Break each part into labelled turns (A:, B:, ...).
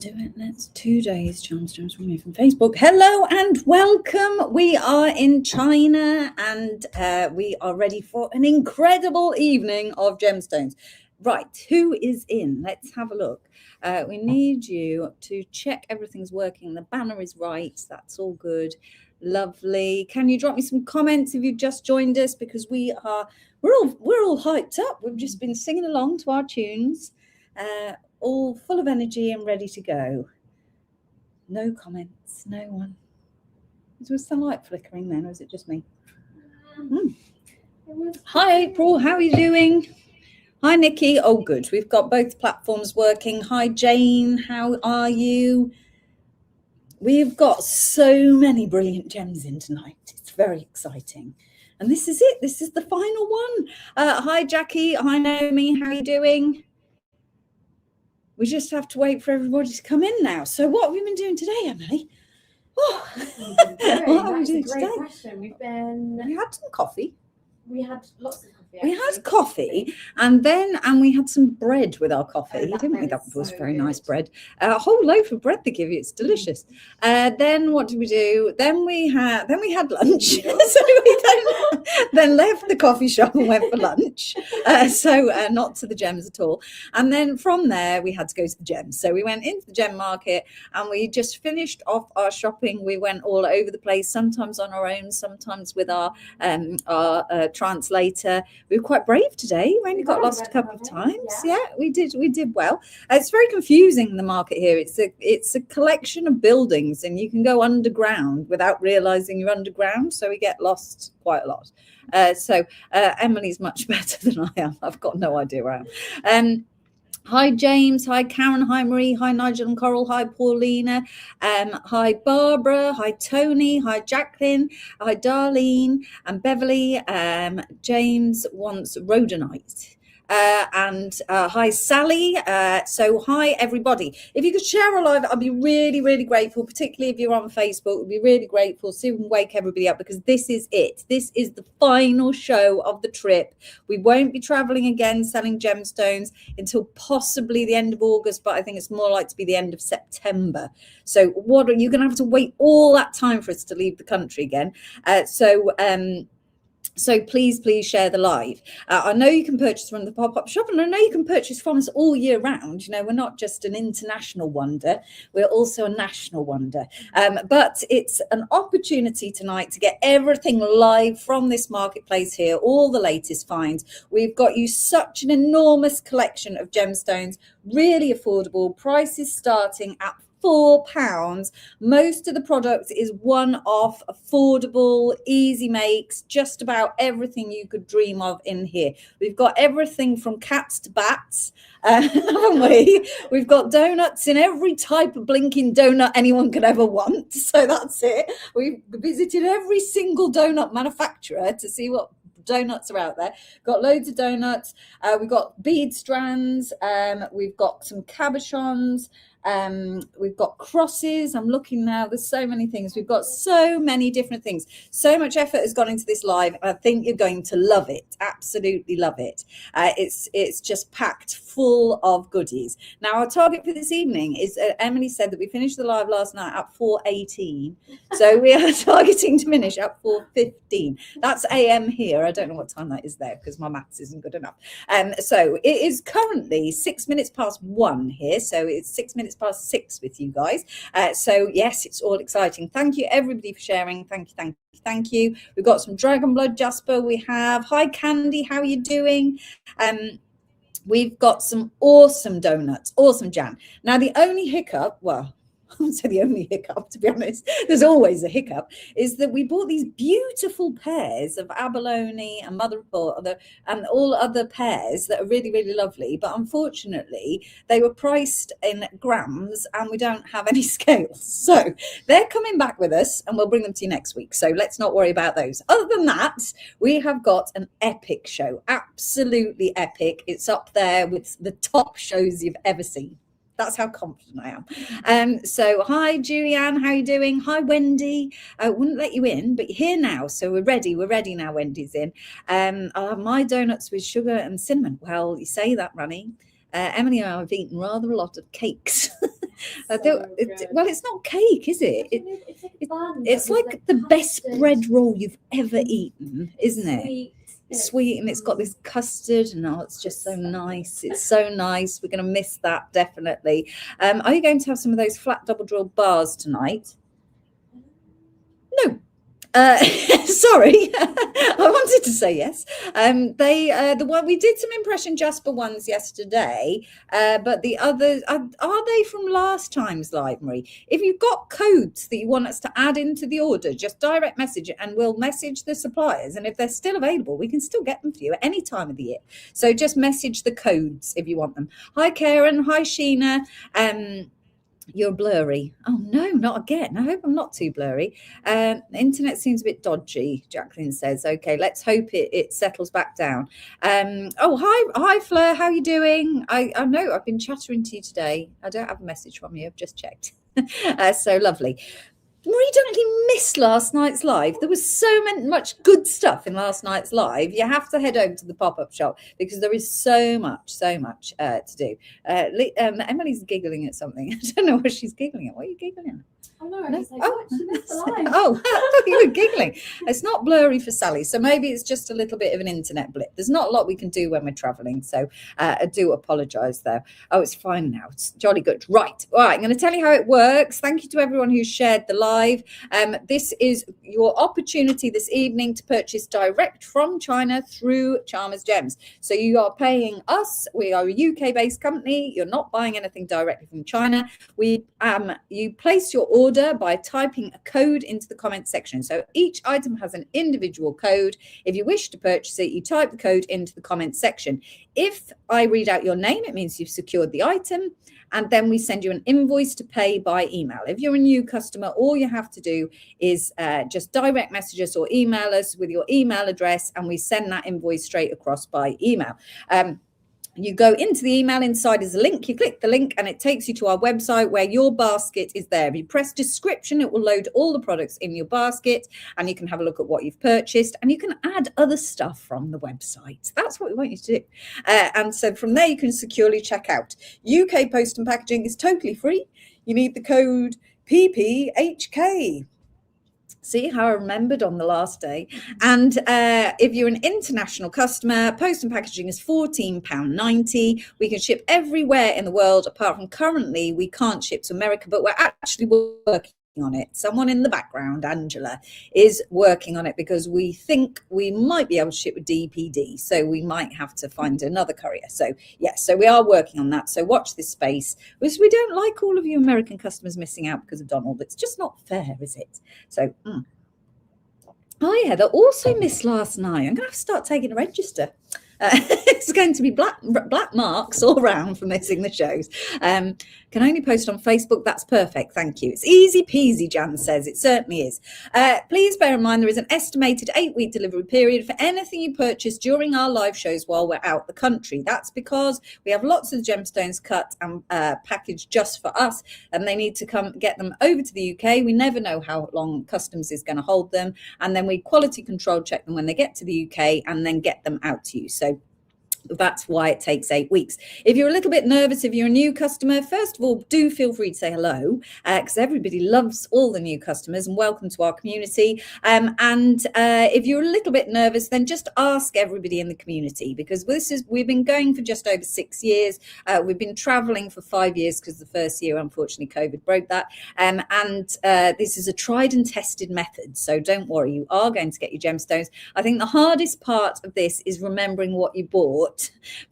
A: Do it. Let's 2 days. Gemstones removed from Facebook. Hello and welcome. We are in China and we are ready for an incredible evening of gemstones. Right, who is in? Let's have a look. We need you to check everything's working. The banner is right. That's all good. Lovely. Can you drop me some comments if you've just joined us? Because we're all hyped up. We've just been singing along to our tunes. All full of energy and ready to go. No comments, no one. Was the light flickering then, or is it just me? Hi, April. How are you doing? Hi, Nikki. Oh, good. We've got both platforms working. Hi, Jane. How are you? We've got so many brilliant gems in tonight. It's very exciting. And this is it. This is the final one. Hi, Jackie. Hi, Naomi. How are you doing? We just have to wait for everybody to come in now. So what have we been doing today, Emily?
B: What have we doing today? Question. We
A: had some coffee.
B: We had lots of coffee.
A: We had coffee and we had some bread with our coffee, didn't we? That was so very good. Nice bread. A whole loaf of bread they give you. It's delicious. Then what did we do? Then we had lunch. So we then left the coffee shop and went for lunch. Not to the gems at all. And then from there we had to go to the gems. So we went into the gem market and we just finished off our shopping. We went all over the place, sometimes on our own, sometimes with our translator. We were quite brave today. We only got lost a couple of times. Yeah, we did well. It's very confusing, the market here. It's a collection of buildings and you can go underground without realizing you're underground. So we get lost quite a lot. Emily's much better than I am. I've got no idea where I am. Hi, James. Hi, Karen. Hi, Marie. Hi, Nigel and Coral. Hi, Paulina. Hi, Barbara. Hi, Tony. Hi, Jacqueline. Hi, Darlene and Beverly. James wants rhodonite. Hi, Sally. So hi, everybody. If you could share a live, I'd be really, really grateful, particularly if you're on Facebook. I'd be really grateful. See if we can wake everybody up because this is it. This is the final show of the trip. We won't be traveling again, selling gemstones until possibly the end of August, but I think it's more like to be the end of September. So what are you going to have to wait all that time for us to leave the country again? So please share the live. I know you can purchase from the pop-up shop and I know you can purchase from us all year round. You know, we're not just an international wonder, we're also a national wonder. But it's an opportunity tonight to get everything live from this marketplace here, all the latest finds. We've got you such an enormous collection of gemstones, really affordable, prices starting at £4. Most of the product is one-off, affordable, easy makes, just about everything you could dream of in here. We've got everything from cats to bats, haven't we? We've got donuts in every type of blinking donut anyone could ever want. So that's it. We've visited every single donut manufacturer to see what donuts are out there. Got loads of donuts. We've got bead strands. We've got some cabochons. We've got crosses. I'm looking now. There's so many things. We've got so many different things. So much effort has gone into this live. I think you're going to love it. Absolutely love it. It's just packed full of goodies. Now, our target for this evening is, Emily said that we finished the live last night at 4:18. So we are targeting to finish at 4:15. That's AM here. I don't know what time that is there because my maths isn't good enough. So it is currently 6 minutes past 1 here. So it's 6 minutes past 6 with you guys. So yes, it's all exciting. Thank you everybody for sharing. Thank you. We've got some dragon blood Jasper. We have, hi Candy, how are you doing? We've got some awesome donuts, awesome Jan. Now the only hiccup, well, I wouldn't say the only hiccup, to be honest, there's always a hiccup, is that we bought these beautiful pairs of abalone and mother of pearl and all other pairs that are really, really lovely. But unfortunately, they were priced in grams and we don't have any scales. So they're coming back with us and we'll bring them to you next week. So let's not worry about those. Other than that, we have got an epic show, absolutely epic. It's up there with the top shows you've ever seen. That's how confident I am. So hi, Julianne, how are you doing? Hi, Wendy. I wouldn't let you in, but you're here now. So we're ready. We're ready now, Wendy's in. I'll have my donuts with sugar and cinnamon. Well, you say that, Ronnie. Emily and I have eaten rather a lot of cakes Well, it's not cake, is it?
B: It's like a bun.
A: It's
B: but with,
A: like the best
B: custard.
A: bread roll you've ever eaten, isn't it?
B: Sweet.
A: Sweet, and it's got this custard, and it's just so nice. It's so nice. We're going to miss that, definitely. Are you going to have some of those flat double drilled bars tonight? No. Sorry, I wanted to say yes. The one we did some Impression Jasper ones yesterday, but the others are they from last time's live, Marie? If you've got codes that you want us to add into the order, just direct message it, and we'll message the suppliers. And if they're still available, we can still get them for you at any time of the year. So just message the codes if you want them. Hi, Karen. Hi, Sheena. You're blurry. Oh no, not again. I hope I'm not too blurry. The internet seems a bit dodgy, Jacqueline says. Okay, let's hope it settles back down. Oh, hi Fleur, how are you doing? I know I've been chattering to you today. I don't have a message from you, I've just checked. So lovely. Marie, don't you miss last night's live? There was so much good stuff in last night's live. You have to head over to the pop-up shop because there is so much to do. Emily's giggling at something. I don't know what she's giggling at. What are you giggling at?
B: Oh no, I was like, oh, she missed the live.
A: Oh, I thought you were giggling. It's not blurry for Sally, so maybe it's just a little bit of an internet blip. There's not a lot we can do when we're traveling, so I do apologise though. Oh, it's fine now. It's jolly good. Right. All right, I'm going to tell you how it works. Thank you to everyone who shared the live. This is your opportunity this evening to purchase direct from China through Chalmers Gems. So you are paying us. We are a UK-based company. You're not buying anything directly from China. You place your order by typing a code into the comment section. So each item has an individual code. If you wish to purchase it, you type the code into the comment section. If I read out your name, it means you've secured the item, and then we send you an invoice to pay by email. If you're a new customer, all you have to do is just direct message us or email us with your email address, and we send that invoice straight across by email. You go into the email, inside is a link, you click the link and it takes you to our website where your basket is there. If you press description, it will load all the products in your basket and you can have a look at what you've purchased, and you can add other stuff from the website. That's what we want you to do. And so from there you can securely check out. UK Post and Packaging is totally free. You need the code PPHK. See how I remembered on the last day. And if you're an international customer, Post and Packaging is £14.90. We can ship everywhere in the world, apart from currently we can't ship to America, but we're actually working on it. Someone in the background, Angela, is working on it because we think we might be able to ship with DPD. So we might have to find another courier. So yes, so we are working on that. So watch this space. We don't like all of you American customers missing out because of Donald. It's just not fair, is it? So, Hi, Heather. Also missed last night. I'm going to have to start taking a register. It's going to be black marks all around for missing the shows. Can only post on Facebook. That's perfect. Thank you. It's easy peasy, Jan says. It certainly is. Please bear in mind there is an estimated 8-week delivery period for anything you purchase during our live shows while we're out the country. That's because we have lots of gemstones cut and packaged just for us, and they need to come get them over to the UK. We never know how long customs is going to hold them, and then we quality control check them when they get to the UK and then get them out to you. So that's why it takes 8 weeks. If you're a little bit nervous, if you're a new customer, first of all, do feel free to say hello, because everybody loves all the new customers, and welcome to our community. If you're a little bit nervous, then just ask everybody in the community, because we've been going for just over 6 years. We've been traveling for 5 years because the first year, unfortunately, COVID broke that. This is a tried and tested method. So don't worry, you are going to get your gemstones. I think the hardest part of this is remembering what you bought.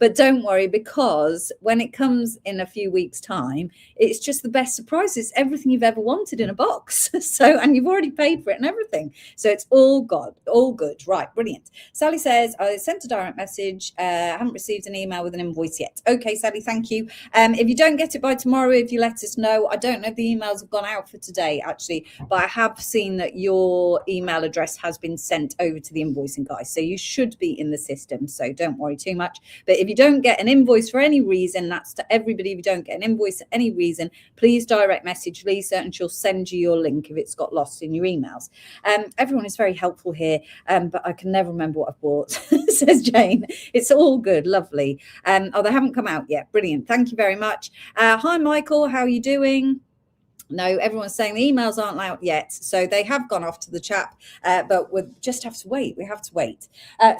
A: But don't worry, because when it comes in a few weeks' time, it's just the best surprise. It's everything you've ever wanted in a box. And you've already paid for it and everything. So it's all good. Right, brilliant. Sally says, I sent a direct message. Haven't received an email with an invoice yet. Okay, Sally, thank you. If you don't get it by tomorrow, if you let us know, I don't know if the emails have gone out for today, actually, but I have seen that your email address has been sent over to the invoicing guy. So you should be in the system. So don't worry too much. much. But if you don't get an invoice for any reason, that's to everybody. If you don't get an invoice for any reason, please direct message Lisa and she'll send you your link if it's got lost in your emails. Everyone is very helpful here, but I can never remember what I've bought, says Jane. It's all good, lovely. Oh, they haven't come out yet. Brilliant. Thank you very much. Hi, Michael. How are you doing? No, everyone's saying the emails aren't out yet, so they have gone off to the chap, but we just have to wait. We have to wait.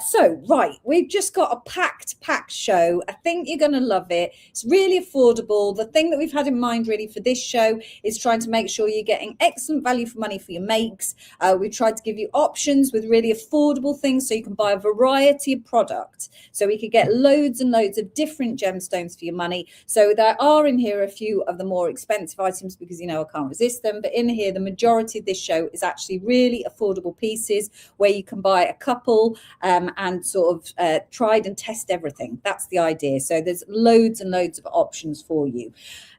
A: So, right, we've just got a packed show. I think you're going to love it. It's really affordable. The thing that we've had in mind really for this show is trying to make sure you're getting excellent value for money for your makes. We tried to give you options with really affordable things so you can buy a variety of products. So we could get loads and loads of different gemstones for your money. So there are in here a few of the more expensive items because, you know, I can't resist them. But in here, the majority of this show is actually really affordable pieces where you can buy a couple and sort of tried and test everything. That's the idea. So there's loads and loads of options for you.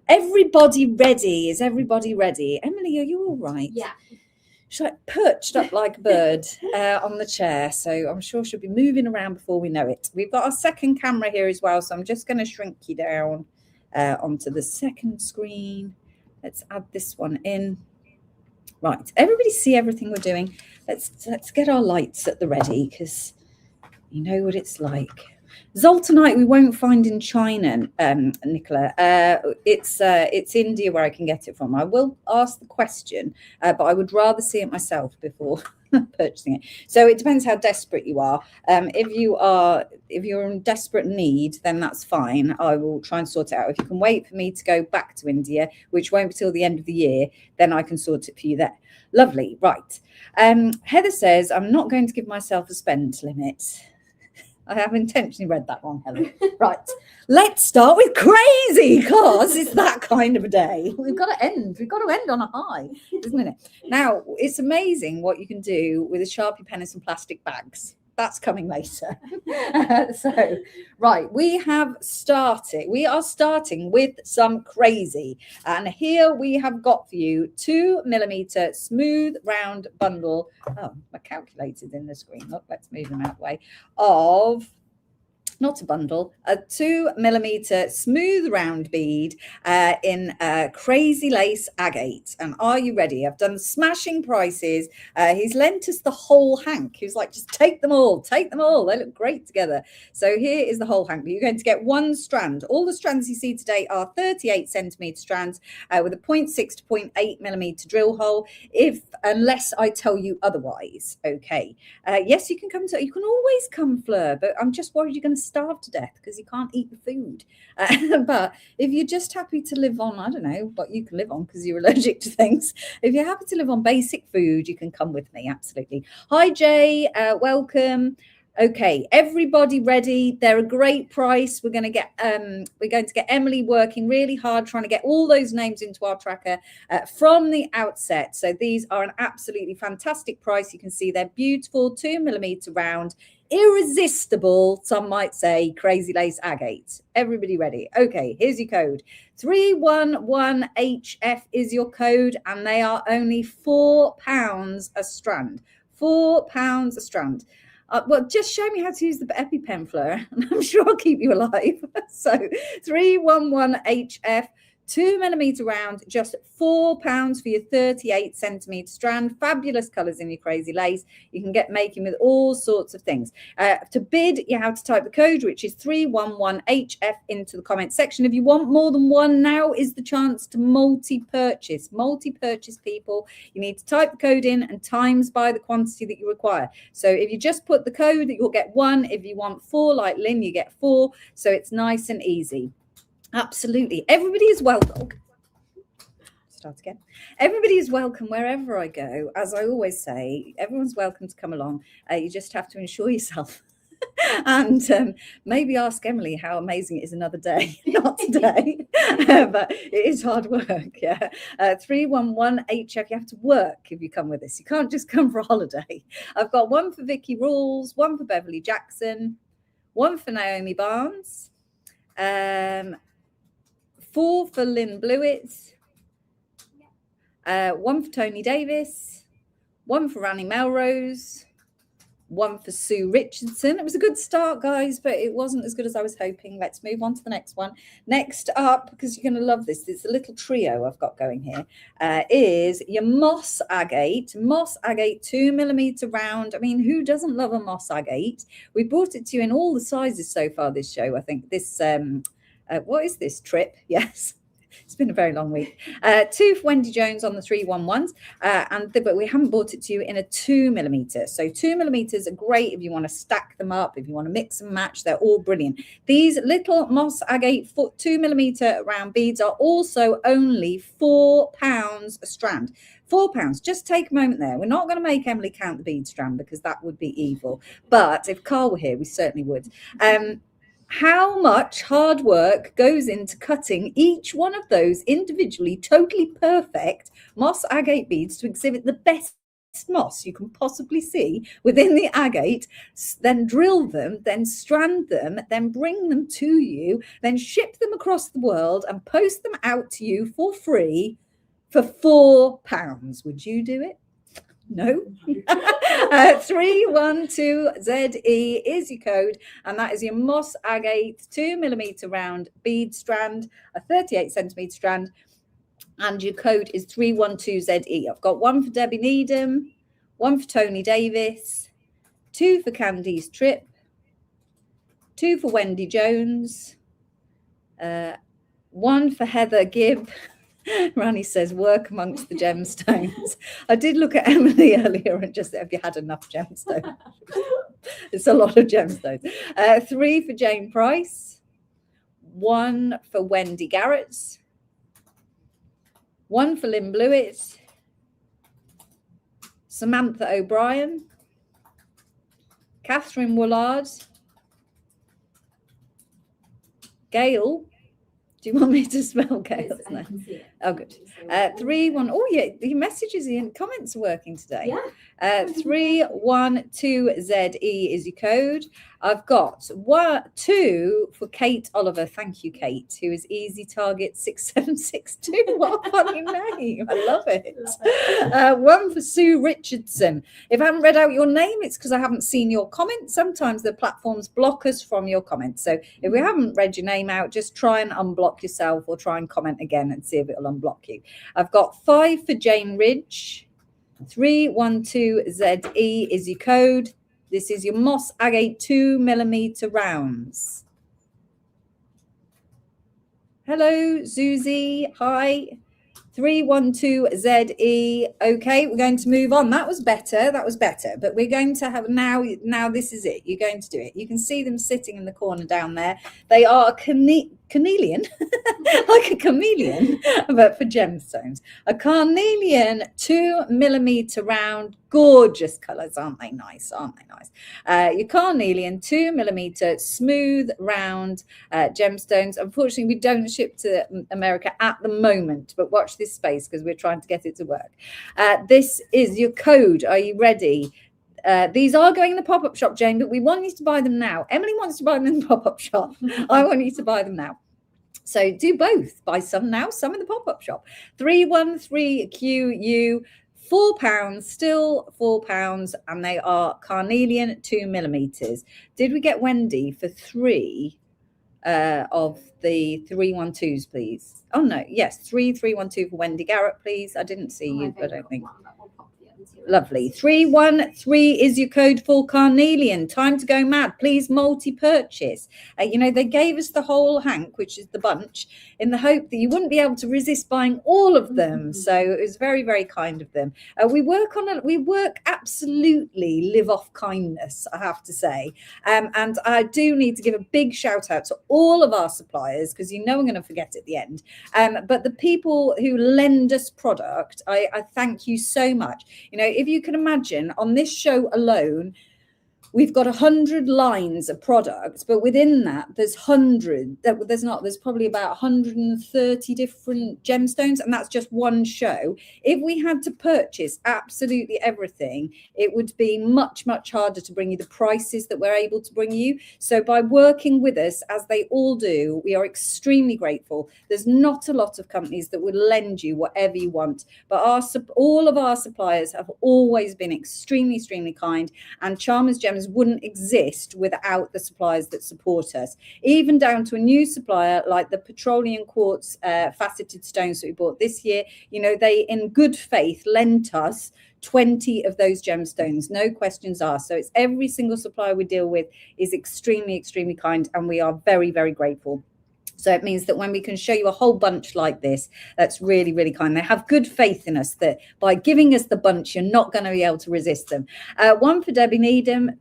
A: Everybody ready? Is everybody ready? Emily, are you all right?
B: Yeah.
A: She's like perched up like a bird on the chair. So I'm sure she'll be moving around before we know it. We've got our second camera here as well. So I'm just going to shrink you down onto the second screen. Let's add this one in. Right, everybody see everything we're doing. Let's get our lights at the ready because you know what it's like. Zoltanite we won't find in China, Nicola. It's India where I can get it from. I will ask the question, but I would rather see it myself before purchasing it. So it depends how desperate you are. If you're in desperate need, then that's fine. I will try and sort it out. If you can wait for me to go back to India, which won't be till the end of the year, then I can sort it for you there. Lovely. Right. Heather says, I'm not going to give myself a spend limit. I have intentionally read that wrong, Helen. Right. Let's start with crazy because it's that kind of a day. We've got to end on a high, isn't it? Now, it's amazing what you can do with a Sharpie pen and some plastic bags. That's coming later. So, right, we are starting with some crazy. And here we have got for you 2mm smooth round bundle. Oh, my calculator's in the screen. Look, let's move them out of the way. Of not a bundle, a 2mm smooth round bead in crazy lace agate. And are you ready? I've done smashing prices. He's lent us the whole hank. He was like, just take them all. They look great together. So here is the whole hank. You're going to get one strand. All the strands you see today are 38cm strands with a 0.6 to 0.8mm drill hole, unless I tell you otherwise. Okay. Yes, you can always come, Fleur, but I'm just worried you're going to starve to death because you can't eat the food. But if you're just happy to live on, I don't know what you can live on because you're allergic to things. If you're happy to live on basic food, you can come with me. Absolutely. Hi, Jay. Welcome. Okay, everybody ready? They're a great price. We're going to get Emily working really hard trying to get all those names into our tracker from the outset. So these are an absolutely fantastic price. You can see they're beautiful, 2mm round, irresistible, some might say, crazy lace agate. Everybody ready? Okay, here's your code. 311HF is your code, and they are only £4 a strand. £4 a strand. Well, just show me how to use the EpiPen, Fleur, and I'm sure I'll keep you alive. So 311HF, 2mm round, just £4 for your 38cm strand. Fabulous colours in your crazy lace. You can get making with all sorts of things. To bid, you have to type the code, which is 311HF, into the comment section. If you want more than one, now is the chance to multi-purchase. Multi-purchase, people. You need to type the code in and times by the quantity that you require. So if you just put the code, you'll get one. If you want 4, like Lynn, you get 4. So it's nice and easy. Absolutely. Everybody is welcome. Start again. Everybody is welcome wherever I go. As I always say, everyone's welcome to come along. You just have to ensure yourself. And maybe ask Emily how amazing it is another day. Not today, but it is hard work. Yeah. 311HF. You have to work if you come with us. You can't just come for a holiday. I've got one for Vicky Rules, one for Beverly Jackson, one for Naomi Barnes, 4 for Lynn Blewett, 1 for Tony Davis, 1 for Annie Melrose, one for Sue Richardson. It was a good start, guys, but it wasn't as good as I was hoping. Let's move on to the next one. Next up, because you're going to love this, it's a little trio I've got going here, is your moss agate. Moss agate 2mm round. I mean, who doesn't love a moss agate? We brought it to you in all the sizes so far this show. I think this, what is this trip? Yes. It's been a very long week. 2 for Wendy Jones on the 311s, but we haven't bought it to you in a 2mm. So 2mm are great if you want to stack them up, if you want to mix and match. They're all brilliant. These little moss agate 2mm round beads are also only £4 a strand. £4. Just take a moment there. We're not going to make Emily count the bead strand because that would be evil. But if Carl were here, we certainly would. How much hard work goes into cutting each one of those individually totally perfect moss agate beads to exhibit the best moss you can possibly see within the agate, then drill them, then strand them, then bring them to you, then ship them across the world and post them out to you for free for £4. Would you do it? No. 312ZE is your code, and that is your moss agate 2mm round bead strand, a 38cm strand, and your code is 312ZE. I've got one for Debbie Needham, one for Tony Davis, 2 for Candice Tripp, 2 for Wendy Jones, 1 for Heather Gibb. Rani says, work amongst the gemstones. I did look at Emily earlier and just said, have you had enough gemstones? It's a lot of gemstones. 3 for Jane Price, 1 for Wendy Garrett, 1 for Lynn Blewett, Samantha O'Brien, Catherine Woolard, Gail. Do you want me to spell Gail's name? Oh, good. 3-1. Oh, yeah. The messages and comments are working today.
B: Yeah.
A: 312ZE is your code. I've got 2 for Kate Oliver. Thank you, Kate, who is Easy Target 6762. What a funny name. I love it. 1 for Sue Richardson. If I haven't read out your name, it's because I haven't seen your comment. Sometimes the platforms block us from your comments. So if we haven't read your name out, just try and unblock yourself or try and comment again and see if it'll unblock you. I've got 5 for Jane Ridge. 312ZE is your code. This is your moss agate 2mm rounds. Hello, Susie. Hi. 312ZE. Okay, we're going to move on. That was better. But we're going to have now this is it. You're going to do it. You can see them sitting in the corner down there. They are a carnelian, like a chameleon, but for gemstones. A carnelian 2mm round. Gorgeous colours, aren't they nice? Your carnelian 2mm smooth round gemstones. Unfortunately, we don't ship to America at the moment, but watch this space because we're trying to get it to work. This is your code. Are you ready? These are going in the pop-up shop, Jane, but we want you to buy them now. Emily wants to buy them in the pop-up shop. I want you to buy them now. So do both. Buy some now, some in the pop-up shop. 313QU. £4, still £4, and they are carnelian 2mm. Did we get Wendy for 3 of the 312s, please? Oh no, yes, 312 for Wendy Garrett, please. I didn't see you, I don't think. Lovely. 313 is your code for carnelian. Time to go mad. Please multi-purchase. They gave us the whole hank, which is the bunch, in the hope that you wouldn't be able to resist buying all of them. So it was very, very kind of them. We work absolutely live off kindness, I have to say. And I do need to give a big shout out to all of our suppliers, because I'm going to forget at the end. But the people who lend us product, I thank you so much. If you can imagine, on this show alone, we've got 100 lines of products, but within that there's there's probably about 130 different gemstones, and that's just one show. If we had to purchase absolutely everything, it would be much harder to bring you the prices that we're able to bring you. So by working with us, as they all do, we are extremely grateful. There's not a lot of companies that would lend you whatever you want, but all of our suppliers have always been extremely kind, and Chalmers Gems wouldn't exist without the suppliers that support us, even down to a new supplier like the petroleum quartz faceted stones that we bought this year. You know, they in good faith lent us 20 of those gemstones, no questions asked. So it's every single supplier we deal with is extremely kind, and we are very grateful. So it means that when we can show you a whole bunch like this, that's really kind. They have good faith in us that by giving us the bunch, you're not going to be able to resist them. One for Debbie Needham.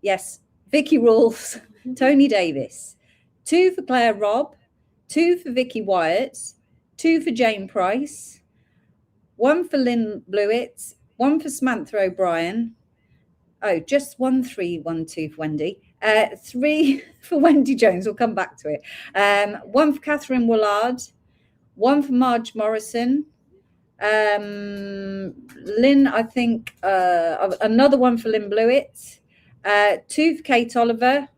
A: Yes. Vicky Rolfs, Tony Davis. 2 for Claire Robb. 2 for Vicky Wyatt. 2 for Jane Price. 1 for Lynn Blewett. 1 for Samantha O'Brien. Oh, just 1312 for Wendy. 3 for Wendy Jones. We'll come back to it. 1 for Catherine Willard. 1 for Marge Morrison. Lynn, I think, another 1 for Lynn Blewett. 2 for Kate Oliver.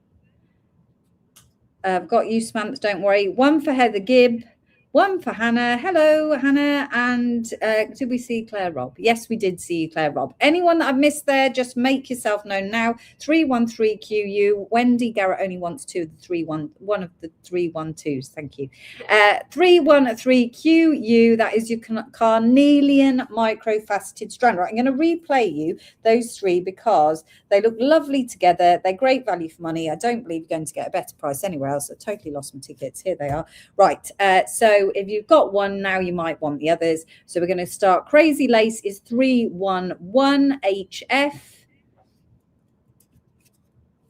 A: I've got you, Samantha, don't worry. 1 for Heather Gibb. 1 for Hannah. Hello, Hannah. And did we see Claire Robb? Yes, we did see Claire Robb. Anyone that I've missed there, just make yourself known now. 313QU. Wendy Garrett only wants one of the 312s. Thank you. 313QU. That is your carnelian microfaceted strand. Right, I'm going to replay you those 3 because they look lovely together. They're great value for money. I don't believe you're going to get a better price anywhere else. I totally lost my tickets. Here they are. Right. So if you've got one now, you might want the others. So we're going to start. Crazy Lace is 311HF.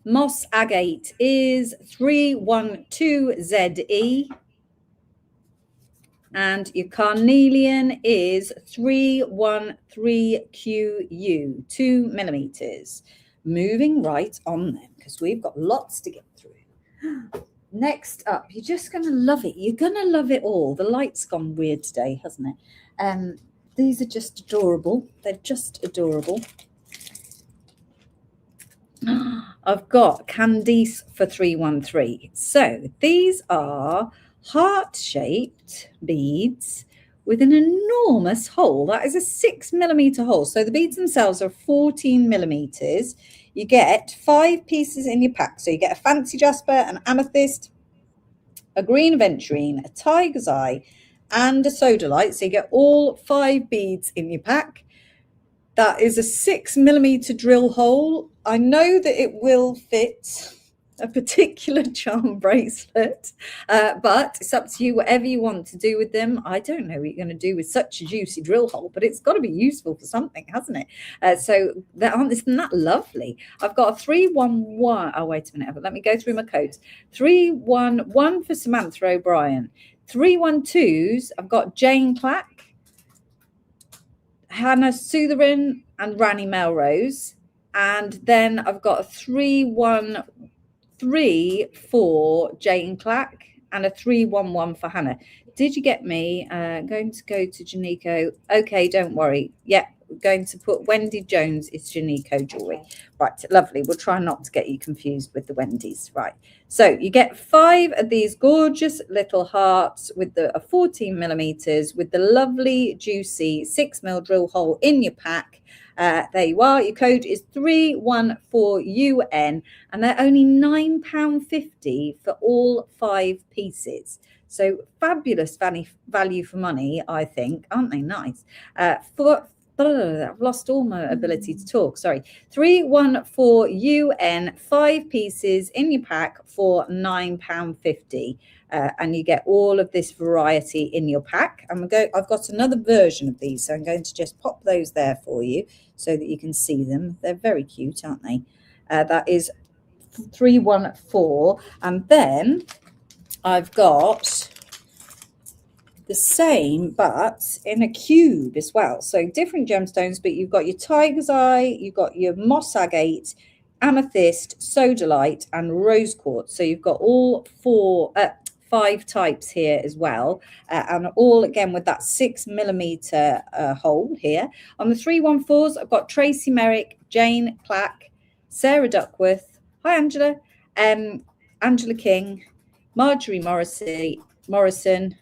A: Moss Agate is 312ZE. And your carnelian is 313QU, 2 millimeters. Moving right on then, because we've got lots to get through. Next up, you're just going to love it. You're going to love it all. The light's gone weird today, hasn't it? These are just adorable. They're just adorable. I've got Candice for 313. So these are heart-shaped beads with an enormous hole. That is a 6 millimeter hole. So the beads themselves are 14 millimeters. You get 5 pieces in your pack. So you get a fancy jasper, an amethyst, a green aventurine, a tiger's eye, and a sodalite. So you get all 5 beads in your pack. That is a 6 millimeter drill hole. I know that it will fit a particular charm bracelet, but it's up to you, whatever you want to do with them. I don't know what you're going to do with such a juicy drill hole, but it's got to be useful for something, hasn't it? So isn't that lovely? I've got a 311. Oh, wait a minute. Let me go through my codes. 311 for Samantha O'Brien. 312s, I've got Jane Clack, Hannah Sutherin, and Rani Melrose. And then I've got a 313 for Jane Clack and a 311 for Hannah. Did you get me? Going to go to Janiko. Okay, don't worry. Yeah, going to put Wendy Jones is Janiko jewelry. Right, lovely. We'll try not to get you confused with the Wendy's. Right. So you get 5 of these gorgeous little hearts with the 14 millimeters with the lovely juicy 6 mil drill hole in your pack. There you are. Your code is 314UN, and they're only £9.50 for all 5 pieces. So fabulous value for money, I think. Aren't they nice? I've lost all my ability to talk. Sorry. 314UN, 5 pieces in your pack for £9.50. And you get all of this variety in your pack. I've got another version of these, so I'm going to just pop those there for you so that you can see them. They're very cute, aren't they? That is 314. And then I've got the same, but in a cube as well. So different gemstones, but you've got your tiger's eye, you've got your moss agate, amethyst, sodalite, and rose quartz. So you've got all 5 types here as well, and all again with that 6mm hole here. On the 314s, I've got Tracy Merrick, Jane Clack, Sarah Duckworth. Hi, Angela. Angela King, Marjorie Morrison.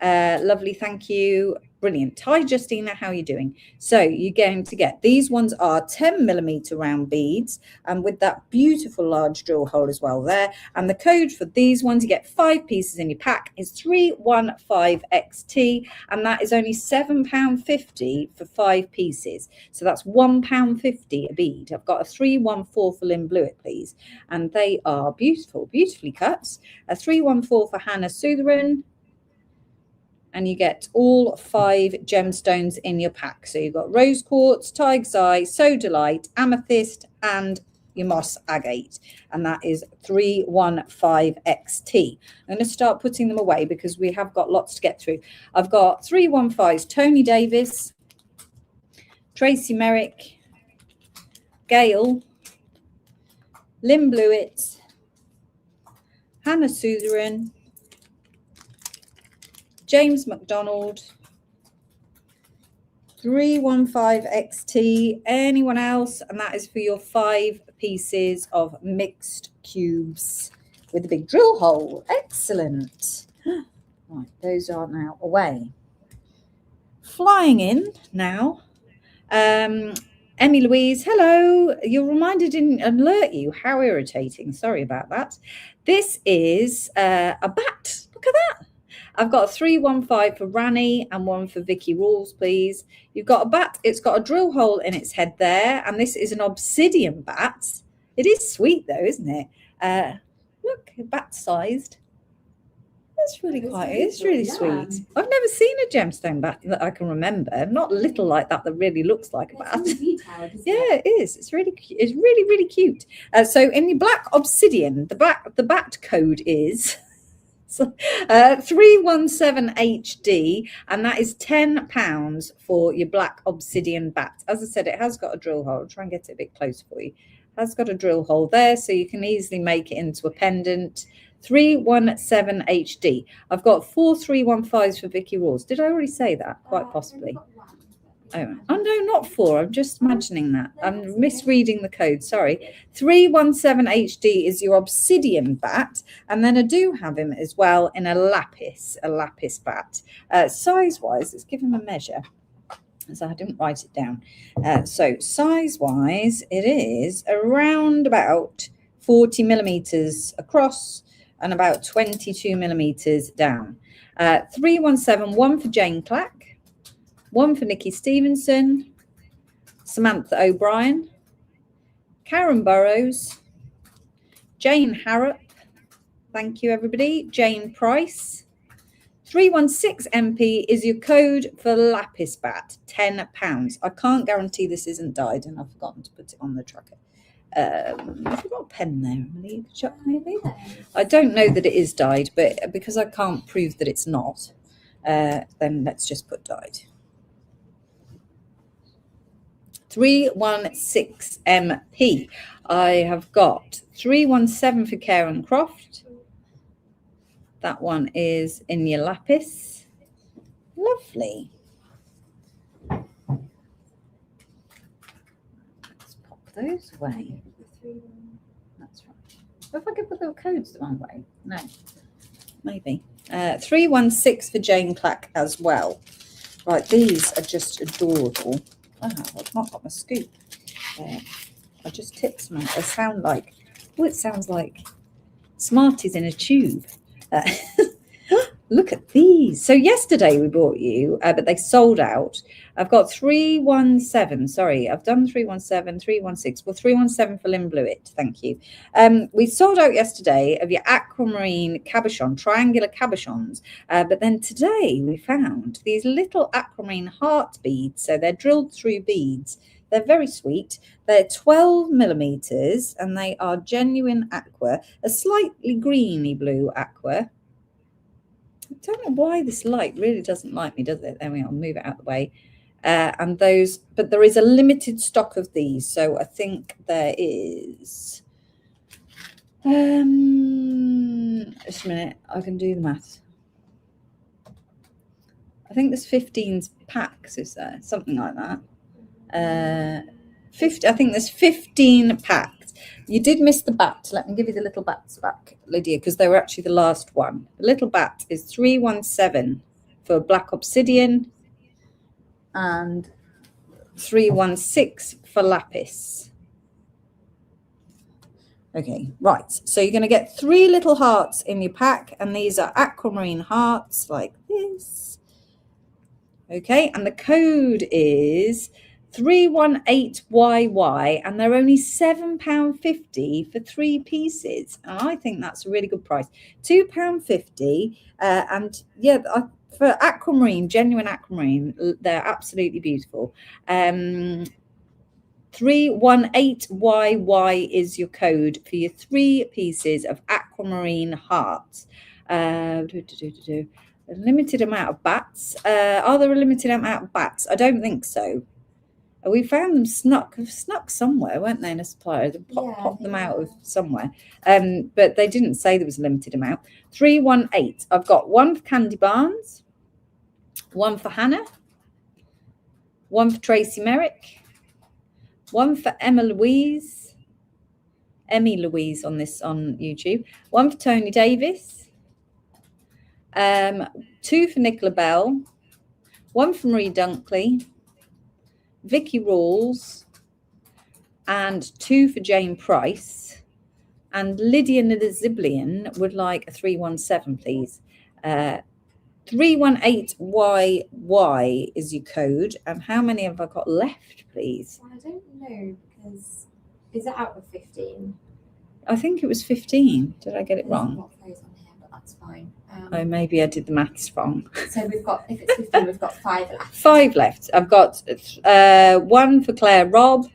A: Lovely, thank you. Brilliant. Hi, Justina, how are you doing? So you're going to get, these ones are 10mm round beads, and with that beautiful large drill hole as well there. And the code for these ones, you get 5 pieces in your pack, is 315XT, and that is only £7.50 for 5 pieces. So that's £1.50 a bead. I've got a 314 for Lynn Blewett, please. And they are beautiful, beautifully cut. A 314 for Hannah Sutheran. And you get all 5 gemstones in your pack. So you've got rose quartz, tiger's eye, sodalite, amethyst, and your moss agate. And that is 315XT. I'm going to start putting them away because we have got lots to get through. I've got 315s, Tony Davis, Tracy Merrick, Gail, Lynn Blewett, Hannah Sutheran, James McDonald, 315XT. Anyone else? And that is for your 5 pieces of mixed cubes with a big drill hole. Excellent. Right, those are now away. Flying in now. Emmy Louise, hello. Your reminder didn't alert you. How irritating. Sorry about that. This is a bat. Look at that. I've got a 315 for Rani and one for Vicky Rawls, please. You've got a bat. It's got a drill hole in its head there. And this is an obsidian bat. It is sweet, though, isn't it? Look, bat-sized. That's really it's really sweet. I've never seen a gemstone bat that I can remember. Not little like that really looks like a bat. Yeah, it is. It's really cute. It's really, really cute. So in the black obsidian, the bat code is... 317HD, and that is £10 for your black obsidian bat. As I said, it has got a drill hole. I'll try and get it a bit closer for you. It has got a drill hole there, so you can easily make it into a pendant. 317HD. I've got 4 315s for Vicky Rawls. Did I already say that? Quite possibly. Oh no, not 4. I'm just imagining that. I'm misreading the code. Sorry. 317HD is your obsidian bat, and then I do have him as well in a lapis bat. Size-wise, let's give him a measure. So I didn't write it down. So size-wise, it is around about 40mm across and about 22mm down. 317, one for Jane Clack. One for Nikki Stevenson, Samantha O'Brien, Karen Burrows, Jane Harrop, thank you everybody, Jane Price. 316 MP is your code for lapis bat, £10. I can't guarantee this isn't dyed, and I've forgotten to put it on the tracker. Have you got a pen there, Emily? Maybe? I don't know that it is dyed, but because I can't prove that it's not, then let's just put dyed. 316 MP. I have got 317 for Karen Croft. That one is in your lapis. Lovely. Let's pop those away. That's right. What if I could put the codes the wrong way? No. Maybe. 316 for Jane Clack as well. Right, these are just adorable. Oh, I've not got my scoop. I just tipped some. They sound like, it sounds like Smarties in a tube. Look at these. So yesterday we brought you, but they sold out. I've got 317. Sorry, I've done 317, 316. Well, 317 for Lynn Blewett. Thank you. We sold out yesterday of your aquamarine cabochon, triangular cabochons. But then today we found these little aquamarine heart beads. So they're drilled through beads. They're very sweet. They're 12mm and they are genuine aqua, a slightly greeny blue aqua. I don't know why this light really doesn't like me, does it? There we are. Move it out of the way. And those, but there is a limited stock of these. So I think there is, just a minute, I can do the maths. I think there's 15 packs, is there? Something like that. 50, I think there's 15 packs. You did miss the bat. Let me give you the little bats back, Lydia, because they were actually the last one. The little bat is 317 for black obsidian and 316 for lapis. Okay, right. So you're going to get 3 little hearts in your pack, and these are aquamarine hearts like this. Okay, and the code is 318YY, and they're only £7.50 for 3 pieces. And I think that's a really good price. £2.50. And yeah, for aquamarine, genuine aquamarine, they're absolutely beautiful. 318YY is your code for your 3 pieces of aquamarine hearts. A limited amount of bats. Are there a limited amount of bats? I don't think so. We found them snuck somewhere, weren't they, in a supplier? They popped them out of somewhere. But they didn't say there was a limited amount. 318. I've got 1 for Candy Barnes, 1 for Hannah, 1 for Tracy Merrick, 1 for Emmy Louise on YouTube, 1 for Tony Davis, 2 for Nicola Bell, 1 for Marie Dunkley, Vicky Rawls, and 2 for Jane Price. And Lydia Niziblian would like a 317, please. 318YY is your code. And how many have I got left, please?
B: I don't know, because is it out of 15?
A: I think it was 15. Did I get it wrong?
B: Not those on here, but that's fine.
A: Oh, maybe I did the maths wrong.
B: So we've got, if it's 15, we've got 5 left.
A: 5 left. I've got 1 for Claire Robb,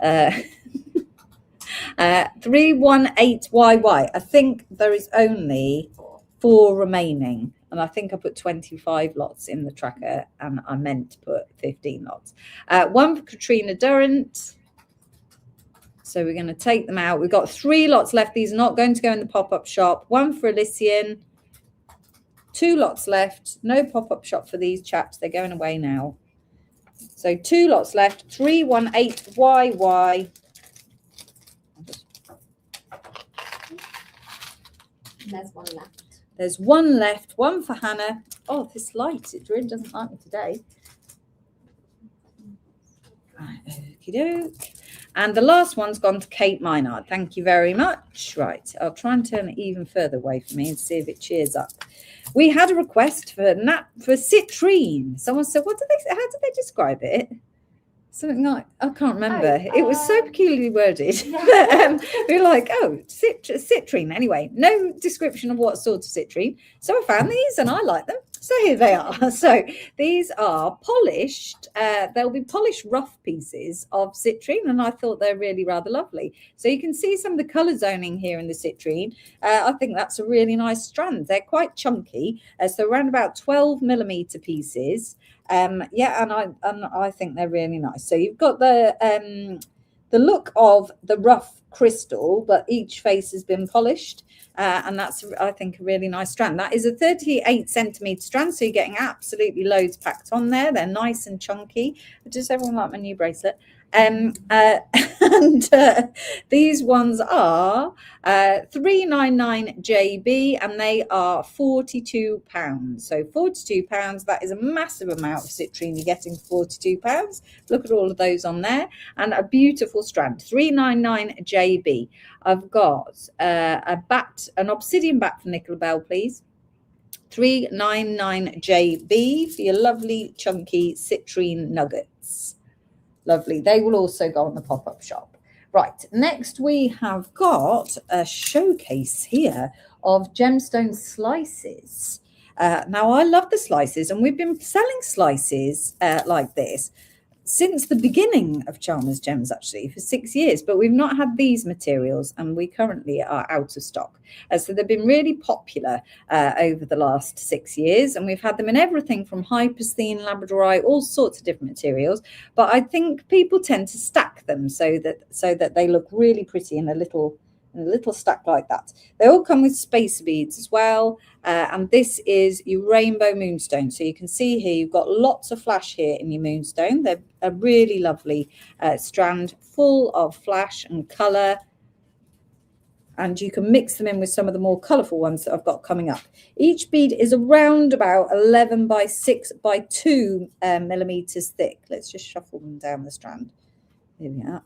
A: 318YY. I think there is only 4 remaining, and I think I put 25 lots in the tracker, and I meant to put 15 lots. 1 for Katrina Durrant. So we're going to take them out. We've got 3 lots left. These are not going to go in the pop-up shop. 1 for Elysian. 2 lots left. No pop-up shop for these chaps. They're going away now. So 2 lots left. 318YY.
B: And there's 1 left.
A: There's 1 left. 1 for Hannah. Oh, this light, it really doesn't like me today. Right, okie doke. And the last one's gone to Kate Minard. Thank you very much. Right, I'll try and turn it even further away from me and see if it cheers up. We had a request for citrine. Someone said, how did they describe it? Something like, I can't remember. It was so peculiarly worded.
B: Yeah.
A: We were like, citrine. Anyway, no description of what sort of citrine. So I found these and I like them. So here they are. So these are polished. They'll be polished rough pieces of citrine, and I thought they're really rather lovely. So you can see some of the colour zoning here in the citrine. I think that's a really nice strand. They're quite chunky, so around about 12mm pieces. And I think they're really nice. So you've got the look of the rough crystal, but each face has been polished. And that's, I think, a really nice strand. That is a 38cm strand, so you're getting absolutely loads packed on there. They're nice and chunky. Does everyone like my new bracelet? These ones are 399JB, and they are £42. So £42, that is a massive amount of citrine you're getting for £42. Look at all of those on there, and a beautiful strand. 399JB. I've got an obsidian bat for Nicola Bell, please. 399JB for your lovely chunky citrine nuggets. Lovely. They will also go on the pop-up shop. Right. Next, we have got a showcase here of gemstone slices. Now, I love the slices, and we've been selling slices like this since the beginning of Chalmers Gems, actually, for 6 years, but we've not had these materials, and we currently are out of stock. So they've been really popular over the last 6 years, and we've had them in everything from Hypersthene, Labradorite, all sorts of different materials. But I think people tend to stack them so that they look really pretty in a little stack like that. They all come with spacer beads as well. And this is your rainbow moonstone. So you can see here, you've got lots of flash here in your moonstone. They're a really lovely strand full of flash and colour. And you can mix them in with some of the more colourful ones that I've got coming up. Each bead is around about 11 by 6 by 2 millimetres thick. Let's just shuffle them down the strand. Here we are,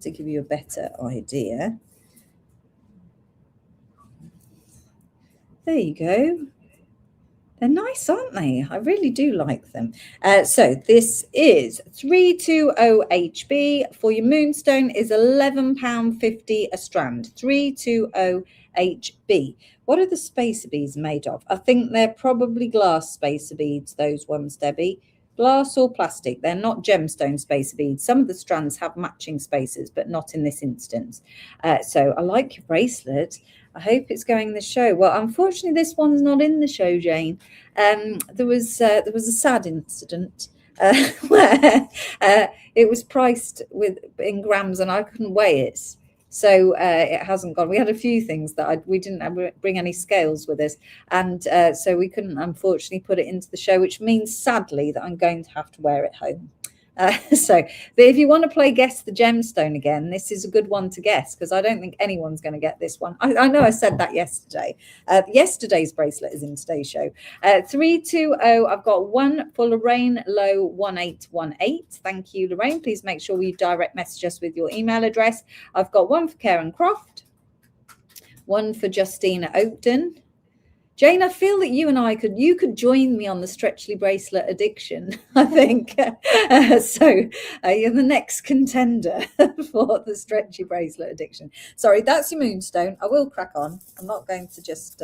A: to give you a better idea. There you go. They're nice, aren't they? I really do like them. So this is 320HB for your moonstone is £11.50 a strand. 320HB. What are the spacer beads made of? I think they're probably glass spacer beads, those ones, Debbie. Glass or plastic. They're not gemstone spacer beads. Some of the strands have matching spacers, but not in this instance. So I like your bracelet. I hope it's going in the show. Well, unfortunately, this one's not in the show, Jane. There was a sad incident where it was priced in grams, and I couldn't weigh it, so it hasn't gone. We had a few things that we didn't bring any scales with us, and so we couldn't, unfortunately, put it into the show, which means sadly that I'm going to have to wear it home. But if you want to play Guess the Gemstone again, this is a good one to guess, because I don't think anyone's going to get this one. I know I said that yesterday. Yesterday's bracelet is in today's show. 320, I've got one for Lorraine Low 1818. Thank you, Lorraine. Please make sure you direct message us with your email address. I've got one for Karen Croft, one for Justina Oakton. Jane, I feel that you and I you could join me on the Stretchly bracelet addiction, I think. So you're the next contender for the Stretchy bracelet addiction. Sorry, that's your moonstone. I will crack on. I'm not going to just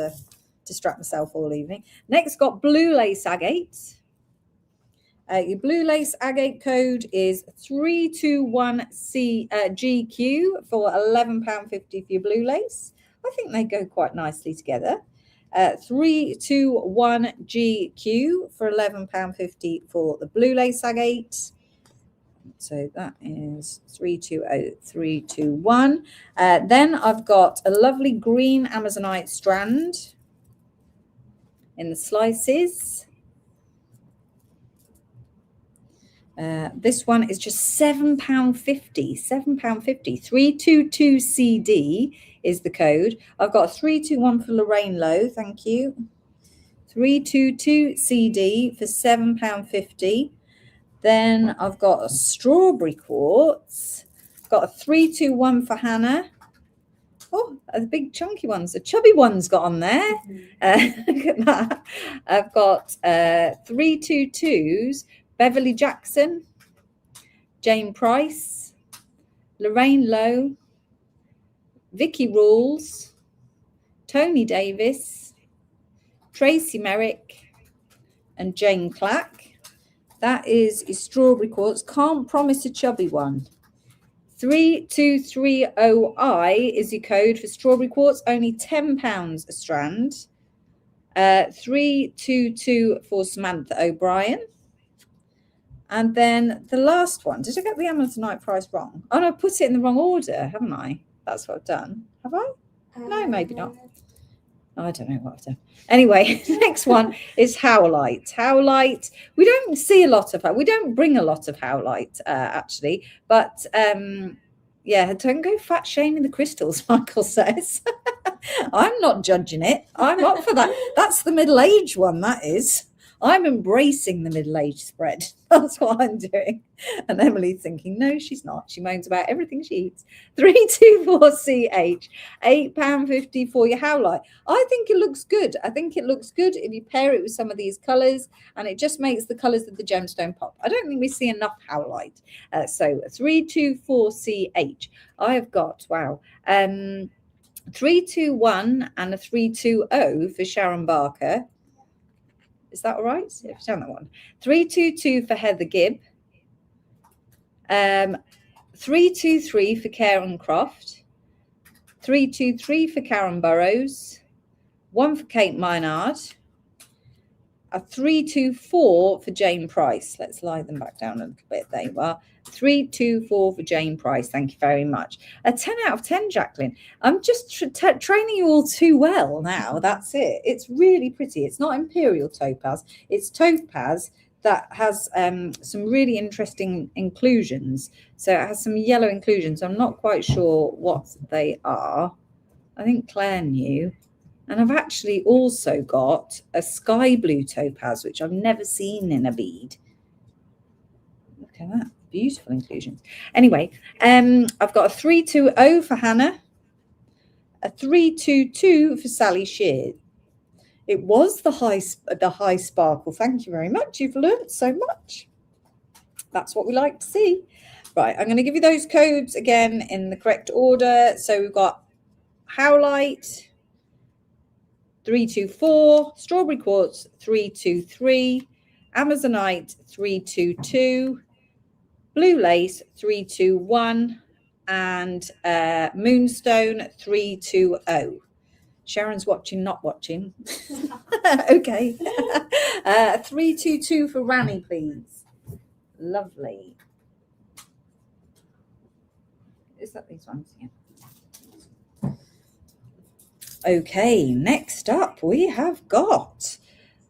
A: distract myself all evening. Next, got blue lace agate. Your blue lace agate code is 321GQ for £11.50 for your blue lace. I think they go quite nicely together. 321GQ for £11.50 for the blue lace agate. So that is 320321. Then I've got a lovely green Amazonite strand in the slices. This one is just £7.50. £7.50. 322CD is the code. I've got 321 for Lorraine Low. Thank you. 322CD for £7.50. Then I've got a strawberry quartz. I've got a 321 for Hannah. Oh, the big chunky ones. The chubby ones got on there. Look at that. I've got 322s. Beverly Jackson, Jane Price, Lorraine Lowe, Vicky Rules, Tony Davis, Tracy Merrick, and Jane Clack. That is your strawberry quartz. Can't promise a chubby one. 3230I is your code for strawberry quartz. Only £10 a strand. 322 for Samantha O'Brien. And then the last one, did I get the Amazonite price wrong? Oh, no, I put it in the wrong order, haven't I? That's what I've done. Have I? No, maybe not. I don't know what I've done. Anyway, next one is howlite. Howlite, we don't see a lot of that. We don't bring a lot of howlite, actually. But, yeah, don't go fat shaming the crystals, Michael says. I'm not judging it. I'm up for that. That's the middle-aged one, that is. I'm embracing the middle-age spread. That's what I'm doing. And Emily's thinking, no, she's not. She moans about everything she eats. 324CH, £8.50 for your howlite. I think it looks good. I think it looks good if you pair it with some of these colours, and it just makes the colours of the gemstone pop. I don't think we see enough howlite. So 324CH. I have got, 321 and a 320 for Sharon Barker. Is that all right? Yeah, I've done that one. 322 for Heather Gibb. 323 for Karen Croft, 323 for Karen Burrows, 1 for Kate Minard, a 324 for Jane Price. Let's lie them back down a little bit. There you are. 324 for Jane Price. Thank you very much. A 10 out of 10, Jacqueline. I'm just training you all too well now. That's it. It's really pretty. It's not Imperial Topaz. It's Topaz that has some really interesting inclusions. So it has some yellow inclusions. I'm not quite sure what they are. I think Claire knew. And I've actually also got a sky blue topaz, which I've never seen in a bead. Look at that. Beautiful inclusions. Anyway, I've got a 320 for Hannah, a 322 for Sally Sheard. It was the high sparkle. Thank you very much. You've learned so much. That's what we like to see. Right, I'm going to give you those codes again in the correct order. So we've got Howlite, 324, Strawberry Quartz, 323, Amazonite, 322, Blue Lace, 321, and Moonstone, 320. Sharon's watching, not watching. Okay. 322 for Rani, please. Lovely. Is that these ones? Yeah. Okay, next up we have got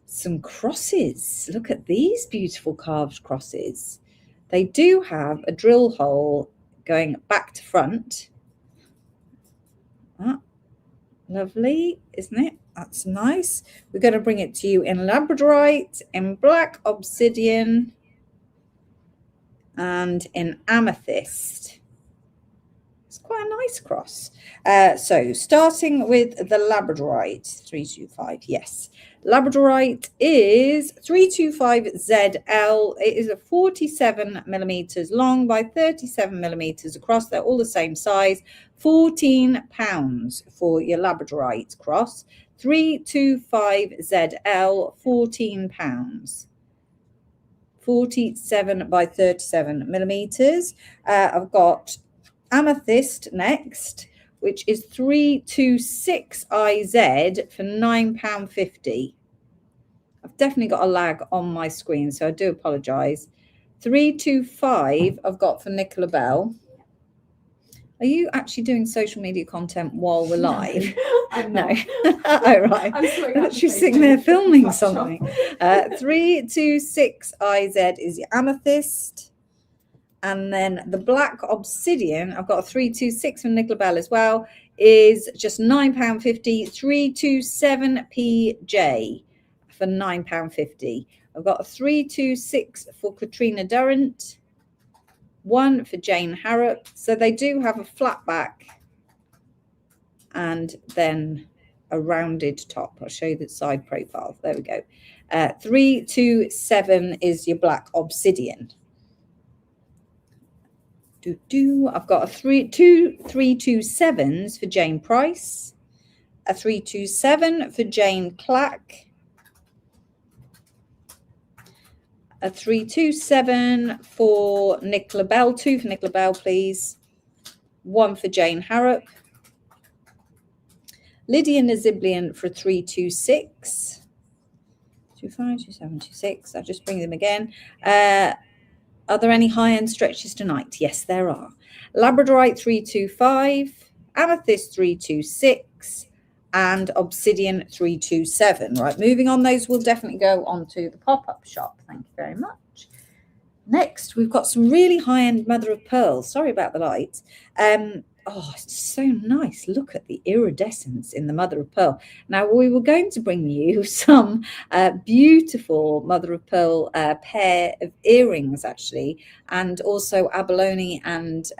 A: some crosses. Look at these beautiful carved crosses. They do have a drill hole going back to front. Ah, lovely, isn't it? That's nice. We're going to bring it to you in labradorite, in black obsidian, and in amethyst. It's quite a nice cross. So starting with the labradorite, 325, yes. Labradorite is 325 ZL. It is a 47 millimeters long by 37 millimeters across. They're all the same size. £14 for your labradorite cross. 325 ZL, £14. 47 by 37 millimeters. I've got amethyst next, which is 326 IZ for £9.50. I've definitely got a lag on my screen, so I do apologise. 325 I've got for Nicola Bell. Are you actually doing social media content while we're live?
B: No.
A: Oh, right. She's sitting there filming something. 326 IZ is your amethyst. And then the black obsidian, I've got a 326 from Nicola Bell as well, is just £9.50. 327 PJ for £9.50. I've got a 326 for Katrina Durrant, 1 for Jane Harrop. So they do have a flat back and then a rounded top. I'll show you the side profile. There we go. 327 is your black obsidian. I've got a 327s for Jane Price, a 327 for Jane Clack, a 327 for Nicola Bell, 2 for Nicola Bell, please, 1 for Jane Harrop, Lydia Naziblian for 326, 25, 27, 26. I'll just bring them again. Are there any high-end stretches tonight? Yes, there are. Labradorite 325, Amethyst 326, and Obsidian 327. Right, moving on, those will definitely go onto the pop-up shop. Thank you very much. Next, we've got some really high-end mother of pearl. Sorry about the lights. Oh, it's so nice. Look at the iridescence in the mother of pearl. Now, we were going to bring you some beautiful mother of pearl pair of earrings, actually, and also abalone and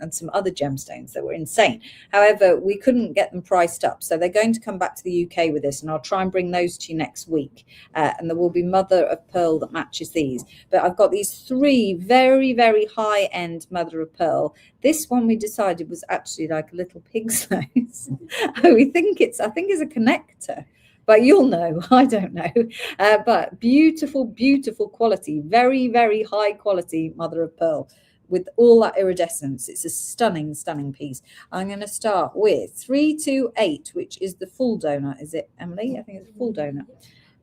A: some other gemstones that were insane. However, we couldn't get them priced up. So they're going to come back to the UK with this, and I'll try and bring those to you next week. And there will be mother of pearl that matches these. But I've got these 3 very, very high-end mother of pearl. This one we decided was actually like a little pig's nose. I think it's a connector, but you'll know. I don't know. But beautiful, beautiful quality. Very, very high quality mother of pearl. with all that iridescence. It's a stunning piece. I'm going to start with 328, which is the full donut. Is it, Emily? I think it's a full donut.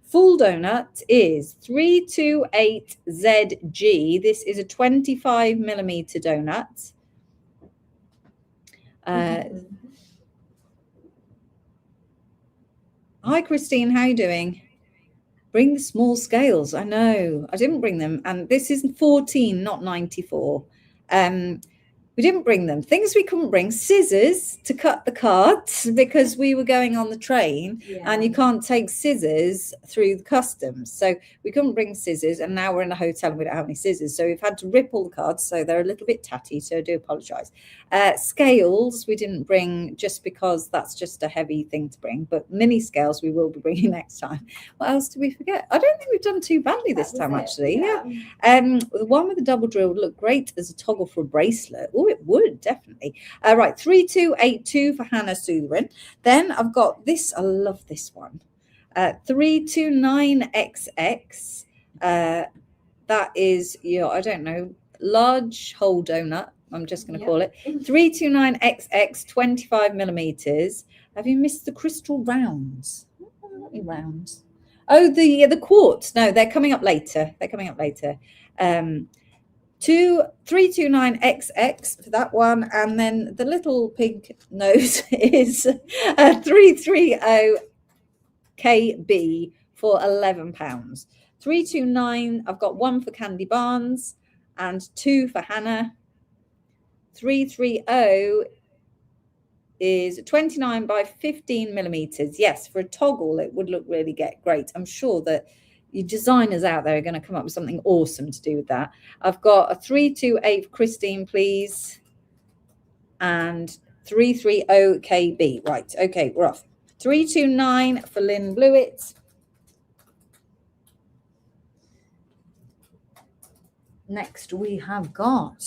A: Full donut is 328ZG. This is a 25 millimeter donut. Hi, Christine. How are you doing? Bring the small scales. I know. I didn't bring them. And this is 14, not 94. We didn't bring them. Things we couldn't bring: scissors to cut the cards because we were going on the train, and you can't take scissors through the customs. So we couldn't bring scissors, and now we're in a hotel and we don't have any scissors. So we've had to rip all the cards. So they're a little bit tatty. So I do apologise. Scales we didn't bring just because that's just a heavy thing to bring. But mini scales we will be bringing next time. What else did we forget? I don't think we've done too badly this time, actually. Yeah. The one with the double drill would look great as a toggle for a bracelet. Oh, it would definitely. Right, 3282 for Hannah Sutherin. Then I've got this. I love this one. 329XX. That is your, I don't know, large whole donut. I'm just going to call it 329XX, 25 millimeters. Have you missed the crystal rounds? Not the rounds. Oh, the quartz. No, they're coming up later. 329XX for that one, and then the little pig nose is 330KB for £11. 329. I've got one for Candy Barnes and two for Hannah. 330 is 29 by 15 millimeters. Yes, for a toggle it would look really great. I'm sure that your designers out there are going to come up with something awesome to do with that. I've got a 328 for Christine, please, and 330 KB. Right, okay, we're off. 329 for Lynn Blewett. Next we have got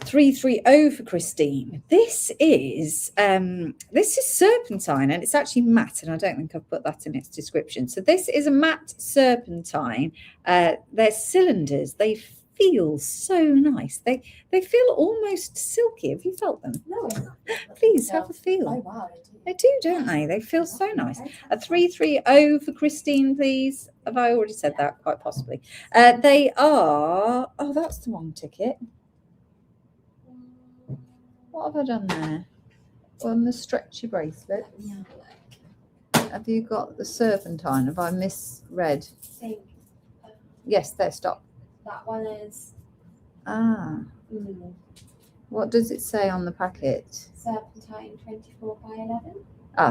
A: 330 for Christine. This is serpentine, and it's actually matte, and I don't think I've put that in its description. So this is a matte serpentine. They're cylinders. They feel so nice. They feel almost silky. Have you felt them?
B: No.
A: Please have a feel.
B: Oh wow,
A: They do, don't they? They feel so nice. A 330 for Christine, please. Have I already said that? Quite possibly. They are. Oh, that's the wrong ticket. What have I done there? On the stretchy bracelet.
B: Yeah.
A: Have you got the serpentine? Have I misread?
B: Same.
A: Yes, there, stop.
B: That one is
A: What does it say on the packet?
B: serpentine 24 by 11.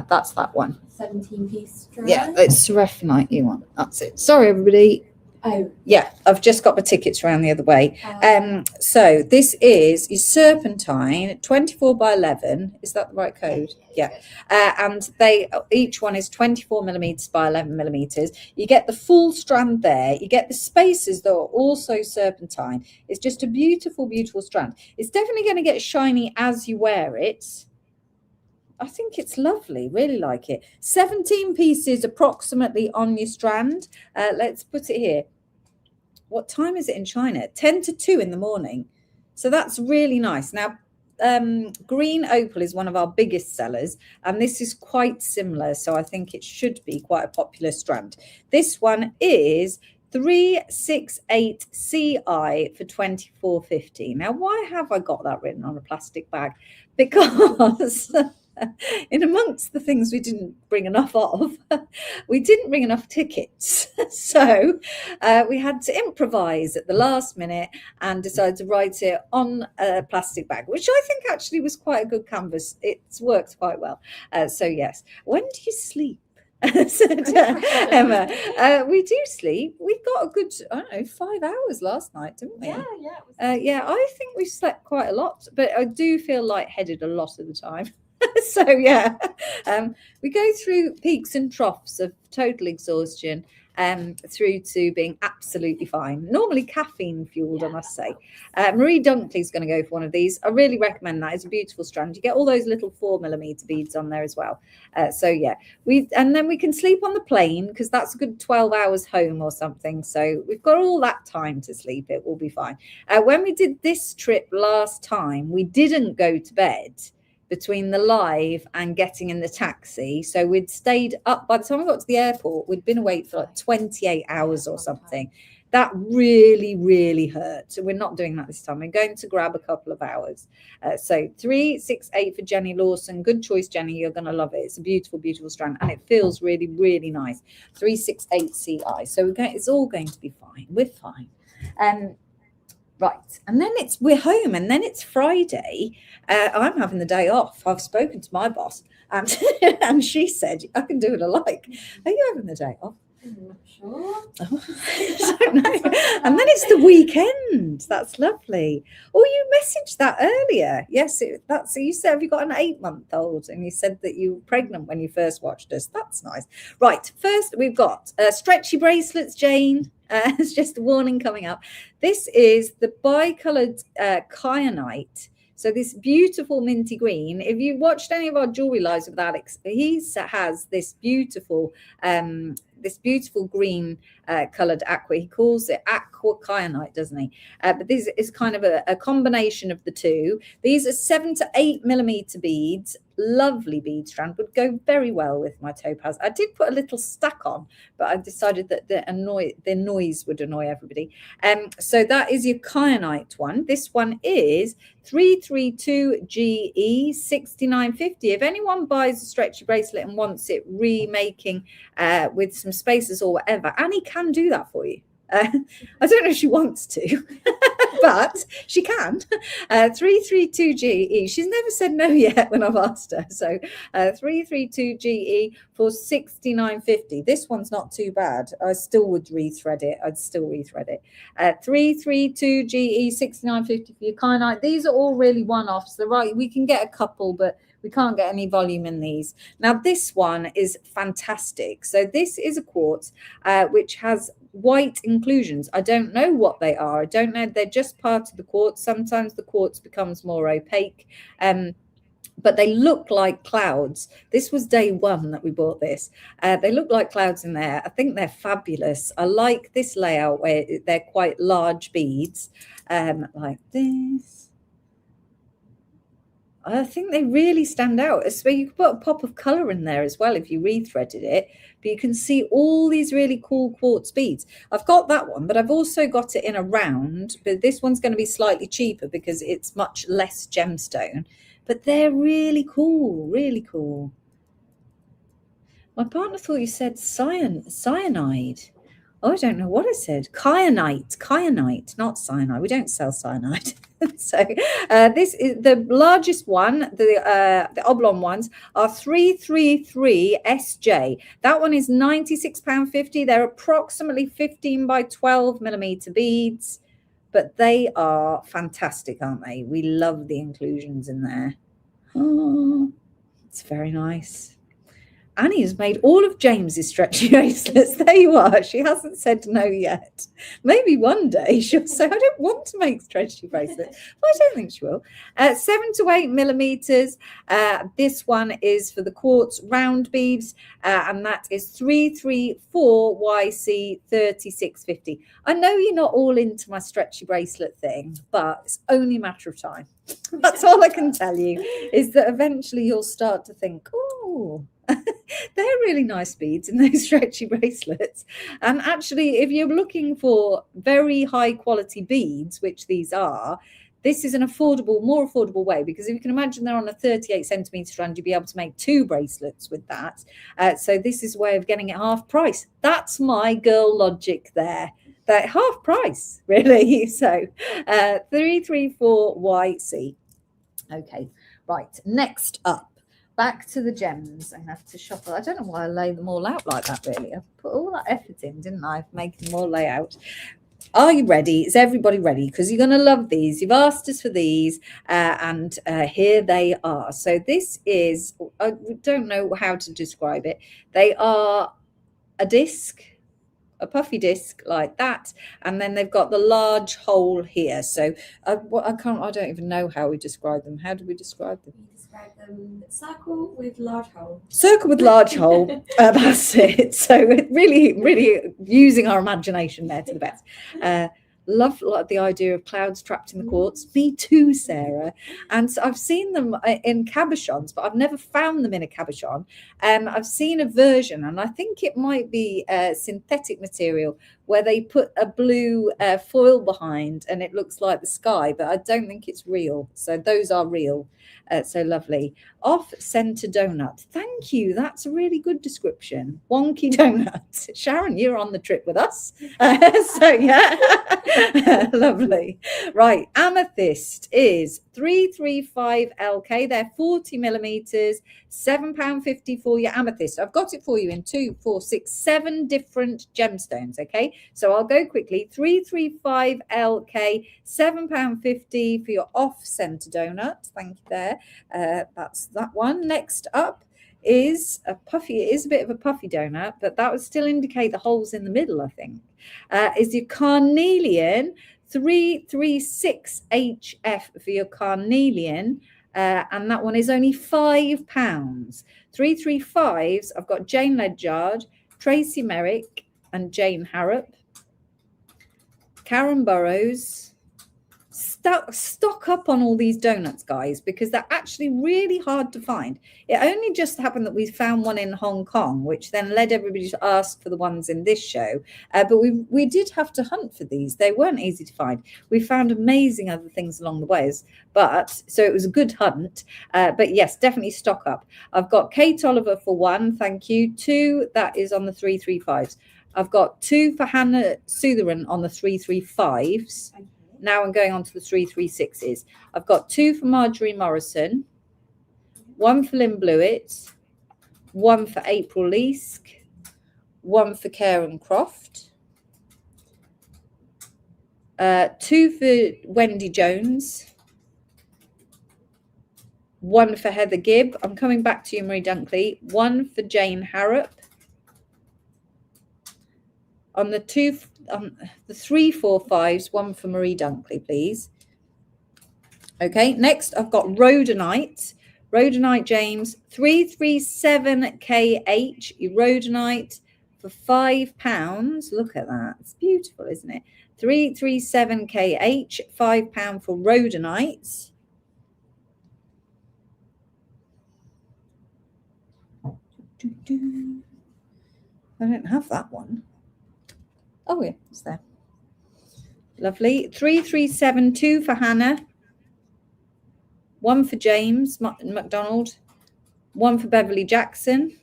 A: That's that one.
B: 17-piece strand.
A: Yeah, it's Seraphinite you want. That's it. Sorry, everybody.
B: Oh.
A: Yeah, I've just got my tickets around the other way. So this is your serpentine 24 by 11. Is that the right code? Yeah. And each one is 24 millimeters by 11 millimeters. You get the full strand there. You get the spaces that are also serpentine. It's just a beautiful, beautiful strand. It's definitely going to get shiny as you wear it. I think it's lovely. Really like it. 17 pieces approximately on your strand. Let's put it here. What time is it in China? 10 to 2 in the morning. So that's really nice. Now, green opal is one of our biggest sellers, and this is quite similar. So I think it should be quite a popular strand. This one is 368CI for $24.50. Now, why have I got that written on a plastic bag? Because in amongst the things we didn't bring enough of, we didn't bring enough tickets. So we had to improvise at the last minute and decide to write it on a plastic bag, which I think actually was quite a good canvas. It's worked quite well. So yes. When do you sleep? Said Emma. We do sleep. We got a good, 5 hours last night, didn't we?
B: Yeah.
A: Yeah, I think we slept quite a lot, but I do feel lightheaded a lot of the time. So yeah, we go through peaks and troughs of total exhaustion, through to being absolutely fine. Normally caffeine fueled, I must say. Marie Dunkley's going to go for one of these. I really recommend that. It's a beautiful strand. You get all those little 4mm beads on there as well. So yeah, and then we can sleep on the plane because that's a good 12 hours home or something. So we've got all that time to sleep. It will be fine. When we did this trip last time, we didn't go to bed between the live and getting in the taxi. So we'd stayed up. By the time we got to the airport, we'd been awake for like 28 hours or something. That really, really hurt. So we're not doing that this time. We're going to grab a couple of hours. So 368 for Jenny Lawson. Good choice, Jenny. You're going to love it. It's a beautiful, beautiful strand. And it feels really, really nice. 368 CI. So it's all going to be fine. We're fine. Right. And then we're home, and then it's Friday. I'm having the day off. I've spoken to my boss, and she said, I can do what I like. Are you having the day off?
B: I'm not sure.
A: I don't know. And then it's the weekend. That's lovely. Oh, you messaged that earlier. Yes, so you said, have you got an 8-month-old? And you said that you were pregnant when you first watched us. That's nice. Right. First, we've got stretchy bracelets, Jane. It's just a warning coming up. This is the bicolored kyanite. So this beautiful minty green. If you watched any of our jewelry lives with Alex, he has this beautiful green coloured aqua. He calls it aqua kyanite, doesn't he? But this is kind of a combination of the two. These are 7 to 8mm beads. Lovely bead strand, would go very well with my topaz. I did put a little stack on, but I decided that the noise would annoy everybody. So that is your kyanite one. This one is 332GE 6950. If anyone buys a stretchy bracelet and wants it remaking with some spaces or whatever, Annie can do that for you. I don't know if she wants to, but she can. 332GE. She's never said no yet when I've asked her. So 332GE for 6950. This one's not too bad. I still would rethread it. 332GE 6950 for your kyanite. These are all really one-offs. They're right. We can get a couple, but we can't get any volume in these. Now, this one is fantastic. So this is a quartz which has white inclusions. I don't know what they are. I don't know. They're just part of the quartz. Sometimes the quartz becomes more opaque. But they look like clouds. This was day one that we bought this. They look like clouds in there. I think they're fabulous. I like this layout where they're quite large beads, like this. I think they really stand out. So you could put a pop of color in there as well if you rethreaded it, but you can see all these really cool quartz beads. I've got that one, but I've also got it in a round, but this one's going to be slightly cheaper because it's much less gemstone, but they're really cool, really cool. My partner thought you said cyanide. Oh, I don't know what I said. Kyanite, not cyanide. We don't sell cyanide. So this is the largest one. The oblong ones are 333 SJ. That one is £96.50. They're approximately 15 by 12mm beads, but they are fantastic, aren't they? We love the inclusions in there. Oh, it's very nice. Annie has made all of James's stretchy bracelets. There you are. She hasn't said no yet. Maybe one day she'll say, I don't want to make stretchy bracelets. But I don't think she will. 7 to 8mm. This one is for the quartz round beads, and that is 334YC 3650. I know you're not all into my stretchy bracelet thing, but it's only a matter of time. That's all I can tell you, is that eventually you'll start to think, oh, they're really nice beads in those stretchy bracelets. And actually, if you're looking for very high quality beads, which these are, this is an more affordable way, because if you can imagine they're on a 38cm strand, you'd be able to make 2 bracelets with that. So this is a way of getting it half price. That's my girl logic there. That half price, really. So 334YC. Okay, right. Next up. Back to the gems. I have to shuffle. I don't know why I lay them all out like that, really. I put all that effort in, didn't I, making them all lay out. Are you ready? Is everybody ready? Because you're going to love these. You've asked us for these, and here they are. So this is, I don't know how to describe it. They are a disc. a puffy disc like that, and then they've got the large hole here. So I don't even know how we describe them. How do we describe them?
B: We describe them circle with large hole.
A: Circle with large hole. That's it. So really using our imagination there to the best. Love like the idea of clouds trapped in the quartz. Me too, Sarah. And so I've seen them in cabochons, but I've never found them in a cabochon. I've seen a version, and I think it might be synthetic material where they put a blue foil behind and it looks like the sky, but I don't think it's real. So those are real. So lovely. Off-center donut. Thank you. That's a really good description. Wonky donut. Sharon, you're on the trip with us. So yeah, lovely. Right. Amethyst is 335 LK. They're 40 millimeters, £7.50 for your amethyst. I've got it for you in 2, 4, 6, 7 different gemstones. Okay. So I'll go quickly. 335 LK, £7.50 for your off-center donut. Thank you there. That's that one. Next up is a puffy. It is a bit of a puffy donut, but that would still indicate the holes in the middle, I think. Is your carnelian 336 HF for your carnelian, and that one is only £5. 335s. I've got Jane Ledyard, Tracy Merrick, and Jane Harrop. Karen Burrows. Stock up on all these donuts, guys, because they're actually really hard to find. It only just happened that we found one in Hong Kong, which then led everybody to ask for the ones in this show. But we did have to hunt for these. They weren't easy to find. We found amazing other things along the ways, so it was a good hunt. But yes, definitely stock up. I've got Kate Oliver for 1, thank you. 2, that is on the 335s. I've got 2 for Hannah Sutheran on the 335s. Now I'm going on to the 336s. I've got 2 for Marjorie Morrison, 1 for Lynn Blewett, 1 for April Leask, 1 for Karen Croft, 2 for Wendy Jones, 1 for Heather Gibb. I'm coming back to you, Marie Dunkley. 1 for Jane Harrop. On the 345s, 1 for Marie Dunkley, please. Okay, next I've got Rhodonite. Rhodonite James, 337KH, Rhodonite for £5. Look at that. It's beautiful, isn't it? 337KH, £5 for Rhodonite. I don't have that one. Oh, yeah, it's there. Lovely. 3372 for Hannah. 1 for James McDonald. 1 for Beverly Jackson.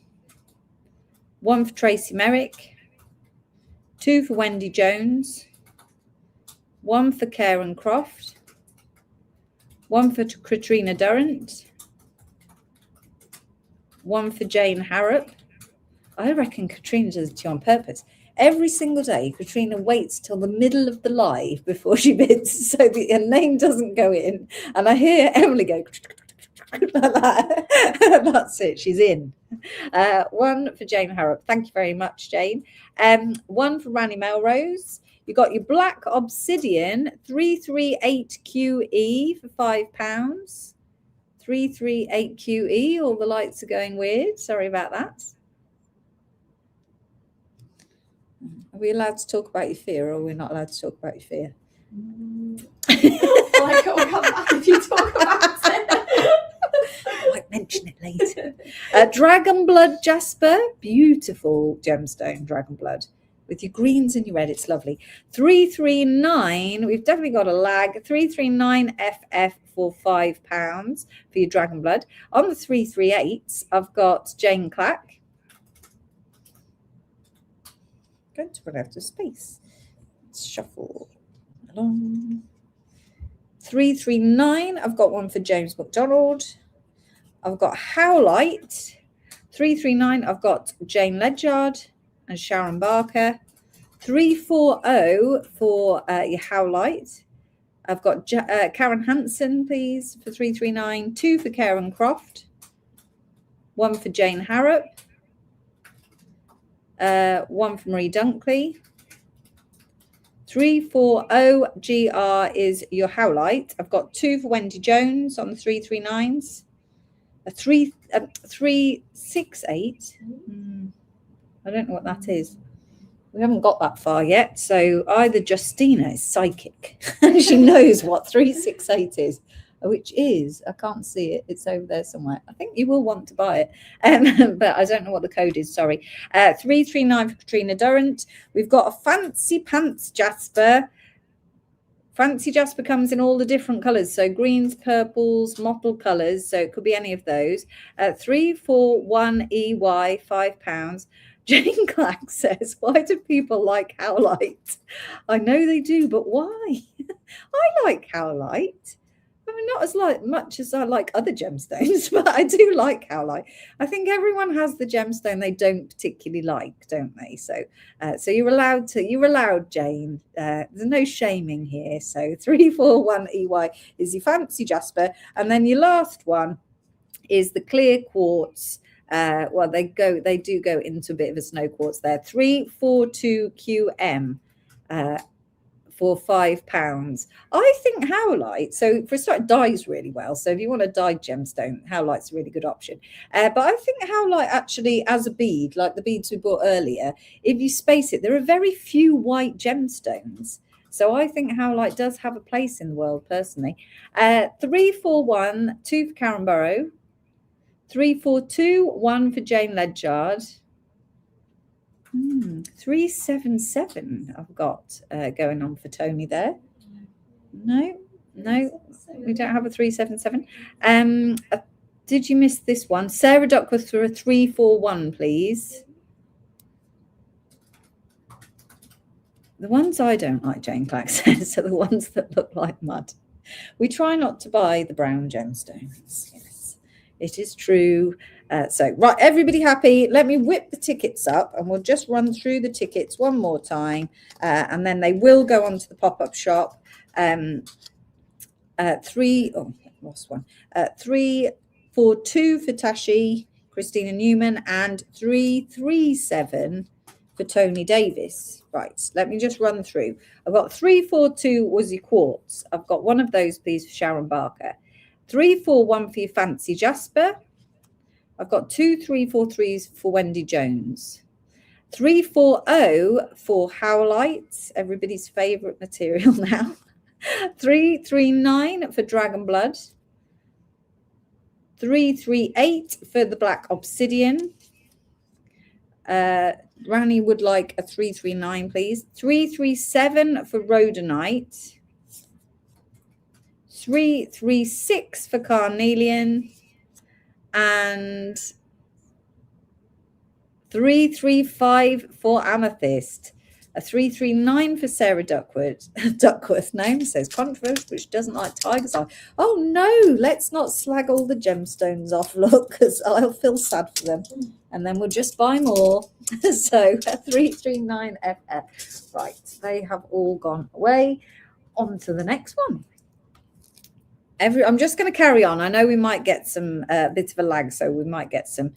A: 1 for Tracy Merrick. 2 for Wendy Jones. 1 for Karen Croft. 1 for Katrina Durrant. 1 for Jane Harrop. I reckon Katrina does it on purpose. Every single day, Katrina waits till the middle of the live before she bids so that her name doesn't go in. And I hear Emily go like that. That's it. She's in. 1 for Jane Harrop. Thank you very much, Jane. 1 for Ranny Melrose. You got your Black Obsidian 338QE for £5. 338QE. All the lights are going weird. Sorry about that. Are we allowed to talk about your fear, or are we not allowed to talk about your fear?
B: Well, I will come back if you talk about it.
A: I might mention it later. Dragon Blood Jasper, beautiful gemstone, Dragon Blood, with your greens and your red. It's lovely. 339. We've definitely got a lag. 339 FF for £5 for your Dragon Blood. On the 338s, I've got Jane Clack. Going to run out of space. Let's shuffle along. 339. I've got 1 for James McDonald. I've got Howlite. 339. I've got Jane Ledyard and Sharon Barker. 340 for your Howlite. I've got Karen Hansen, please, for 339. 2 for Karen Croft. 1 for Jane Harrop. 1 for Marie Dunkley. 340GR is your Howlite. I've got 2 for Wendy Jones on the 339s. A 368. I don't know what that is. We haven't got that far yet. So either Justina is psychic and she knows what 368 is, which is, I can't see it. It's over there somewhere. I think you will want to buy it. But I don't know what the code is. Sorry. 339 for Katrina Durrant. We've got a Fancy Pants Jasper. Fancy Jasper comes in all the different colours. So greens, purples, mottled colours. So it could be any of those. 341EY, £5. Jane Clack says, why do people like Howlite? I know they do, but why? I like Howlite. I mean, not as much as I like other gemstones, but I do like Howlite. I think everyone has the gemstone they don't particularly like, don't they? So, so you're allowed, Jane. There's no shaming here. So 341EY is your Fancy Jasper, and then your last one is the clear quartz. Well, they do go into a bit of a snow quartz there. 342QM. For £5. I think Howlite, so for a start, dyes really well. So if you want a dyed gemstone, Howlite's a really good option. But I think Howlite actually, as a bead, like the beads we bought earlier, if you space it, there are very few white gemstones. So I think Howlite does have a place in the world, personally. 341, 2 for Karen Burrow. 342, 1 for Jane Ledyard. 377 I've got going on for Tony there. No, we don't have a 377. Did you miss this one? Sarah Duckworth for a 341, please. The ones I don't like, Jane Clack says, are the ones that look like mud. We try not to buy the brown gemstones. Yes, it is true. So, right, everybody happy? Let me whip the tickets up and we'll just run through the tickets one more time. And then they will go onto the pop-up shop. 342 for Tashi, Christina Newman, and 337 for Tony Davis. Right, let me just run through. I've got 342 was your quartz. I've got one of those, please, for Sharon Barker. 341 for your Fancy Jasper. I've got 2 343s for Wendy Jones. 340 for Howlite, everybody's favourite material now. 339 for Dragon Blood. 338 for the Black Obsidian. Rani would like a 339, please. 337 for Rhodonite. 336 for Carnelian. And 335 for Amethyst. A 339 for Sarah Duckworth name says Controversial, which doesn't like tiger's eye. Oh no, let's not slag all the gemstones off, look, because I'll feel sad for them. And then we'll just buy more. So 339FF. Right, they have all gone away. On to the next one. I'm just going to carry on. I know we might get some bit of a lag, so we might get some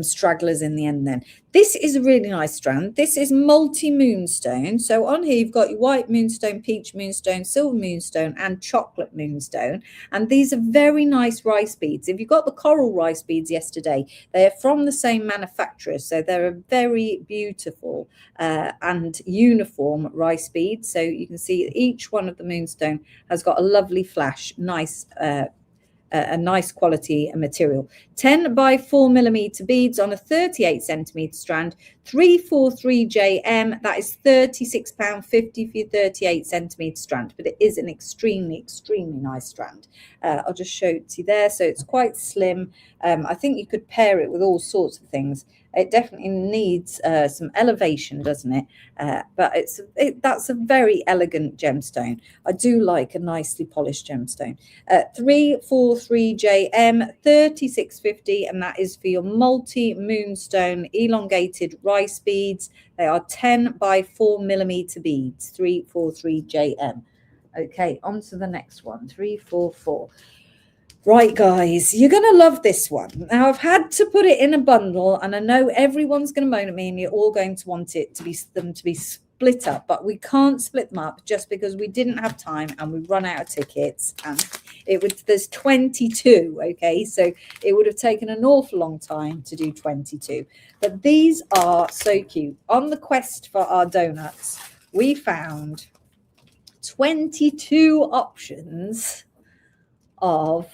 A: stragglers in the end then. This is a really nice strand. This is multi-moonstone. So on here, you've got your white moonstone, peach moonstone, silver moonstone, and chocolate moonstone. And these are very nice rice beads. If you got the coral rice beads yesterday, they are from the same manufacturer. So they're a very beautiful and uniform rice beads. So you can see each one of the moonstone has got a lovely flash, nice a nice quality material. 10 by 4mm beads on a 38 centimetre strand, 343JM. That is £36.50 for your 38 centimetre strand, but it is an extremely nice strand. I'll just show it to you there. So it's quite slim. I think you could pair it with all sorts of things. It definitely needs some elevation, doesn't it? But that's a very elegant gemstone. I do like a nicely polished gemstone. 343JM, £36.50, and that is for your multi-moonstone elongated rice beads. They are 10 by 4mm beads, 343JM. Okay, on to the next one, 344. Right, guys, you're going to love this one. Now, I've had to put it in a bundle, and I know everyone's going to moan at me, and you're all going to want it to be split up, but we can't split them up just because we didn't have time and we run out of tickets, and there's 22. Okay, so it would have taken an awful long time to do 22, but these are so cute. On the quest for our donuts, we found 22 options of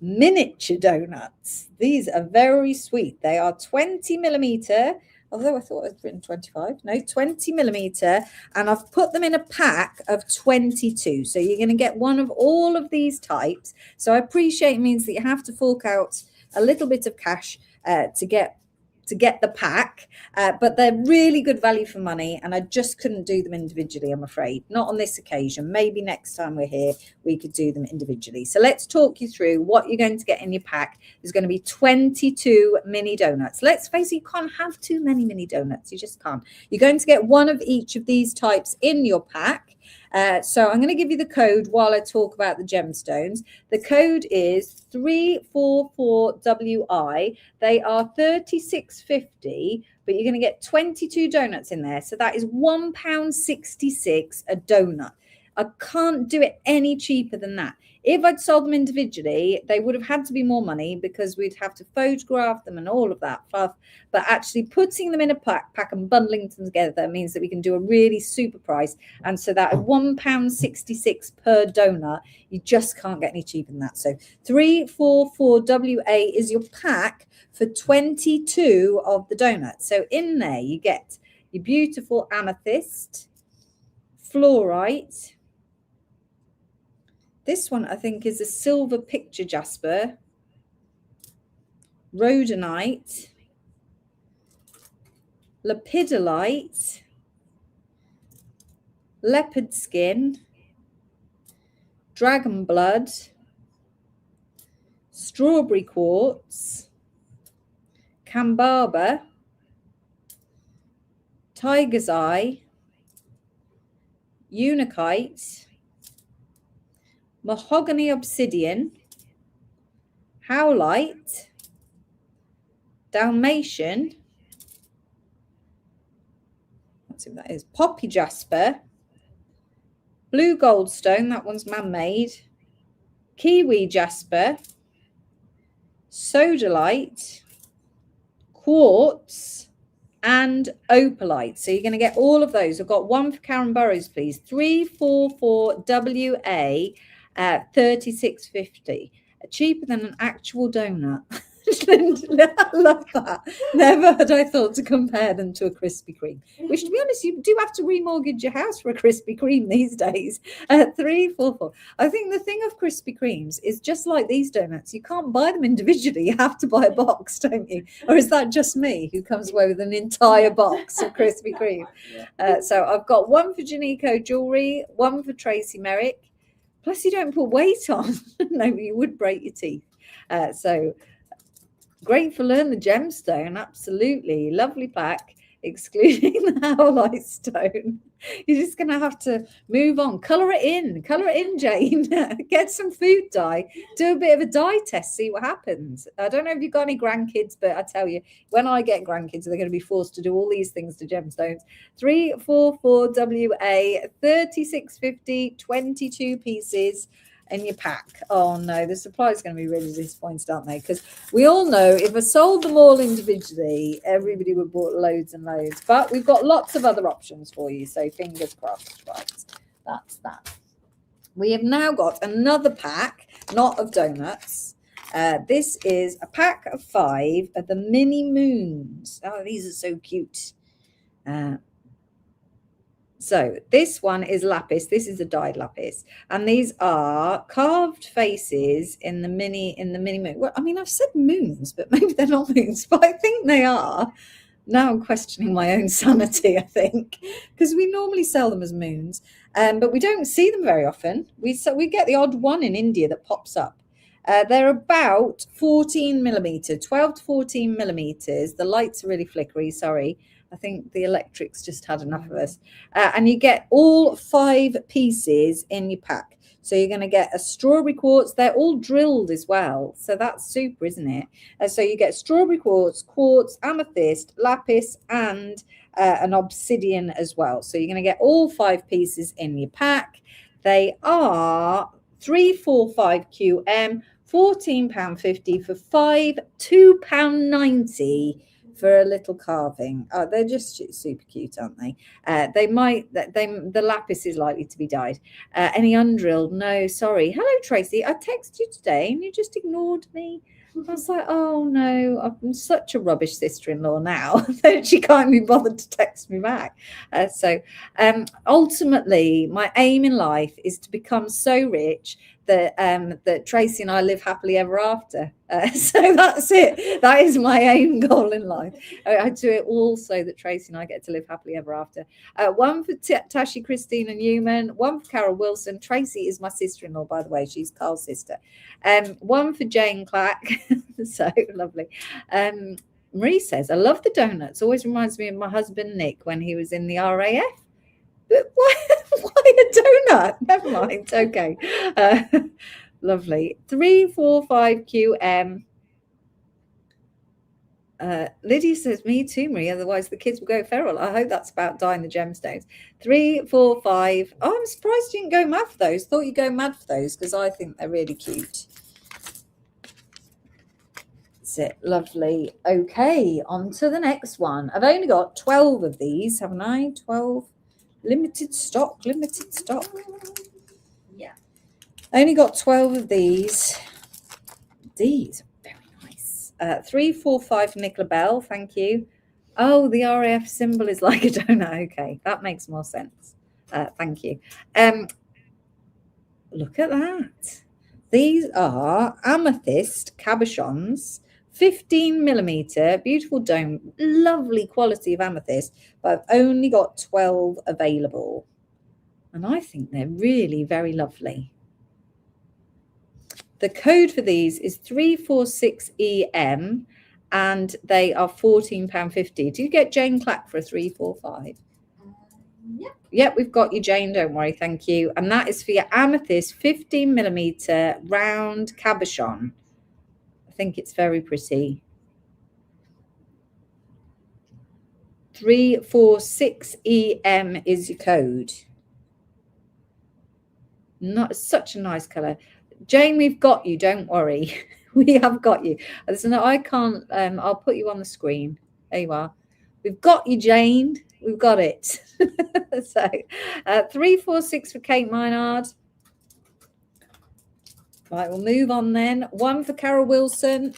A: miniature donuts. These are very sweet. They are 20 millimeter, although I thought it was written 25. No, 20 millimeter, and I've put them in a pack of 22. So you're going to get one of all of these types. So I appreciate it means that you have to fork out a little bit of cash to get the pack, but they're really good value for money, and I just couldn't do them individually, I'm afraid. Not on this occasion. Maybe next time we're here we could do them individually. So let's talk you through what you're going to get in your pack. There's going to be 22 mini donuts. Let's face it, you can't have too many mini donuts. You just can't. You're going to get one of each of these types in your pack. So I'm going to give you the code while I talk about the gemstones. The code is 344WI. They are £36.50, but you're going to get 22 donuts in there. So that is £1.66 a donut. I can't do it any cheaper than that. If I'd sold them individually, they would have had to be more money because we'd have to photograph them and all of that stuff. But actually putting them in a pack and bundling them together means that we can do a really super price. And so that £1.66 per donut, you just can't get any cheaper than that. So 344WA is your pack for 22 of the donuts. So in there you get your beautiful amethyst, fluorite. This one, I think, is a silver picture jasper, rhodonite, lepidolite, leopard skin, dragon blood, strawberry quartz, cambaba, tiger's eye, unakite, mahogany obsidian, howlite, dalmatian, let's see what that is, poppy jasper, blue goldstone, that one's man-made, kiwi jasper, sodalite, quartz, and opalite. So you're going to get all of those. I've got one for Karen Burrows, please. 344WA at £36.50. Cheaper than an actual donut. I love that. Never had I thought to compare them to a Krispy Kreme, which, to be honest, you do have to remortgage your house for a Krispy Kreme these days. 344. I think the thing of Krispy Kremes is just like these donuts. You can't buy them individually. You have to buy a box, don't you? Or is that just me who comes away with an entire box of Krispy Kreme? So I've got one for Janico Jewelry, one for Tracy Merrick. Plus, you don't put weight on. No, you would break your teeth. So great for Learn the Gemstone. Absolutely. Lovely pack, excluding the howlite stone. You're just going to have to move on. Colour it in, Jane. Get some food dye. Do a bit of a dye test. See what happens. I don't know if you've got any grandkids, but I tell you, when I get grandkids, they're going to be forced to do all these things to gemstones. 344WA, £36.50, 22 pieces in your pack. Oh no, the supply is going to be really disappointed, aren't they? Because we all know if I sold them all individually, everybody would bought loads and loads. But we've got lots of other options for you, so fingers crossed. Right, that's that. We have now got another pack, not of donuts. This is a pack of 5 of the mini moons. Oh, these are so cute. So this one is lapis. This is a dyed lapis, and these are carved faces in the mini moon. Well, I mean, I've said moons, but maybe they're not moons, but I think they are. Now I'm questioning my own sanity, I think, because we normally sell them as moons, but we don't see them very often. We get the odd one in India that pops up. They're about 14 millimeter, 12 to 14 millimeters. The lights are really flickery. Sorry. I think the electrics just had enough of us. And you get all 5 pieces in your pack. So you're going to get a strawberry quartz. They're all drilled as well. So that's super, isn't it? So you get strawberry quartz, amethyst, lapis, and an obsidian as well. So you're going to get all 5 pieces in your pack. They are 345 QM, £14.50 for 5, £2.90 for a little carving. Oh, they're just super cute, aren't they? The lapis is likely to be dyed. Any undrilled? No, sorry. Hello, Tracy. I texted you today and you just ignored me. I was like, oh no, I'm such a rubbish sister-in-law now that she can't be bothered to text me back. Ultimately, my aim in life is to become so rich that Tracy and I live happily ever after. So that's it. That is my aim goal in life. I do it all so that Tracy and I get to live happily ever after. One for Tashi Christina Newman, one for Carol Wilson. Tracy is my sister-in-law, by the way. She's Carl's sister. One for Jane Clack. So lovely. Marie says, I love the donuts. Always reminds me of my husband, Nick, when he was in the RAF. But why a donut? Never mind. Okay. Lovely. 345 QM. Lydia says, me too, Marie. Otherwise, the kids will go feral. I hope that's about dyeing the gemstones. 345. Oh, I'm surprised you didn't go mad for those. Thought you'd go mad for those because I think they're really cute. That's it. Lovely. Okay, on to the next one. I've only got 12 of these, haven't I? 12. Limited stock. Yeah. Only got 12 of these. These are very nice. 345 Nicola Bell. Thank you. Oh, the RAF symbol is like a donut. Okay, that makes more sense. Thank you. Look at that. These are amethyst cabochons. 15mm, beautiful dome, lovely quality of amethyst, but I've only got 12 available. And I think they're really very lovely. The code for these is 346EM and they are £14.50. Do you get Jane Clack for a 345? Yep, we've got you, Jane. Don't worry. Thank you. And that is for your amethyst 15mm round cabochon. I think it's very pretty. 346EM is your code. Not such a nice color. Jane, we've got you. Don't worry. We have got you. I can't. I'll put you on the screen. There you are. We've got you, Jane. We've got it. So 346 for Kate Minard. Right, we'll move on then. One for Carol Wilson.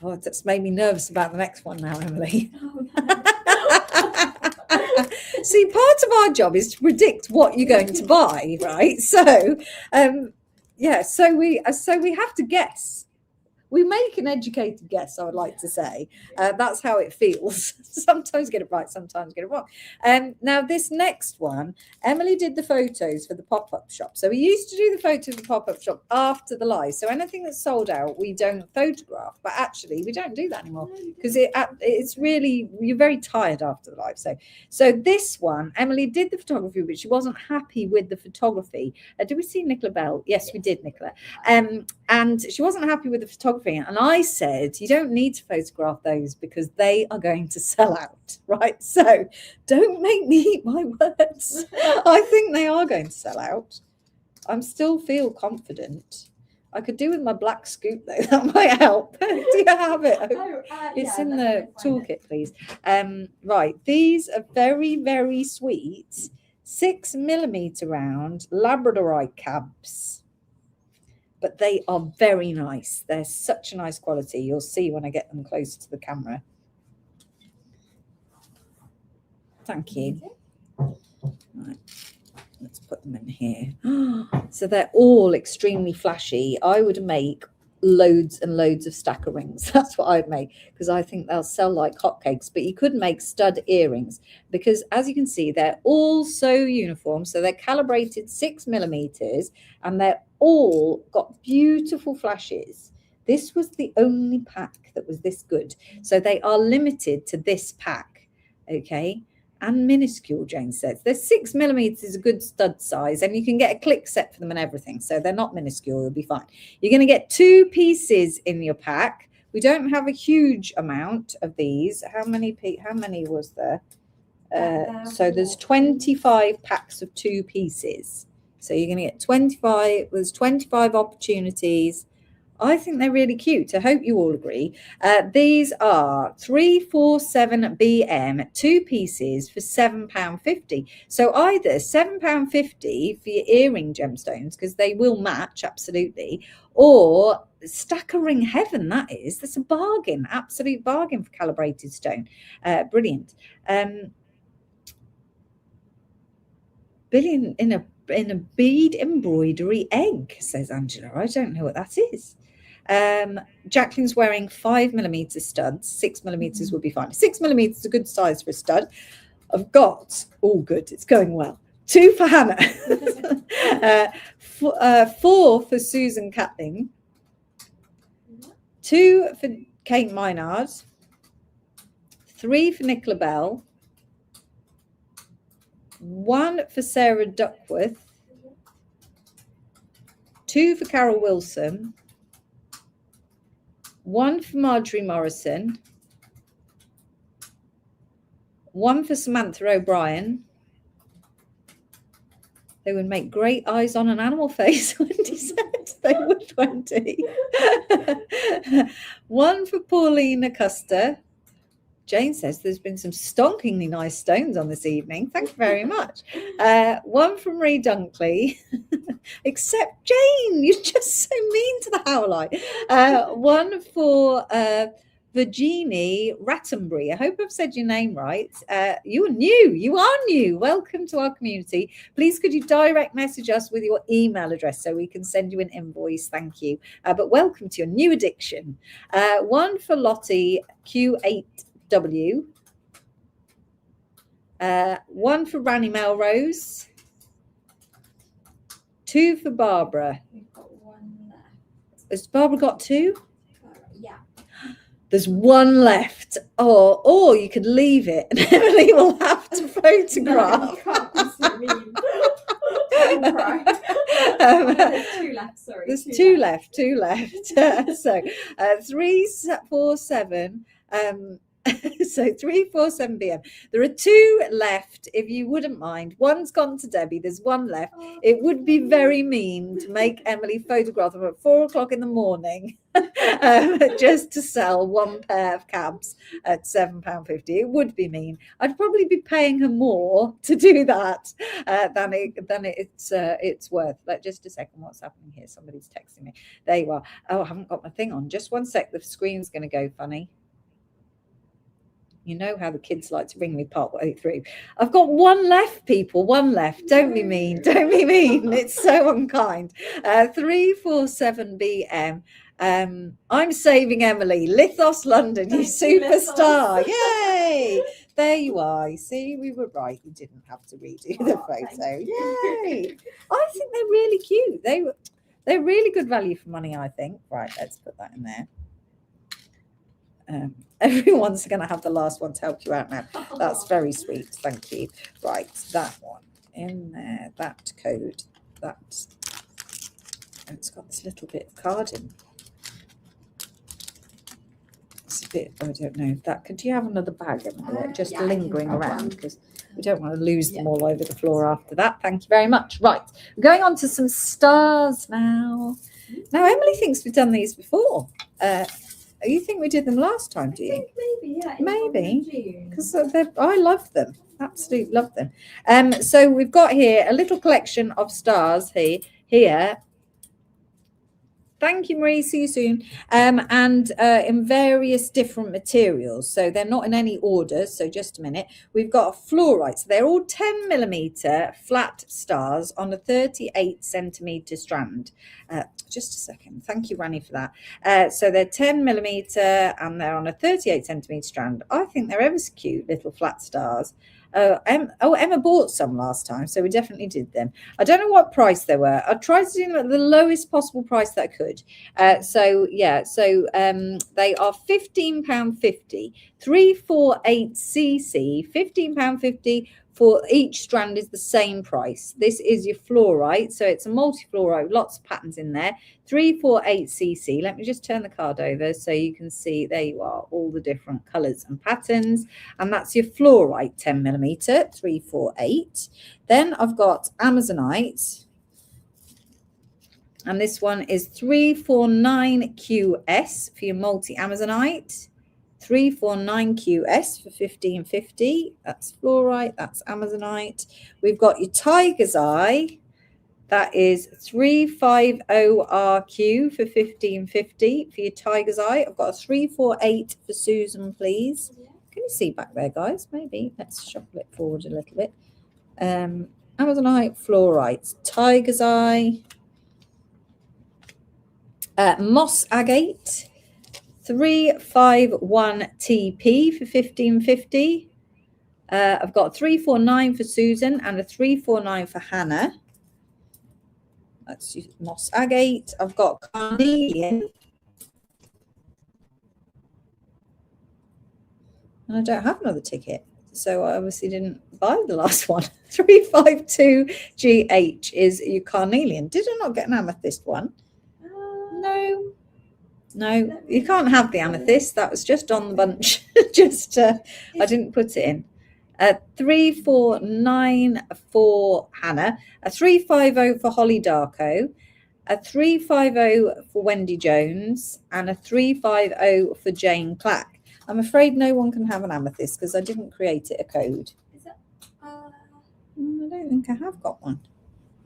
A: Oh, that's made me nervous about the next one now, Emily. Oh, no. See, part of our job is to predict what you're going to buy, right? So, yeah, so we have to guess. We make an educated guess, I would like to say. That's how it feels. Sometimes get it right, sometimes get it wrong. Now, this next one, Emily did the photos for the pop-up shop. So we used to do the photos of the pop-up shop after the live. So anything that's sold out, we don't photograph. But actually, we don't do that anymore because it's really, you're very tired after the live. So this one, Emily did the photography, but she wasn't happy with the photography. Did we see Nicola Bell? Yes, we did, Nicola. And she wasn't happy with the photography. And I said, you don't need to photograph those because they are going to sell out, right? So don't make me eat my words. I think they are going to sell out. I still feel confident. I could do with my black scoop, though. That might help. Do you have it? It's in the toolkit, please. Right. These are very, very sweet 6mm round Labradorite cabs. But they are very nice. They're such a nice quality. You'll see when I get them closer to the camera. Thank you. Right. Let's put them in here. So they're all extremely flashy. I would make loads and loads of stacker rings. That's what I'd make because I think they'll sell like hotcakes. But you could make stud earrings because, as you can see, they're all so uniform. So they're calibrated 6mm and they're all got beautiful flashes. This was the only pack that was this good. So they are limited to this pack. Okay. And minuscule, Jane says. They're 6mm is a good stud size, and you can get a click set for them and everything. So they're not minuscule, you'll be fine. You're going to get 2 pieces in your pack. We don't have a huge amount of these. How many was there? So there's 25 packs of 2 pieces. So you're going to get 25. There's 25 opportunities. I think they're really cute. I hope you all agree. These are 347 BM, 2 pieces for £7.50. So either £7.50 for your earring gemstones, because they will match absolutely, or Stackering Heaven. That's a bargain, absolute bargain for calibrated stone. Brilliant. Billion in a bead embroidery egg, says Angela. I don't know what that is. Jacqueline's wearing 5mm studs. 6mm would be fine. 6mm is a good size for a stud. I've got all good. It's going well. 2 for Hannah. 4 for Susan Catling. 2 for Kate Maynard. 3 for Nicola Bell. 1 for Sarah Duckworth. 2 for Carol Wilson. 1 for Marjorie Morrison. 1 for Samantha O'Brien. They would make great eyes on an animal face, Wendy said. They would, Wendy. 1 for Paulina Custer. Jane says there's been some stonkingly nice stones on this evening. Thank you very much. 1 from Marie Dunkley. Except Jane, you're just so mean to the Howlite. 1 for Virginie Rattenbury. I hope I've said your name right. You are new. Welcome to our community. Please could you direct message us with your email address so we can send you an invoice. Thank you. But welcome to your new addiction. 1 for Lottie Q8W. 1 for Ranny Melrose. 2 for Barbara.
B: We've got 1 left.
A: Has Barbara got 2?
B: Yeah.
A: There's 1 left. Or you could leave it and Emily will have to photograph.
B: No, you can't be so mean. There's 2 left, sorry.
A: There's 2 left. 2 left. So 3, 4, 7. So 3, 4, 7 p.m. There are 2 left, if you wouldn't mind. 1's gone to Debbie. There's 1 left. It would be very mean to make Emily photograph them at 4 o'clock in the morning just to sell 1 pair of cabs at £7.50. It would be mean. I'd probably be paying her more to do that than it's worth. Like, just a second, what's happening here? Somebody's texting me. There you are. Oh, I haven't got my thing on. Just 1 sec. The screen's going to go funny. You know how the kids like to ring me part way through. I've got 1 left, people. 1 left. Don't be mean. Don't be mean. It's so unkind. 3, 4, 7 BM. I'm saving Emily. Lithos London, you superstar. Yay. There you are. You see, we were right. You didn't have to redo the photo. Yay. I think they're really cute. They're really good value for money, I think. Right, let's put that in there. Everyone's going to have the last one to help you out now. That's very sweet. Thank you. Right, that one in there, that code, it's got this little bit of card in. It's a bit, I don't know. Could you have another bag of just lingering around, because we don't want to lose them all over the floor after that. Thank you very much. Right, we're going on to some stars now. Now, Emily thinks we've done these before. You think we did them last time, do you?
B: I think maybe, yeah.
A: Maybe, because I love them. Absolutely love them. So we've got here a little collection of stars here. Thank you, Marie. See you soon. And in various different materials. So they're not in any order. So just a minute. We've got a fluorite. So they're all 10mm flat stars on a 38 centimetre strand. Just a second. Thank you, Rani, for that. So they're 10mm and they're on a 38 centimetre strand. I think they're ever so cute little flat stars. Emma bought some last time, so we definitely did them. I don't know what price they were. I tried to do them at the lowest possible price that I could. They are £15.50, 348cc, £15.50 for each strand is the same price. This is your fluorite, so it's a multi-fluorite, lots of patterns in there. 348cc. Let me just turn the card over so you can see. There you are, all the different colors and patterns. And that's your fluorite 10 millimeter, 348. Then I've got Amazonite. And this one is 349QS for your multi-Amazonite. 349QS for 1550. That's fluorite, that's Amazonite. We've got your Tiger's Eye. That is 350RQ for 1550 for your Tiger's Eye. I've got a 348 for Susan, please. Can you see back there, guys? Maybe. Let's shuffle it forward a little bit. Amazonite, fluorite, Tiger's Eye. Moss Agate. 351TP for 1550. I've got 349 for Susan and a 349 for Hannah. That's Moss Agate. I've got Carnelian. And I don't have another ticket, so I obviously didn't buy the last one. 352GH is your Carnelian. Did I not get an amethyst one? No, you can't have the amethyst. That was just on the bunch. I didn't put it in. 349 for Hannah, a 350 for Holly Darko, a 350 for Wendy Jones, and a 350 for Jane Clack. I'm afraid no one can have an amethyst because I didn't create it a code.
B: Is that?
A: I don't think I have got one.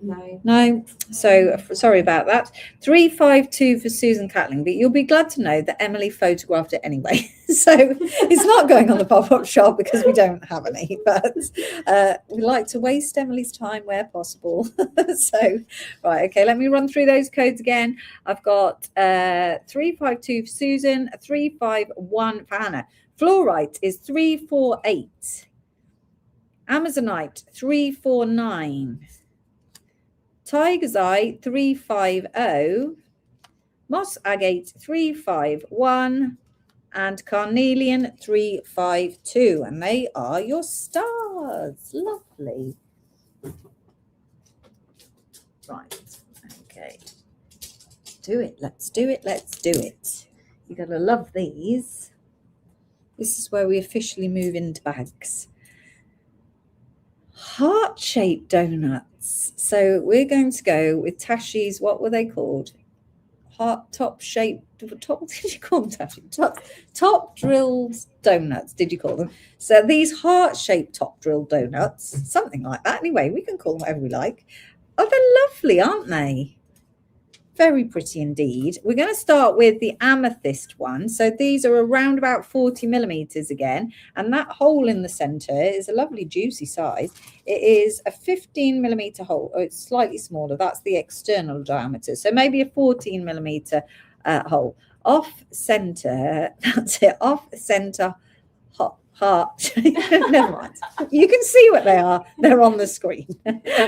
B: No.
A: So sorry about that. 352 for Susan Catling, but you'll be glad to know that Emily photographed it anyway. So it's not going on the pop-up shop because we don't have any, but we like to waste Emily's time where possible. So, right, okay, let me run through those codes again. I've got 352 for Susan, a 351 for Hannah. Fluorite is 348. Amazonite, 349. Tiger's Eye 350, Moss Agate 351, and Carnelian 352. And they are your stars. Lovely. Right. Okay. Do it. Let's do it. Let's do it. You're going to love these. This is where we officially move into bags. Heart-shaped donuts. So we're going to go with Tashi's, what were they called? Top shaped, what did you call them, Tashi? Top drilled donuts, did you call them? So these heart-shaped top drilled donuts, something like that. Anyway, we can call them whatever we like. Oh, they're lovely, aren't they? Very pretty indeed. We're going to start with the amethyst one. So these are around about 40 millimeters again. And that hole in the center is a lovely juicy size. It is a 15 millimeter hole. Oh, it's slightly smaller. That's the external diameter. So maybe a 14 millimeter hole. Off center, that's it, off center heart. Never mind. You can see what they are. They're on the screen.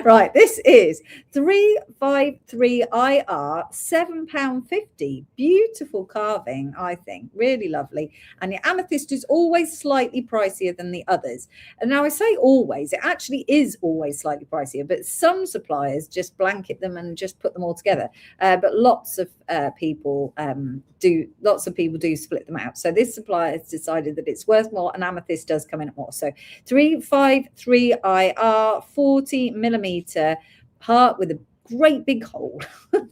A: Right. This is 353 IR, £7.50. Beautiful carving, I think. Really lovely. And your amethyst is always slightly pricier than the others. And now I say always, it actually is always slightly pricier, but some suppliers just blanket them and just put them all together. But lots of people do split them out. So this supplier has decided that it's worth more, and amethyst does come in at more. So 353 IR, 40 millimeter heart with a great big hole.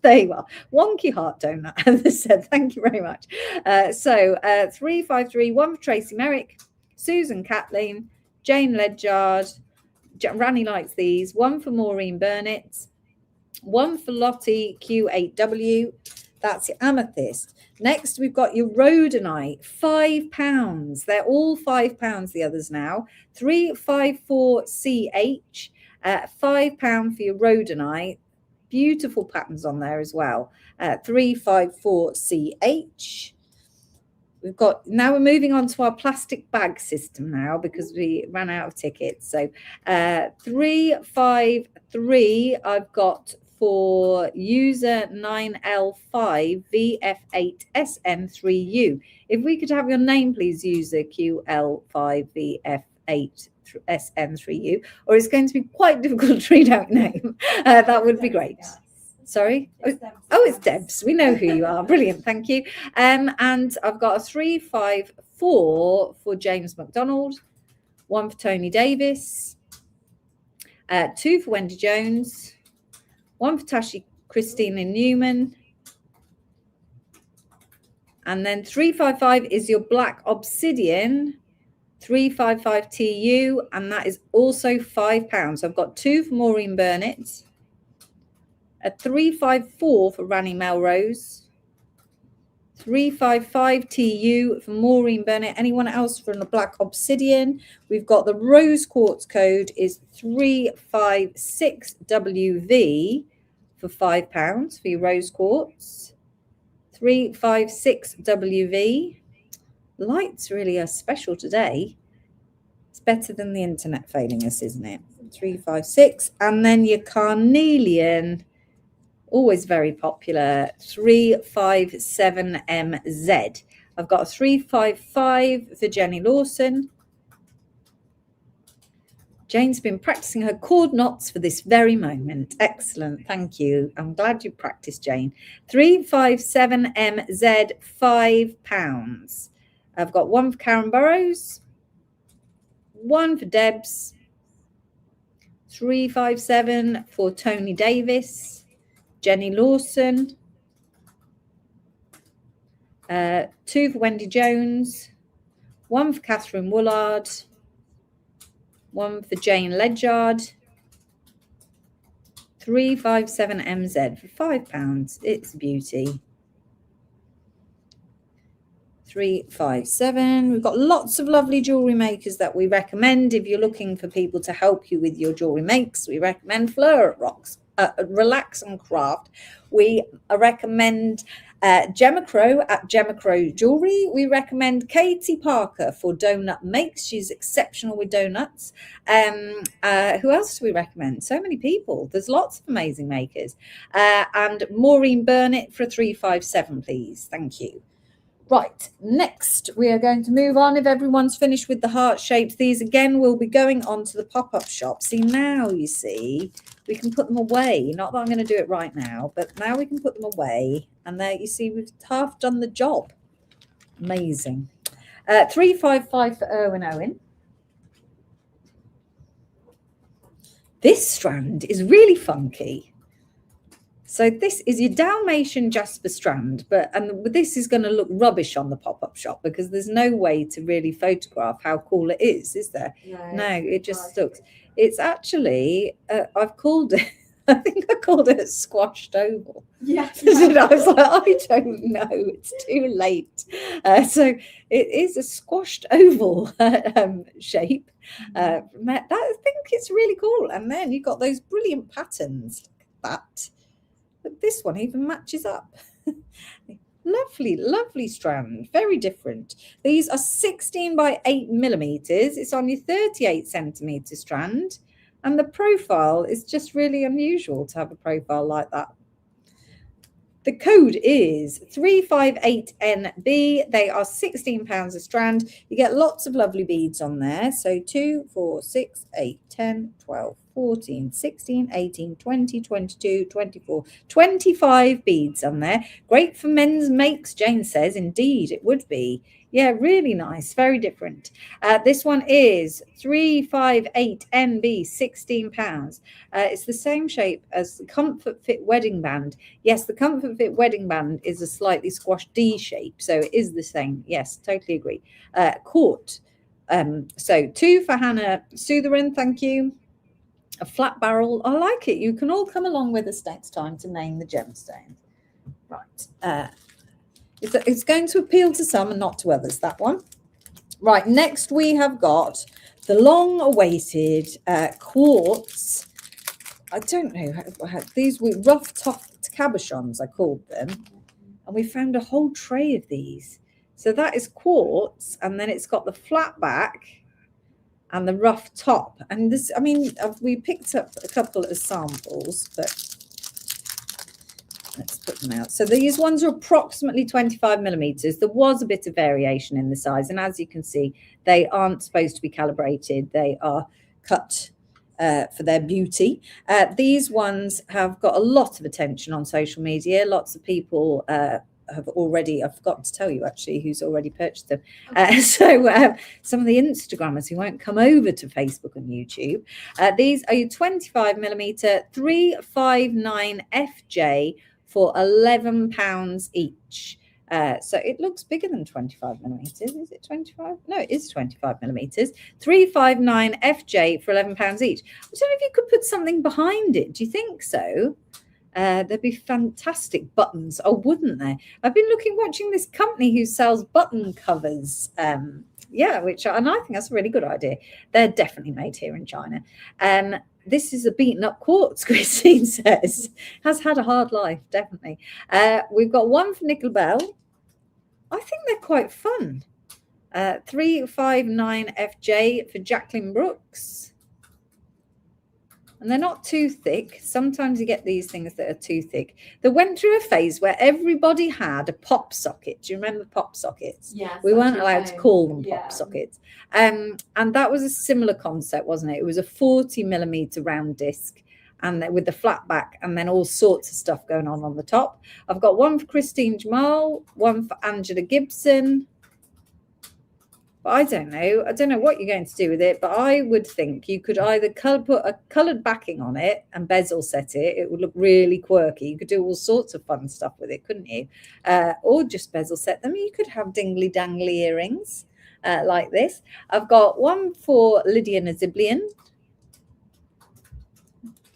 A: There you are. Wonky heart donut, as I said. Thank you very much. 353, one for Tracy Merrick, Susan Catlin, Jane Ledyard, Rani likes these, one for Maureen Burnett, one for Lottie Q8W. That's your amethyst. Next, we've got your rhodonite, £5. They're all £5, the others now. 354CH, £5 for your rhodonite. Beautiful patterns on there as well. 354CH. We've got, now we're moving on to our plastic bag system now because we ran out of tickets. So 353, I've got for user 9L5VF8SM3U. If we could have your name, please, user QL5VF8 SN3U, or it's going to be quite difficult to read out your name. That would be great. Sorry. Oh, it's Debs. We know who you are. Brilliant. Thank you. And I've got a 354 for James McDonald, 1 for Tony Davis, 2 for Wendy Jones, 1 for Tashi Christina Newman, and then 355 is your Black Obsidian 355 TU, and that is also £5. I've got 2 for Maureen Burnett, a 354 for Rani Melrose, 355 TU for Maureen Burnett. Anyone else from the Black Obsidian? We've got the Rose Quartz code is 356 WV for £5 for your Rose Quartz. 356 WV. Lights really are special today. It's better than the internet failing us, isn't it? 356. And then your Carnelian, always very popular, 357MZ. I've got a 355 for Jenny Lawson. Jane's been practicing her cord knots for this very moment. Excellent. Thank you. I'm glad you practiced, Jane. 357MZ, £5. I've got 1 for Karen Burrows, 1 for Debs, 357 for Tony Davis, Jenny Lawson, 2 for Wendy Jones, 1 for Catherine Woolard, 1 for Jane Ledyard, 357MZ for £5. It's a beauty. 357. We've got lots of lovely jewellery makers that we recommend. If you're looking for people to help you with your jewellery makes, we recommend Fleur at Rocks, Relax and Craft. We recommend Gemma Crow at Gemma Crow Jewellery. We recommend Katie Parker for donut makes. She's exceptional with donuts. Who else do we recommend? So many people. There's lots of amazing makers. And Maureen Burnett for 357, please. Thank you. Right, next we are going to move on. If everyone's finished with the heart shapes, these again will be going on to the pop-up shop. See, now you see, we can put them away. Not that I'm going to do it right now, but now we can put them away. And there you see, we've half done the job. Amazing. 355 for Erwin Owen. This strand is really funky. So this is your Dalmatian Jasper strand, and this is going to look rubbish on the pop-up shop because there's no way to really photograph how cool it is there? No, it just looks. It's actually, I've called it, I think I called it a squashed oval.
B: Yeah.
A: I was like, I don't know, it's too late. So it is a squashed oval shape. I think it's really cool. And then you've got those brilliant patterns like that. But this one even matches up. Lovely, lovely strand. Very different. These are 16 by 8 millimeters. It's on your 38 centimeter strand. And the profile is just really unusual to have a profile like that. The code is 358NB. They are £16 a strand. You get lots of lovely beads on there. So 2, 4, 6, 8, 10, 12, 14, 16, 18, 20, 22, 24, 25 beads on there. Great for men's makes, Jane says. Indeed, it would be. Yeah, really nice. Very different. This one is 358NB, £16. It's the same shape as the Comfort Fit wedding band. Yes, the Comfort Fit wedding band is a slightly squashed D shape. So it is the same. Yes, totally agree. Court. So 2 for Hannah Sutheran. Thank you. A flat barrel. I like it. You can all come along with us next time to name the gemstones. Right. It's going to appeal to some and not to others, that one. Right. Next, we have got the long-awaited quartz. I don't know. These were rough tuft cabochons, I called them. And we found a whole tray of these. So that is quartz. And then it's got the flat back and the rough top. And this, I mean, we picked up a couple of samples, but Let's put them out. So these ones are approximately 25 millimeters. There was a bit of variation in the size. And as you can see, they aren't supposed to be calibrated. They are cut for their beauty. These ones have got a lot of attention on social media. Lots of people have already, I forgot to tell you actually, who's already purchased them. So some of the Instagrammers who won't come over to Facebook and YouTube. These are your 25 millimeter 359 FJ for £11 each. So it looks bigger than 25 millimeters. Is it 25? No, it is 25 millimeters. 359 FJ for £11 each. I don't know if you could put something behind it. Do you think so? There'd be fantastic buttons. Oh, wouldn't there? I've been watching this company who sells button covers. And I think that's a really good idea. They're definitely made here in China. This is a beaten up quartz, Christine says. Has had a hard life, definitely. We've got one for Nickel Bell. I think they're quite fun. 359 FJ for Jacqueline Brooks. And they're not too thick. Sometimes you get these things that are too thick. They went through a phase where everybody had a pop socket. Do you remember pop sockets?
B: Yes.
A: We weren't allowed to call them pop sockets. And that was a similar concept, wasn't it? It was a 40 millimeter round disc and with the flat back and then all sorts of stuff going on the top. I've got one for Christine Jamal, one for Angela Gibson. But I don't know what you're going to do with it, but I would think you could either put a coloured backing on it and bezel set it. It would look really quirky. You could do all sorts of fun stuff with it, couldn't you? Or just bezel set them. You could have dingly dangly earrings like this. I've got one for Lydia Naziblian.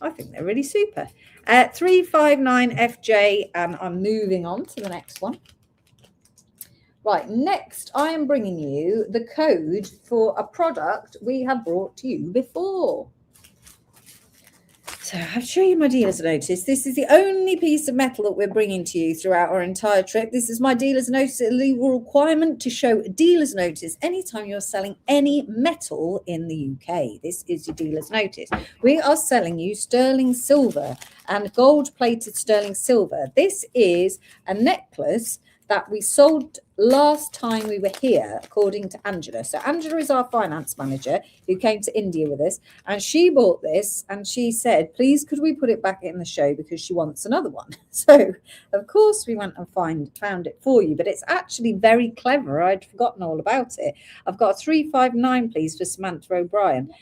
A: I think they're really super. 359 FJ, and I'm moving on to the next one. Right, next I am bringing you the code for a product we have brought to you before. So I'll show you my dealer's notice. This is the only piece of metal that we're bringing to you throughout our entire trip. This is my dealer's notice, a legal requirement to show a dealer's notice anytime you're selling any metal in the UK. This is your dealer's notice. We are selling you sterling silver and gold-plated sterling silver. This is a necklace that we sold last time we were here, according to Angela. So Angela is our finance manager who came to India with us, and she bought this and she said, please, could we put it back in the show because she wants another one. So of course we went and found it for you, but it's actually very clever. I'd forgotten all about it. I've got a 359, please, for Samantha O'Brien.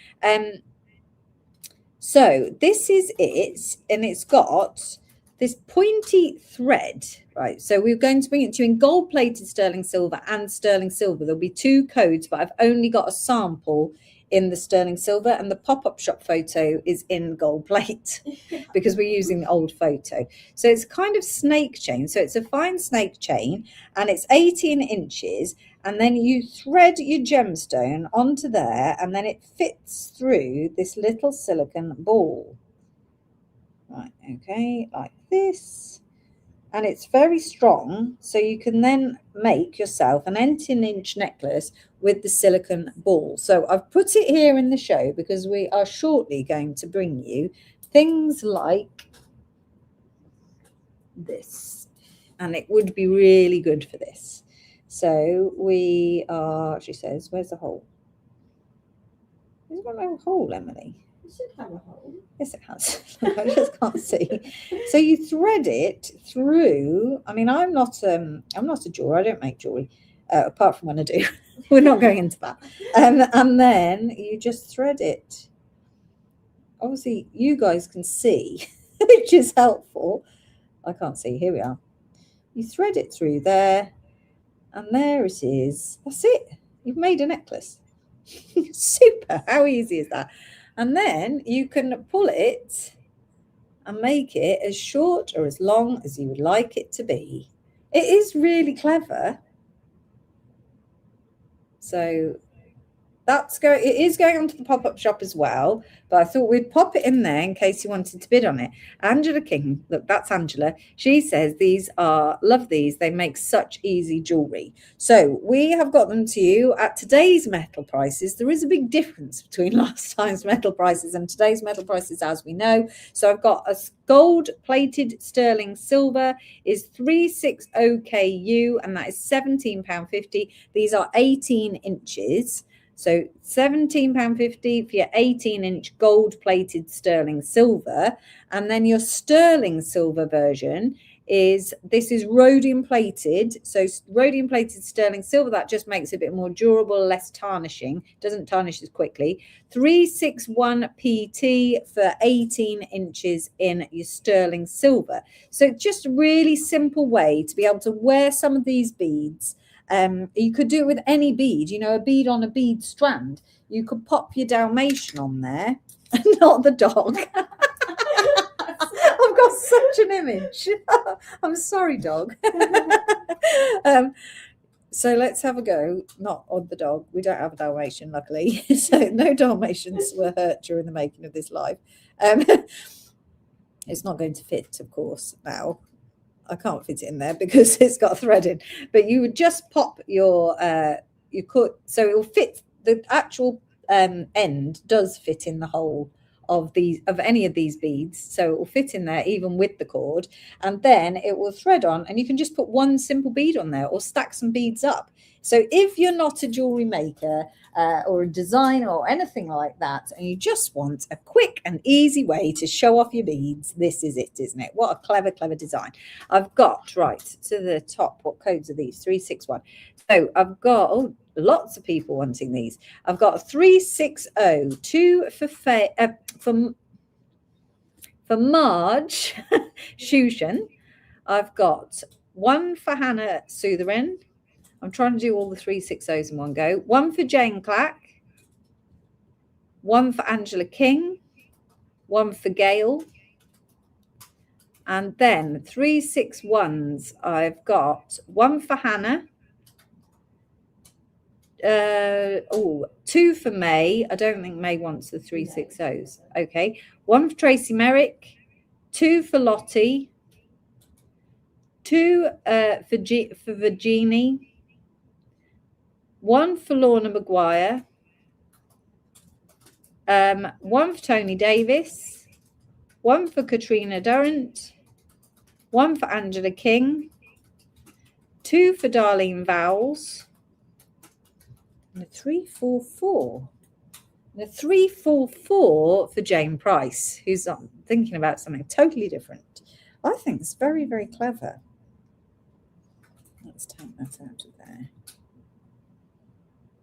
A: So this is it, and it's got this pointy thread, right? So we're going to bring it to you in gold-plated sterling silver and sterling silver. There'll be two codes, but I've only got a sample in the sterling silver, and the pop-up shop photo is in gold plate because we're using the old photo. So it's kind of snake chain. So it's a fine snake chain, and it's 18 inches, and then you thread your gemstone onto there, and then it fits through this little silicone ball. Right, okay, like this. And it's very strong, so you can then make yourself an 18-inch necklace with the silicone ball. So I've put it here in the show because we are shortly going to bring you things like this. And it would be really good for this. So we are, she says, where's the hole? There's got no hole, Emily.
B: It should have a hole.
A: Yes, it has. I just can't see. So you thread it through. I mean, I'm not a jeweler. I don't make jewelry, apart from when I do. We're not going into that. And then you just thread it. Obviously, you guys can see, which is helpful. I can't see. Here we are. You thread it through there, and there it is. That's it. You've made a necklace. Super. How easy is that? And then you can pull it and make it as short or as long as you would like it to be. It is really clever. So it is going onto the pop-up shop as well, but I thought we'd pop it in there in case you wanted to bid on it. Angela King, look, that's Angela. She says love these. They make such easy jewelry. So we have got them to you at today's metal prices. There is a big difference between last time's metal prices and today's metal prices, as we know. So I've got a gold plated sterling silver is 360 KU, and that is £17.50. These are 18 inches. So £17.50 for your 18-inch gold-plated sterling silver. And then your sterling silver version is rhodium plated. So rhodium plated sterling silver, that just makes it a bit more durable, less tarnishing, doesn't tarnish as quickly. 361 PT for 18 inches in your sterling silver. So just a really simple way to be able to wear some of these beads. You could do it with any bead, a bead on a bead strand. You could pop your Dalmatian on there, not the dog. I've got such an image. I'm sorry, dog. So let's have a go. Not on the dog. We don't have a Dalmatian, luckily. So no Dalmatians were hurt during the making of this live. It's not going to fit, of course, now. I can't fit it in there because it's got a thread in, but you would just pop so it will fit. The actual end does fit in the hole of any of these beads, so it will fit in there even with the cord, and then it will thread on, and you can just put one simple bead on there or stack some beads up. So if you're not a jewelry maker or a designer or anything like that, and you just want a quick and easy way to show off your beads, this is it, isn't it? What a clever design. I've got, right to the top, what codes are these? 361. So I've got, lots of people wanting these. I've got a 360, two for Marge Shushan. I've got one for Hannah Sutherin. I'm trying to do all the 360s in one go. One for Jane Clack. One for Angela King. One for Gail. And then 361s, I've got one for Hannah. Two for May. I don't think May wants the 360s. Okay. One for Tracy Merrick. Two for Lottie. Two for Virginie. One for Lorna Maguire. One for Tony Davis. One for Katrina Durrant. One for Angela King. Two for Darlene Vowles. And a 344. And a 344 for Jane Price, who's thinking about something totally different. I think it's very, very clever. Let's take that out of there.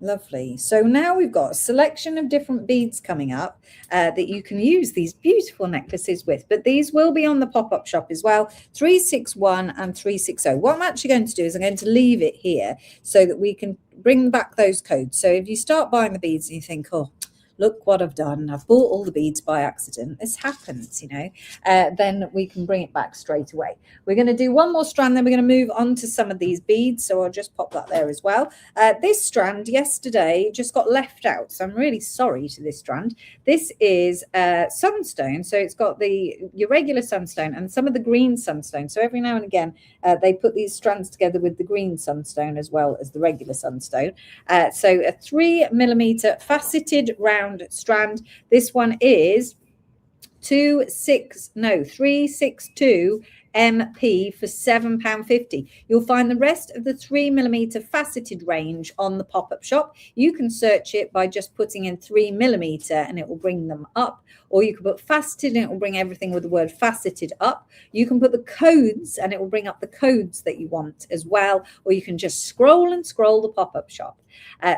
A: Lovely. So now we've got a selection of different beads coming up that you can use these beautiful necklaces with, but these will be on the pop-up shop as well, 361 and 360. What I'm actually going to do is I'm going to leave it here so that we can bring back those codes. So if you start buying the beads and you think, oh, look what I've done, I've bought all the beads by accident, this happens, then we can bring it back straight away. We're going to do one more strand, then we're going to move on to some of these beads, so I'll just pop that there as well. This strand yesterday just got left out, so I'm really sorry to this strand. This is sunstone, so it's got your regular sunstone and some of the green sunstone, so every now and again they put these strands together with the green sunstone as well as the regular sunstone. So a 3mm faceted round strand. This one is 362 MP for £7.50. You'll find the rest of the 3mm faceted range on the pop-up shop. You can search it by just putting in 3mm and it will bring them up, or you can put faceted and it will bring everything with the word faceted up. You can put the codes and it will bring up the codes that you want as well, or you can just scroll the pop-up shop.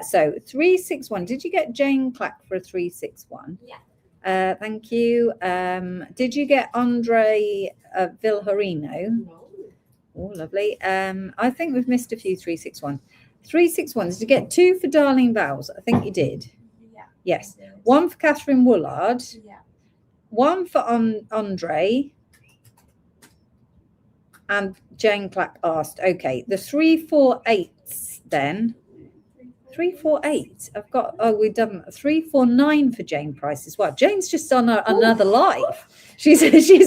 A: So 361. Did you get Jane Clack for a 361?
B: Yeah.
A: Thank you. Did you get Andre Villarino?
B: No.
A: Oh, lovely. I think we've missed a few 361. 361s. Did you get two for Darlene Vowles? I think you did.
B: Yeah.
A: Yes. One for Catherine Woolard.
B: Yeah.
A: One for Andre. And Jane Clack asked. Okay. The 348s then. 348. I've got, we've done 349 for Jane Price as well. Jane's just on another live. She's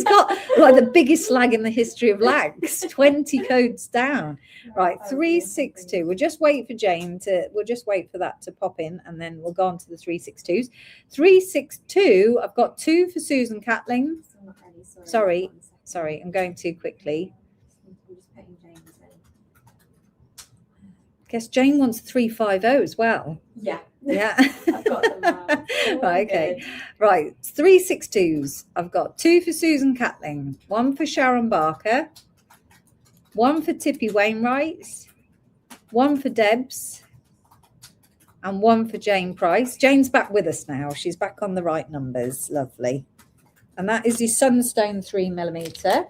A: got like the biggest lag in the history of lags, 20 codes down. Right, 362. We'll just wait for that to pop in, and then we'll go on to the 362s. 362, I've got 2 for Susan Catling. Sorry, I'm going too quickly. Guess Jane wants 350 as well.
B: Yeah.
A: I've
B: got them now.
A: Right, okay. Right, 362s. I've got 2 for Susan Catling, 1 for Sharon Barker, 1 for Tippy Wainwright, 1 for Debs, and 1 for Jane Price. Jane's back with us now. She's back on the right numbers. Lovely. And that is your Sunstone 3mm.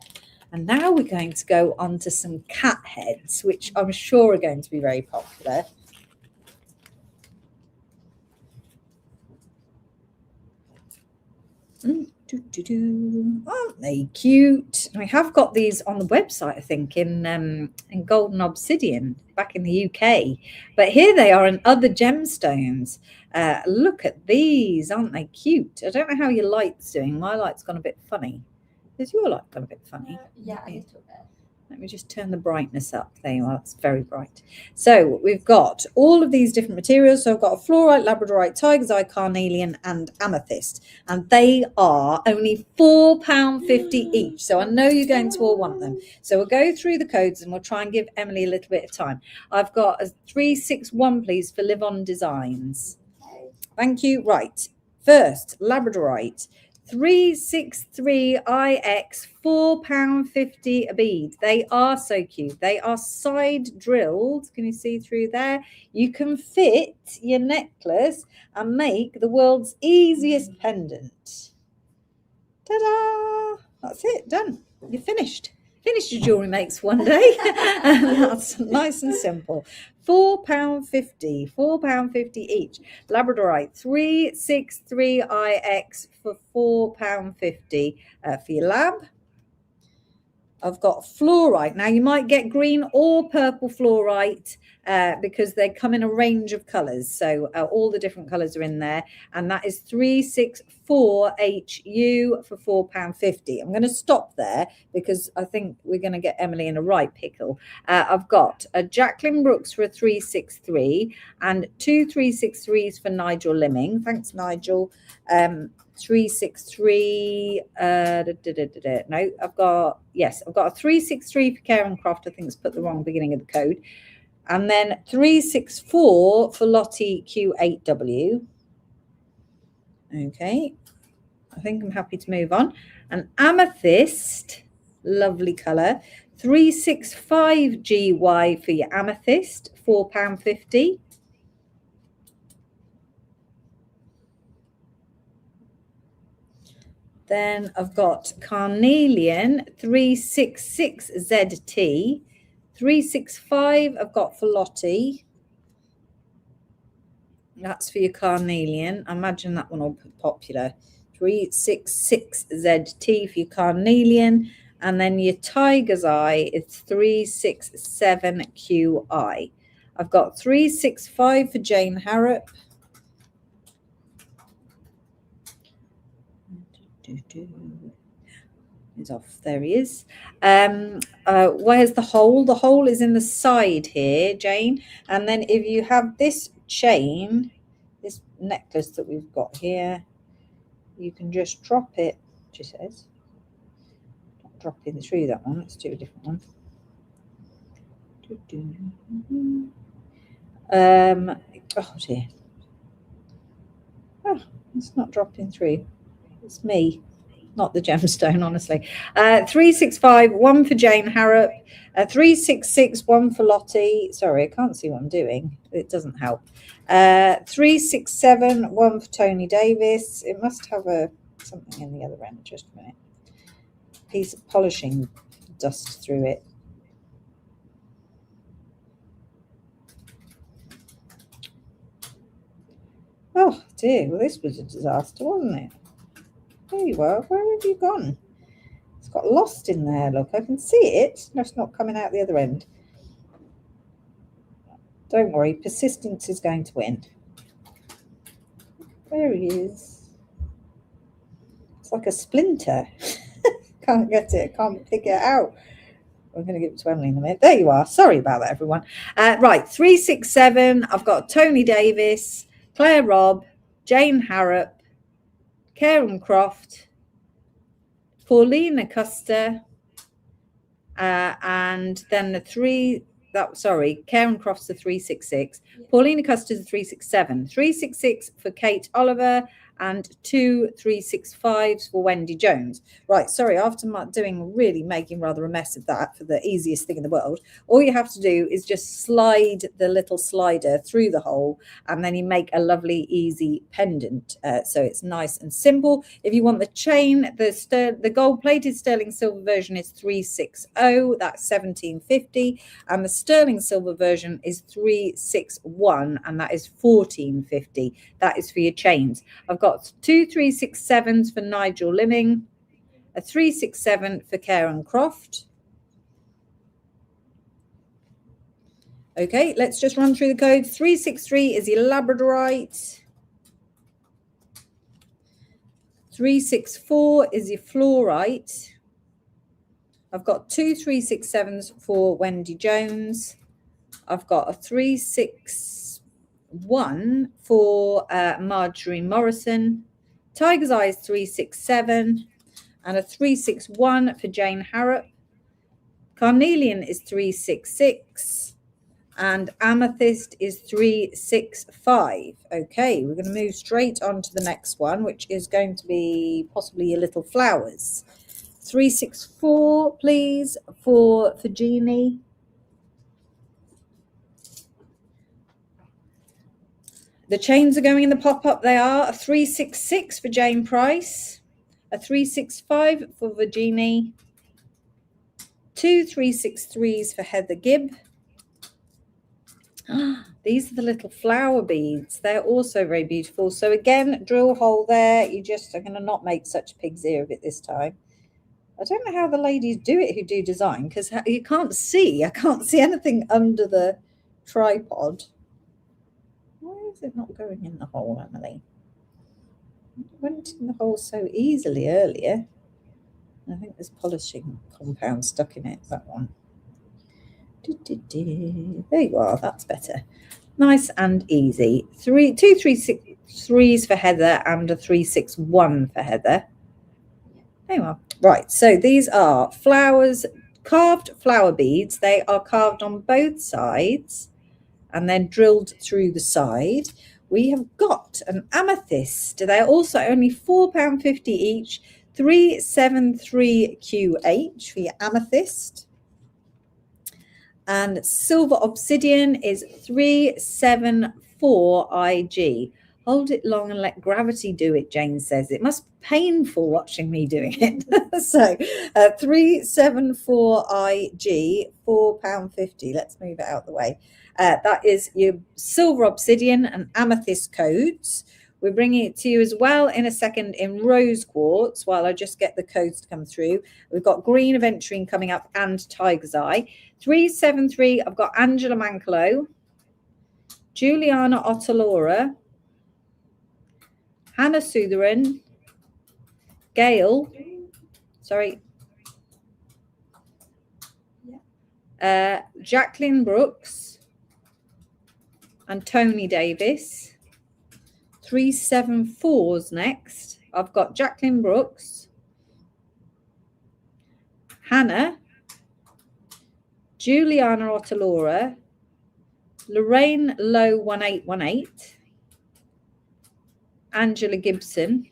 A: And now we're going to go on to some cat heads, which I'm sure are going to be very popular. Aren't they cute? We have got these on the website, I think, in Golden Obsidian back in the UK. But here they are in other gemstones. Look at these. Aren't they cute? I don't know how your light's doing. My light's gone a bit funny. Is your light gone a bit funny?
B: Yeah, a little bit.
A: Let me just turn the brightness up. There you are. It's very bright. So we've got all of these different materials. So I've got a fluorite, labradorite, tiger's eye, carnelian, and amethyst. And they are only £4.50 each. So I know you're going to all want them. So we'll go through the codes and we'll try and give Emily a little bit of time. I've got a 361, please, for Live On Designs. Thank you. Right. First, labradorite. 363 IX, £4.50 a bead. They are so cute. They are side drilled. Can you see through there? You can fit your necklace and make the world's easiest pendant. Ta-da! That's it. Done. You're finished. Finish your jewellery makes one day. And that's nice and simple. £4.50. £4.50 each. Labradorite 363 IX for £4.50 for your lab. I've got fluorite. Now you might get green or purple fluorite because they come in a range of colours. So all the different colours are in there. And that is 364 HU for £4.50. I'm going to stop there because I think we're going to get Emily in a right pickle. I've got a Jacqueline Brooks for a 363 and 2 363s for Nigel Limming. Thanks, Nigel. 363 no, I've got a 363 for Karen Croft. I think it's put the wrong beginning of the code. And then 364 for Lottie Q8W. Okay, I think I'm happy to move on. And amethyst, lovely colour, 365 GY for your amethyst, £4.50. Then I've got carnelian 366 ZT, 365 I've got for Lottie. That's for your carnelian. I imagine that one will be popular. 366 ZT for your carnelian. And then your tiger's eye is 367 QI. I've got 365 for Jane Harrop. He's off. There he is. Where's the hole? The hole is in the side here, Jane. And then if you have this chain, this necklace that we've got here, you can just drop it, she says. Not dropping through that one. Let's do a different one. Oh dear. Oh, it's not dropping through. It's me, not the gemstone, honestly. 365, 1 for Jane Harrop. 366, 1 for Lottie. Sorry, I can't see what I'm doing. It doesn't help. 367, 1 for Tony Davis. It must have something in the other end. Just a minute. Piece of polishing dust through it. Oh dear, well this was a disaster, wasn't it? There you are. Where have you gone? It's got lost in there. Look, I can see it. No, it's not coming out the other end. Don't worry, persistence is going to win. There he is. It's like a splinter. Can't get it, can't pick it out. I'm going to give it to Emily in a minute. There you are. Sorry about that, everyone. Right, 367. I've got Tony Davis, Claire Robb, Jane Harrop, Karen Croft, Paulina Custer, and then the Karen Croft's the 366. Paulina Custer's the 367. 366 for Kate Oliver and 2 365s for Wendy Jones. Right, sorry, after making rather a mess of that for the easiest thing in the world, all you have to do is just slide the little slider through the hole, and then you make a lovely easy pendant. So it's nice and simple. If you want the chain, the gold-plated sterling silver version is 360, that's 1750, and the sterling silver version is 361, and that is 1450. That is for your chains. I've got 2 367s for Nigel Liming, a 367 for Karen Croft. Okay, let's just run through the codes. 363 is your Labradorite. 364 is your Fluorite. I've got 2 367s for Wendy Jones. I've got a 361 for Marjorie Morrison. Tiger's Eye is 367 and a 361 for Jane Harrop. Carnelian is 366 and Amethyst is 365. Okay, we're going to move straight on to the next one, which is going to be possibly your little flowers. 364, please, for Jeannie. The chains are going in the pop-up. They are a 366 for Jane Price, a 365 for Virginie, 2 363s for Heather Gibb. These are the little flower beads. They're also very beautiful. So again, drill hole there. You just are going to not make such a pig's ear of it this time. I don't know how the ladies do it who do design, because you can't see. I can't see anything under the tripod. Why is it not going in the hole, Emily? It went in the hole so easily earlier. I think there's polishing compound stuck in it, that one. There you are, that's better. Nice and easy. 2 363s for Heather and a 361 for Heather. There you are. Right, so these are flowers, carved flower beads. They are carved on both sides and then drilled through the side. We have got an amethyst. They're also only £4.50 each, 373QH for your amethyst. And silver obsidian is 374IG. Hold it long and let gravity do it, Jane says. It must be painful watching me doing it. So 374IG, £4.50. Let's move it out the way. That is your silver obsidian and amethyst codes. We're bringing it to you as well in a second in rose quartz while I just get the codes to come through. We've got green aventurine coming up and tiger's eye. 373, I've got Angela Mancolo, Juliana Ottalora, Hannah Sutheran, Gail, Jacqueline Brooks, and Tony Davis. 374s next. I've got Jacqueline Brooks, Hannah, Juliana Ottalora, Lorraine Lowe 1818, Angela Gibson.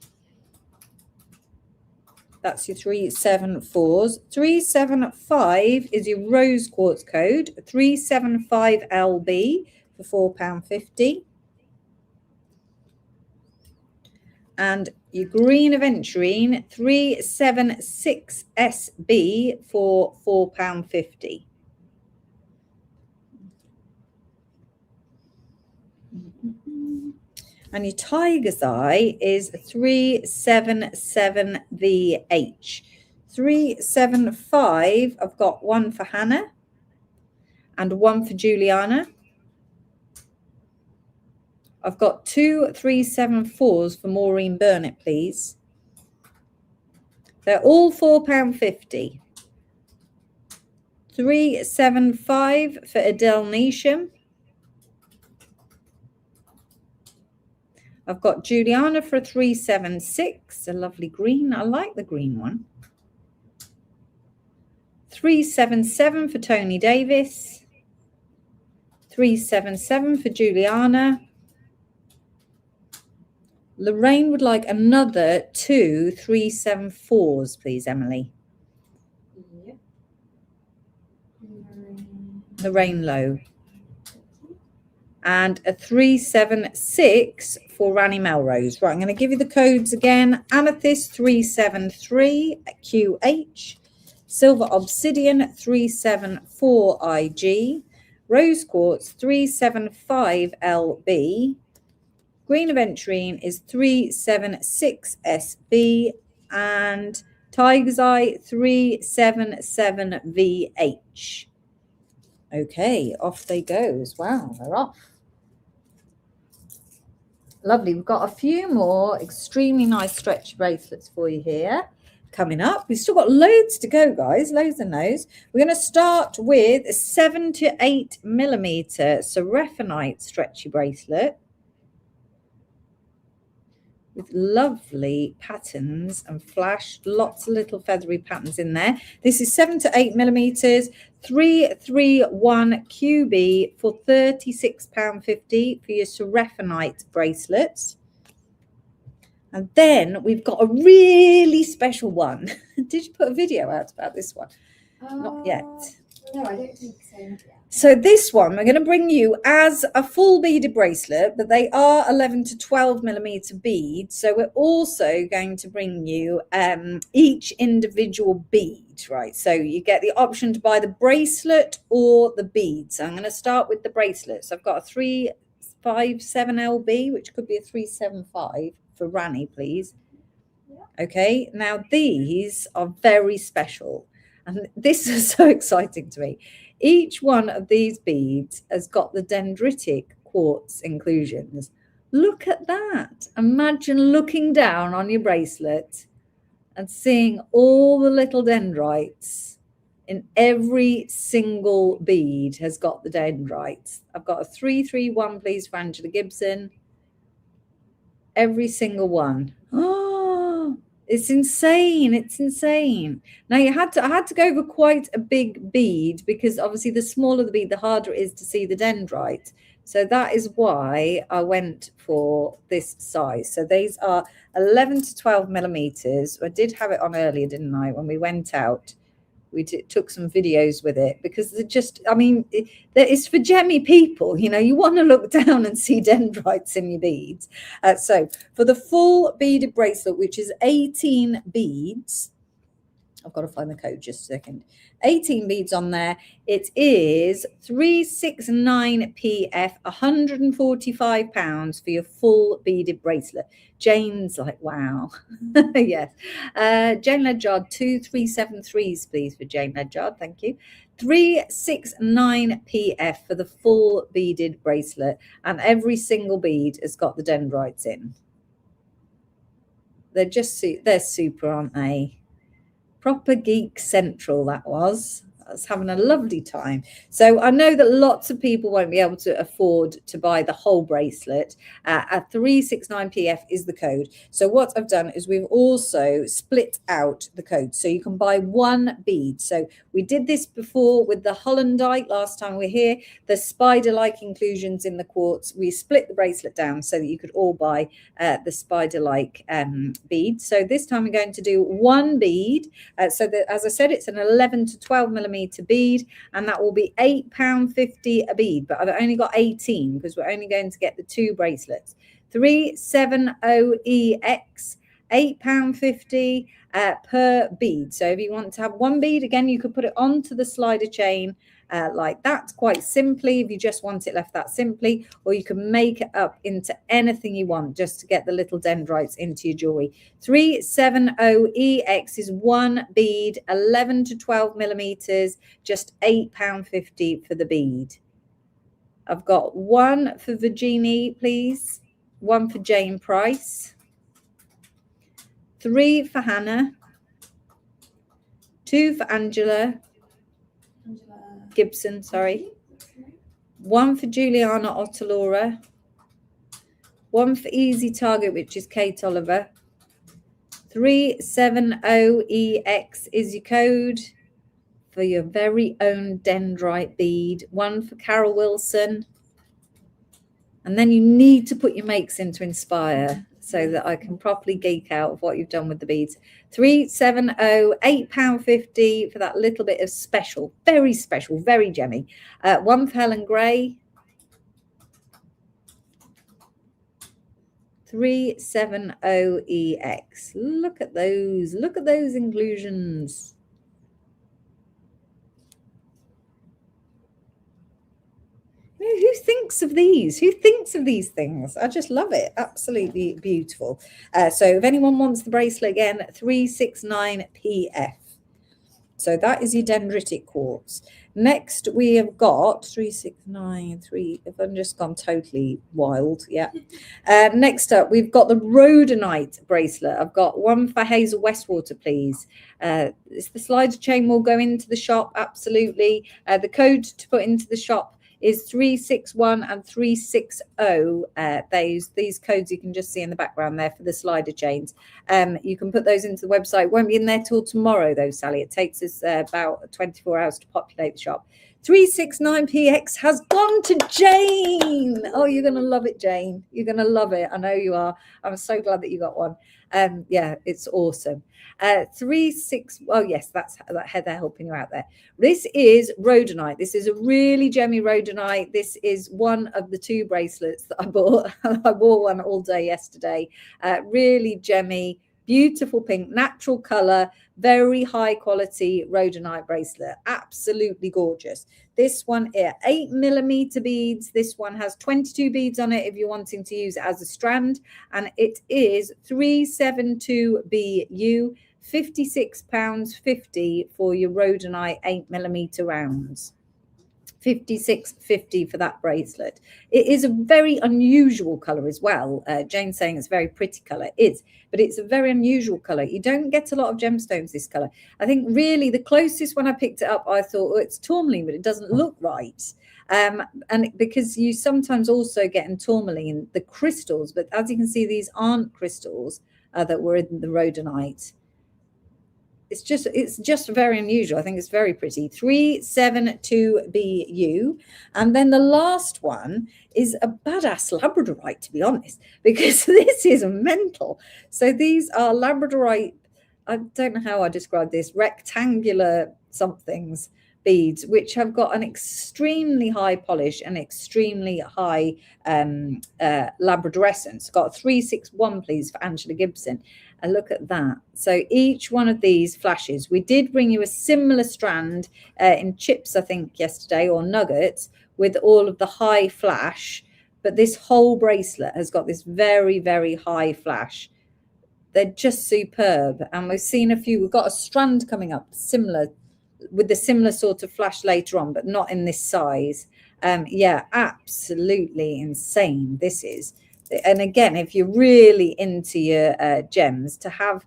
A: That's your 374s. 375 is your rose quartz code. 375LB for £4.50. And your green aventurine, 376SB for £4.50. And your tiger's eye is 377VH. 375, I've got one for Hannah and one for Juliana. I've got 2 374s for Maureen Burnett, please. They're all £4.50. 375 for Adele Neesham. I've got Juliana for a 376, a lovely green. I like the green one. 377 for Tony Davis. 377 for Juliana. Lorraine would like another 2 374s, please, Emily.
B: Yep.
A: Lorraine Lowe. And a 376 for Rani Melrose. Right, I'm going to give you the codes again. Amethyst 373 QH. Silver Obsidian 374 IG. Rose Quartz 375 LB. Green Aventurine is 376 SB. And Tiger's Eye 377 VH. Okay, off they goes. Wow, they're off. Lovely. We've got a few more extremely nice stretchy bracelets for you here coming up. We've still got loads to go, guys. Loads and loads. We're going to start with a 7 to 8 millimeter Seraphinite stretchy bracelet with lovely patterns and flash. Lots of little feathery patterns in there. This is 7 to 8 millimeters. 331 QB for £36.50 for your Seraphinite bracelets. And then we've got a really special one. Did you put a video out about this one? Not yet.
B: No, I don't think so. Yeah.
A: So this one, we're going to bring you as a full beaded bracelet, but they are 11 to 12 millimeter beads. So we're also going to bring you each individual bead, right? So you get the option to buy the bracelet or the beads. So I'm going to start with the bracelet. So I've got a 357 LB, which could be a 375 for Rani, please. Yeah. Okay, now these are very special. And this is so exciting to me. Each one of these beads has got the dendritic quartz inclusions. Look at that. Imagine looking down on your bracelet and seeing all the little dendrites in every single bead has got the dendrites. I've got a 331, please, for Angela Gibson. Every single one. Oh, it's insane. It's insane. Now I had to go over quite a big bead because obviously the smaller the bead, the harder it is to see the dendrite. So that is why I went for this size. So these are 11 to 12 millimeters. I did have it on earlier, didn't I? When we went out, we took some videos with it because they're just, I mean, it's for gemmy people. You know, you want to look down and see dendrites in your beads. So for the full beaded bracelet, which is 18 beads, I've got to find the code just a second. 18 beads on there. It is 369 PF, £145 for your full beaded bracelet. Jane's like, wow. Yes. Jane Ledyard, 2373s, please, for Jane Ledyard. Thank you. 369 PF for the full beaded bracelet. And every single bead has got the dendrites in. They're super, aren't they? Proper Geek Central, that was. I was having a lovely time. So I know that lots of people won't be able to afford to buy the whole bracelet. At 369 PF is the code. So what I've done is we've also split out the code. So you can buy one bead. So we did this before with the Hollandite last time we were here. The spider-like inclusions in the quartz. We split the bracelet down so that you could all buy the spider-like bead. So this time we're going to do one bead. So that, as I said, it's an 11 to 12 millimeter bead, and that will be £8.50 a bead, but I've only got 18 because we're only going to get the two bracelets. 370EX, £8.50 per bead. So if you want to have one bead, again, you could put it onto the slider chain like that, quite simply, if you just want it left that simply, or you can make it up into anything you want just to get the little dendrites into your jewelry. 370EX is one bead, 11 to 12 millimeters, just £8.50 for the bead. I've got one for Virginie, please. One for Jane Price. 3 for Hannah. 2 for Angela Gibson, sorry. 1 for Juliana Ottalora. 1 for Easy Target, which is Kate Oliver. 370EX is your code for your very own dendrite bead. 1 for Carol Wilson. And then you need to put your makes in to inspire so that I can properly geek out of what you've done with the beads. 370, £8.50 for that little bit of special, very gemmy. 1 for Helen Gray. 370EX. Look at those inclusions. Who thinks of these? Who thinks of these things? I just love it. Absolutely beautiful. So if anyone wants the bracelet again, 369PF. So that is your dendritic quartz. Next, we have got 369, if I'm just gone totally wild. Yeah. Next up, we've got the rhodonite bracelet. I've got 1 for Hazel Westwater, please. It's the slider chain will go into the shop. Absolutely. The code to put into the shop is 361 and 360. These codes you can just see in the background there for the slider chains. You can put those into the website. Won't be in there till tomorrow though, Sally. It takes us about 24 hours to populate the shop. 369PX has gone to Jane. Oh, you're going to love it, Jane. You're going to love it. I know you are. I'm so glad that you got one. Yeah, it's awesome. 36. Oh, yes, that's that Heather helping you out there. This is rhodonite. This is a really gemmy rhodonite. This is one of the 2 bracelets that I bought. I wore one all day yesterday. Really gemmy, beautiful pink, natural color, very high quality rhodonite bracelet. Absolutely gorgeous. This one here, 8mm beads. This one has 22 beads on it if you're wanting to use it as a strand. And it is 372BU, £56.50 for your rhodonite 8mm rounds. 56.50 for that bracelet. It is a very unusual color as well. Jane's saying it's a very pretty color. It is, but it's a very unusual color. You don't get a lot of gemstones this color. I think really the closest when I picked it up, I thought, oh, it's tourmaline, but it doesn't look right. And because you sometimes also get in tourmaline the crystals, but as you can see, these aren't crystals that were in the rhodonite. It's just very unusual. I think it's very pretty. 372BU. And then the last one is a badass labradorite, to be honest, because this is mental. So these are labradorite, I don't know how I describe this, rectangular somethings beads, which have got an extremely high polish and extremely high labradorescence. Got 361, please, for Angela Gibson. And look at that. So each one of these flashes, we did bring you a similar strand in chips, I think, yesterday, or nuggets, with all of the high flash. But this whole bracelet has got this very, very high flash. They're just superb. And we've seen a few. We've got a strand coming up similar, with the similar sort of flash later on, but not in this size. Yeah, absolutely insane. This is. And again, if you're really into your gems, to have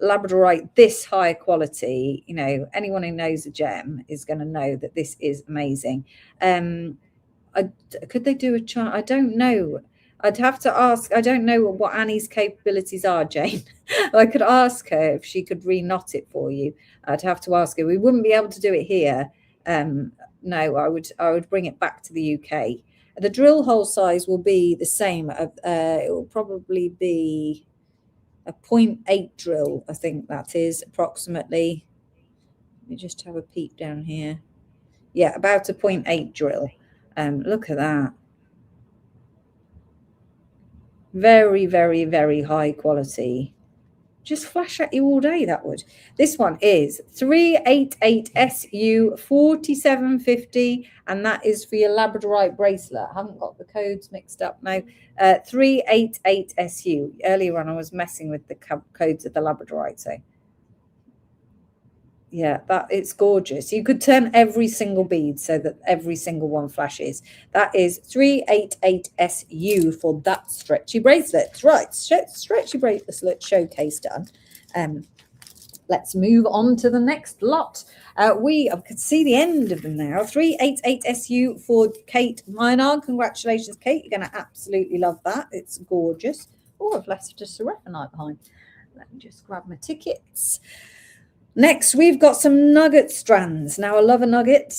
A: labradorite this high quality, you know, anyone who knows a gem is going to know that this is amazing. Could they do a chart? I don't know. I'd have to ask. I don't know what Annie's capabilities are, Jane. I could ask her if she could re-knot it for you. I'd have to ask her. We wouldn't be able to do it here. No, I would bring it back to the UK. The drill hole size will be the same. It will probably be a 0.8 drill, I think that is approximately. Let me just have a peek down here. Yeah, about a 0.8 drill. Look at that. Very, very, very high quality. Just flash at you all day, that would. This one is 388SU 4750, and that is for your labradorite bracelet. I haven't got the codes mixed up now. 388SU. Earlier on, I was messing with the codes of the labradorite. So Yeah, that it's gorgeous. You could turn every single bead so that every single one flashes. That is 388SU for that stretchy bracelet. Right, stretchy bracelet showcase done. Let's move on to the next lot. We could see the end of them now. 388SU for Kate Maynard. Congratulations, Kate. You're going to absolutely love that. It's gorgeous. Oh, I've left just a Rephenite behind. Let me just grab my tickets. Next, we've got some nugget strands. Now, I love a nugget.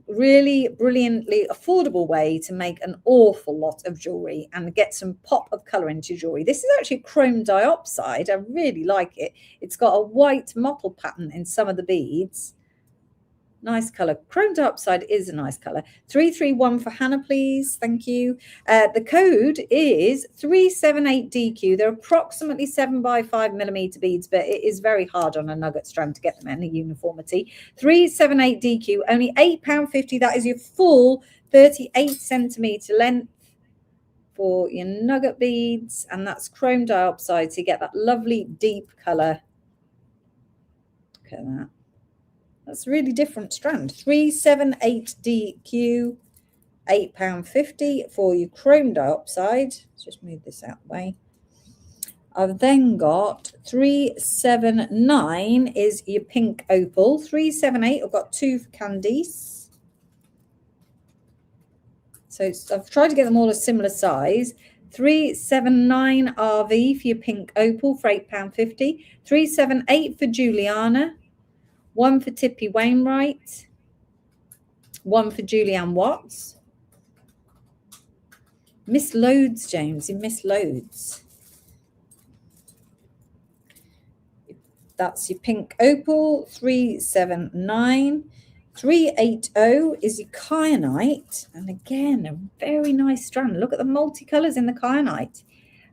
A: Really brilliantly affordable way to make an awful lot of jewelry and get some pop of color into jewelry. This is actually chrome diopside. I really like it. It's got a white mottled pattern in some of the beads. Nice color. Chrome diopside is a nice color. 331 for Hannah, please. Thank you. The code is 378DQ. They're approximately 7 by 5 millimeter beads, but it is very hard on a nugget strand to get them in a uniformity. 378DQ, only £8.50. That is your full 38 centimeter length for your nugget beads, and that's chrome diopside, so you get that lovely deep color. Look at that. That's a really different strand. 378DQ, £8.50 for your chrome diopside. Let's just move this out of the way. I've then got 379 is your pink opal. 378, I've got 2 for Candice. So I've tried to get them all a similar size. 379 RV for your pink opal for £8.50. 378 for Juliana. 1 for Tippy Wainwright, 1 for Julianne Watts. Miss loads, James. You missed loads. That's your pink opal, 379. 380 is your kyanite. And again, a very nice strand. Look at the multicolours in the kyanite.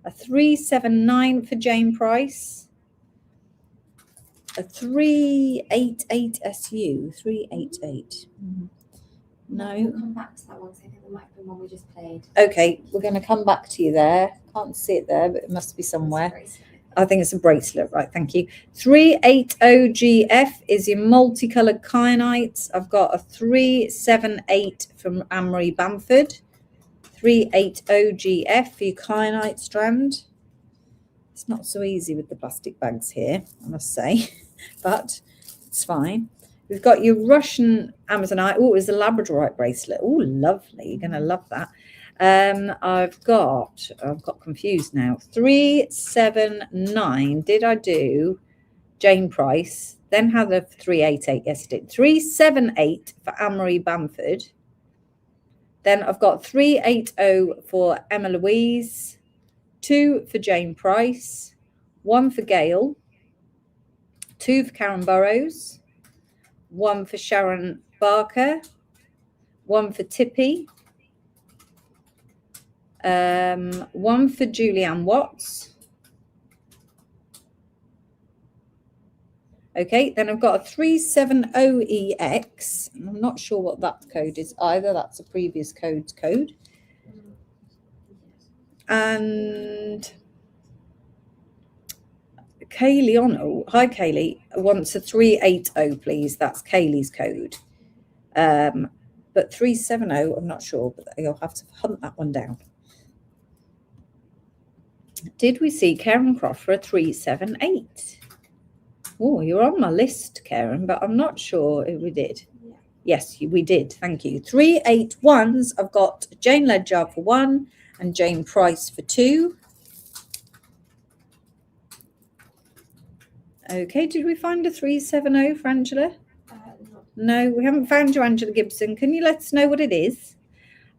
A: A 379 for Jane Price. A 388SU, 388. No.
B: We'll come back to that one, because I think there might have been one we just played.
A: Okay, we're going to come back to you there. Can't see it there, but it must be somewhere. I think it's a bracelet, right? Thank you. 380GF is your multicolored kyanite. I've got a 378 from Anne-Marie Bamford. 380GF for your kyanite strand. It's not so easy with the plastic bags here, I must say, but it's fine. We've got your Russian Amazonite. Oh, it was a Labradorite bracelet. Oh, lovely. You're going to love that. I've got confused now. 379. Did I do Jane Price? Then had a 388. Yes, I did. 378 for Anne-Marie Bamford. Then I've got 380 for Emma Louise. 2 for Jane Price, 1 for Gail, 2 for Karen Burrows, 1 for Sharon Barker, 1 for Tippy, 1 for Julianne Watts. Okay, then I've got a 370EX. I'm not sure what that code is either. That's a previous code. And Kaylee hi Kaylee, wants a 380, please. That's Kaylee's code. But 370, I'm not sure, but you'll have to hunt that one down. Did we see Karen Croft for a 378? Oh, you're on my list, Karen, but I'm not sure if we did. Yeah. Yes, we did. Thank you. 381s. I've got Jane Ledyard for 1 and Jane Price for 2. Okay, did we find a 370 for Angela? No, we haven't found you, Angela Gibson. Can you let us know what it is?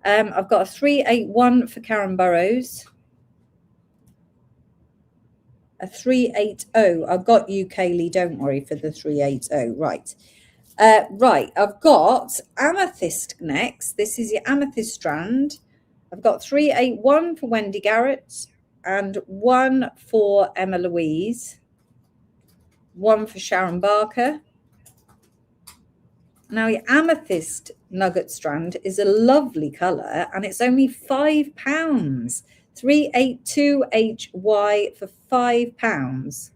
A: I've got a 381 for Karen Burrows. A 380. I've got you, Kaylee. Don't worry for the 380. Right. Right. I've got amethyst next. This is your amethyst strand. I've got 381 for Wendy Garrett and 1 for Emma Louise. 1 for Sharon Barker. Now, your amethyst nugget strand is a lovely colour and it's only £5. 382HY for £5.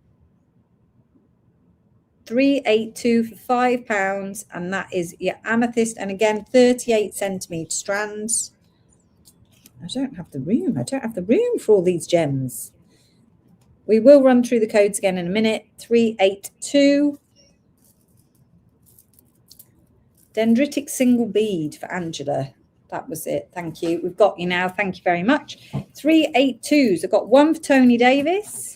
A: 382 for £5, and that is your amethyst. And again, 38 centimetre strands. I don't have the room. I don't have the room for all these gems. We will run through the codes again in a minute. 382. Dendritic single bead for Angela. That was it. Thank you. We've got you now. Thank you very much. 382s. I've got one for Tony Davis.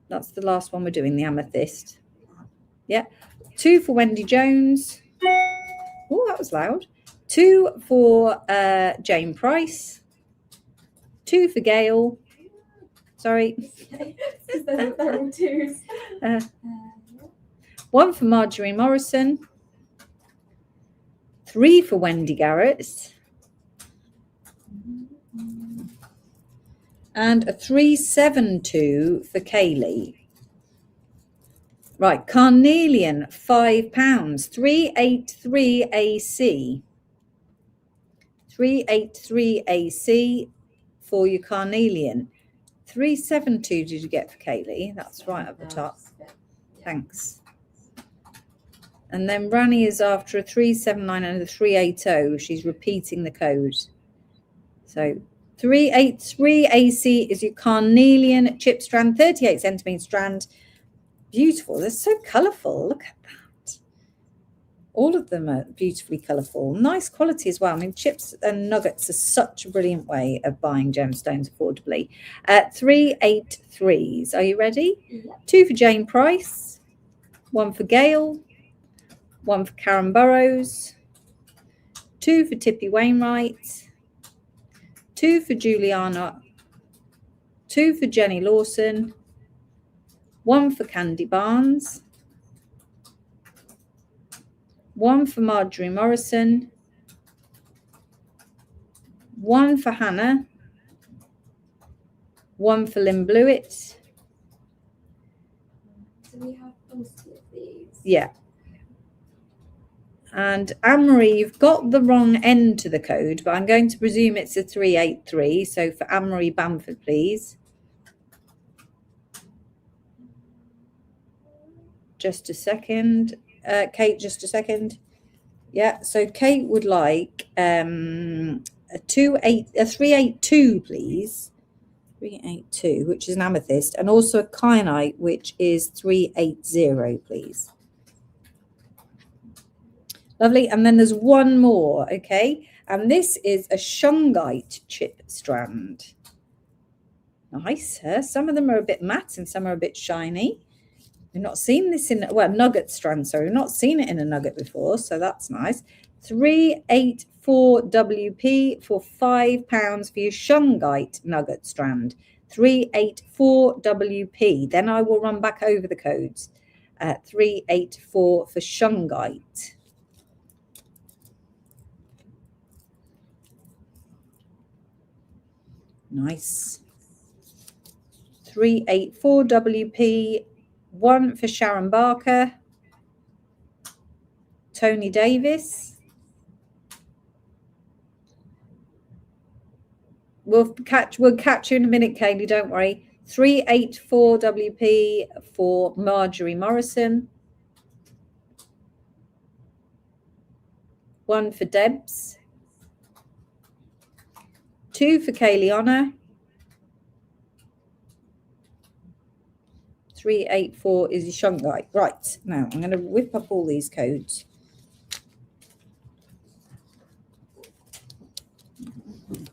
A: That's the last one we're doing, the amethyst. Yeah. 2 for Wendy Jones. Oh, that was loud. 2 for Jane Price. 2 for Gail. Sorry.
B: They're all twos.
A: 1 for Marjorie Morrison. 3 for Wendy Garrett. And a 372 for Kaylee. Right, carnelian, £5. 383 AC. 383 AC for your carnelian. 372 did you get for Kaylee? That's right at the top. Thanks. And then Rani is after a 379 and a 380. She's repeating the code. So 383 AC is your carnelian chip strand, 38 centimetre strand. Beautiful. They're so colourful. Look at that. All of them are beautifully colourful. Nice quality as well. I mean, chips and nuggets are such a brilliant way of buying gemstones affordably. 383s. Are you ready?
B: Yeah.
A: 2 for Jane Price. 1 for Gail. 1 for Karen Burrows. 2 for Tippy Wainwright. 2 for Juliana. 2 for Jenny Lawson. 1 for Candy Barnes. 1 for Marjorie Morrison. 1 for Hannah. 1 for Lynn Blewett.
B: So we have 40 of these.
A: Yeah. And Anne-Marie, you've got the wrong end to the code, but I'm going to presume it's a 383. So for Anne-Marie Bamford, please. Just a second. Kate, just a second. Yeah, so Kate would like a 382, please. 382, which is an amethyst, and also a kyanite, which is 380, please. Lovely. And then there's one more, okay? And this is a shungite chip strand. Nice, huh? Some of them are a bit matte and some are a bit shiny. We've not seen this in, well, nugget strand, sorry. We've not seen it in a nugget before, so that's nice. 384 WP for £5 for your shungite nugget strand. 384 WP. Then I will run back over the codes. 384 for shungite. Nice. 384 WP. 1 for Sharon Barker. Tony Davis. We'll catch you in a minute, Kaylee, don't worry. 384 WP for Marjorie Morrison. 1 for Debs. 2 for Kayleona. 384 is your shungite. Right, now I'm going to whip up all these codes.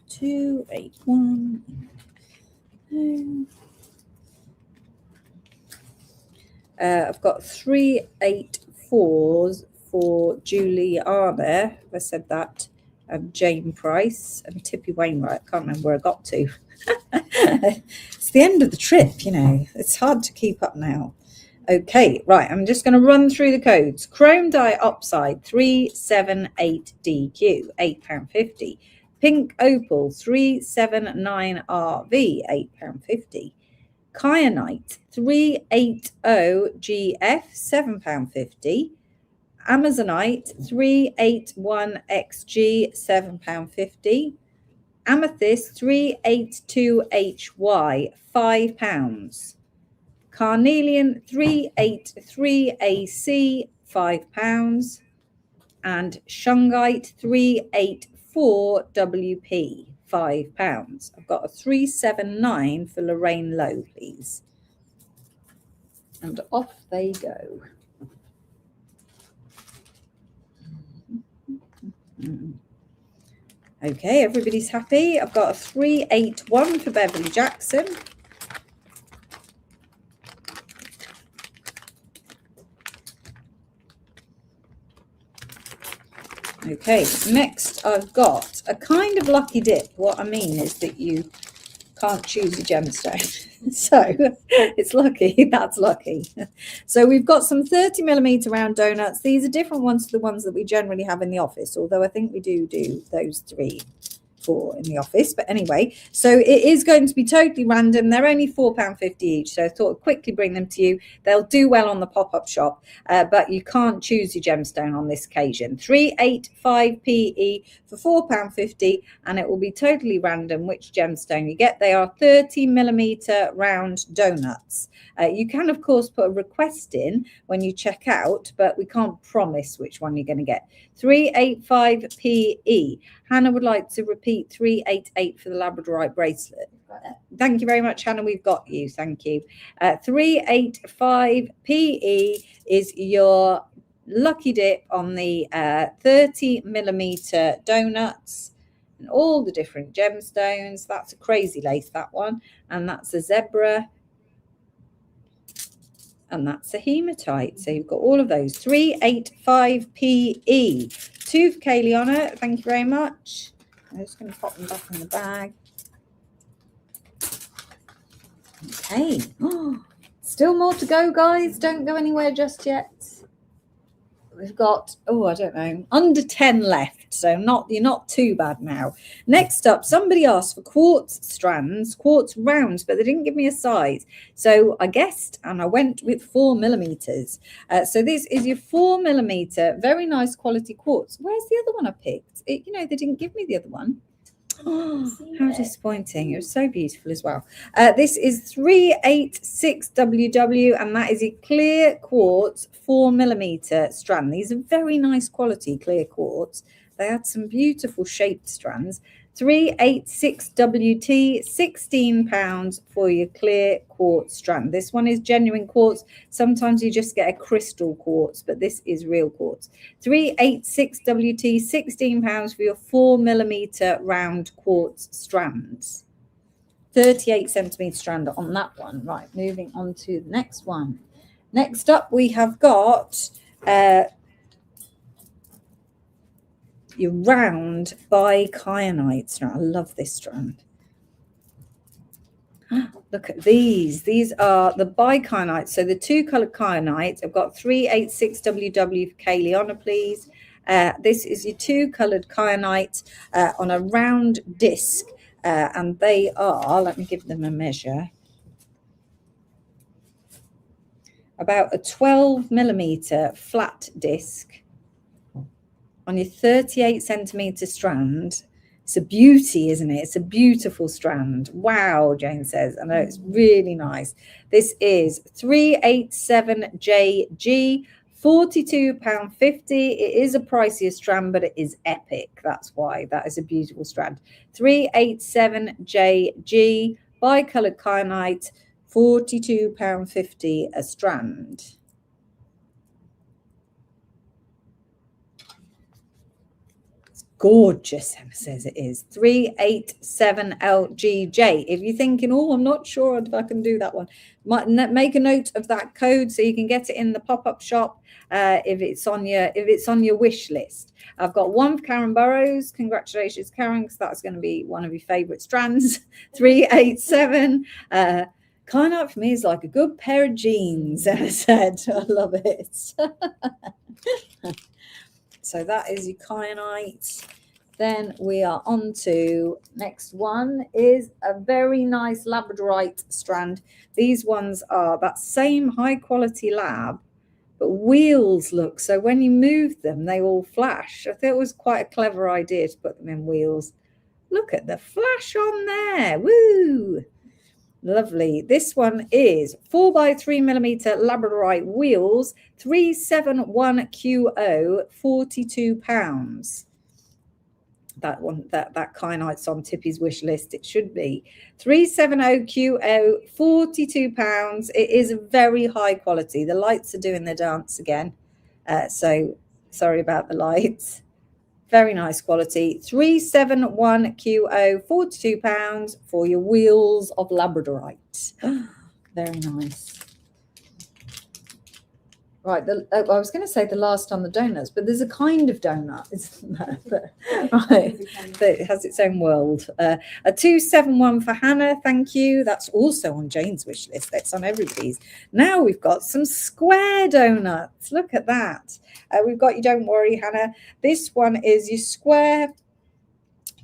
A: Two, 8, 1. I've got 384s for Juliana, if I said that, and Jane Price and Tippy Wainwright. I can't remember where I got to. It's the end of the trip, you know. It's hard to keep up now. Okay, right. I'm just going to run through the codes. Chrome diopside 378DQ, £8.50. Pink opal 379RV, £8.50. Kyanite 380GF, £7.50. Amazonite 381XG, £7.50. Amethyst 382HY, £5. Carnelian 383AC, £5. And Shungite 384WP, £5. I've got a 379 for Lorraine Lowe, please. And off they go. Okay, everybody's happy. I've got a 381 for Beverly Jackson. Okay, next I've got a kind of lucky dip. What I mean is that you can't choose a gemstone. So it's lucky, that's lucky. So we've got some 30mm round donuts. These are different ones to the ones that we generally have in the office, although I think we do those 3, 4 in the office. But anyway, so it is going to be totally random. They're only £4.50 each, so I thought I'd quickly bring them to you. They'll do well on the pop-up shop, but you can't choose your gemstone on this occasion. 385PE for £4.50, and it will be totally random which gemstone you get. They are 30mm round donuts. You can, of course, put a request in when you check out, but we can't promise which one you're going to get. 385PE. Hannah would like to repeat 388 for the Labradorite bracelet. Thank you very much, Hannah. We've got you. Thank you. 385PE is your lucky dip on the 30mm donuts and all the different gemstones. That's a crazy lace, that one. And that's a zebra. And that's a hematite. So you've got all of those. 385PE. 2 for Kayleana. Thank you very much. I'm just going to pop them back in the bag. Okay. Oh, still more to go, guys. Don't go anywhere just yet. We've got, I don't know, under 10 left. So you're not too bad now. Next up, somebody asked for quartz strands, quartz rounds, but they didn't give me a size. So I guessed and I went with 4mm. So this is your 4mm, very nice quality quartz. Where's the other one I picked? They didn't give me the other one. Oh, how disappointing. It was so beautiful as well. This is 386WW, and that is a clear quartz 4mm strand. These are very nice quality clear quartz. They had some beautiful shaped strands. 386WT, £16 for your clear quartz strand. This one is genuine quartz. Sometimes you just get a crystal quartz, but this is real quartz. 386WT, £16 for your 4mm round quartz strands. 38cm strand on that one. Right, moving on to the next one. Next up, we have got your round bikyanite strand. I love this strand. Look at these. These are the bikyanite. So the 2-colored kyanite. I've got 386WW for Kayleana, please. This is your 2-colored kyanite on a round disc. And they are, let me give them a measure, about a 12mm flat disc on your 38cm strand. It's a beauty, isn't it? It's a beautiful strand. Wow, Jane says. I know, it's really nice. This is 387JG, £42.50. It is a pricier strand, but it is epic. That's why. That is a beautiful strand. 387JG, bicolored kyanite, £42.50 a strand. Gorgeous, Emma says it is. 387LGJ. If you're thinking, I'm not sure if I can do that one, make a note of that code so you can get it in the pop-up shop if it's on your wish list. I've got one for Karen Burrows. Congratulations, Karen, because that's going to be one of your favorite strands. 387. Kyanite for me is like a good pair of jeans, Emma said. I love it. So that is your kyanite. Then we are on to next one is a very nice labradorite strand. These ones are that same high quality lab, but wheels look. So when you move them, they all flash. I thought it was quite a clever idea to put them in wheels. Look at the flash on there. Woo! Lovely. This one is 4x3mm Labradorite wheels, 371QO, £42. That one, that kyanite's on Tippy's wish list. It should be 370QO, £42. It is very high quality. The lights are doing their dance again. So sorry about the lights. Very nice quality. 371QO, £42 for your wheels of Labradorite. Very nice. Right, I was going to say the last on the donuts, but there's a kind of donut, isn't there? Right, it has its own world. A 271 for Hannah, thank you. That's also on Jane's wish list. That's on everybody's. Now we've got some square donuts. Look at that. We've got you, don't worry, Hannah. This one is your square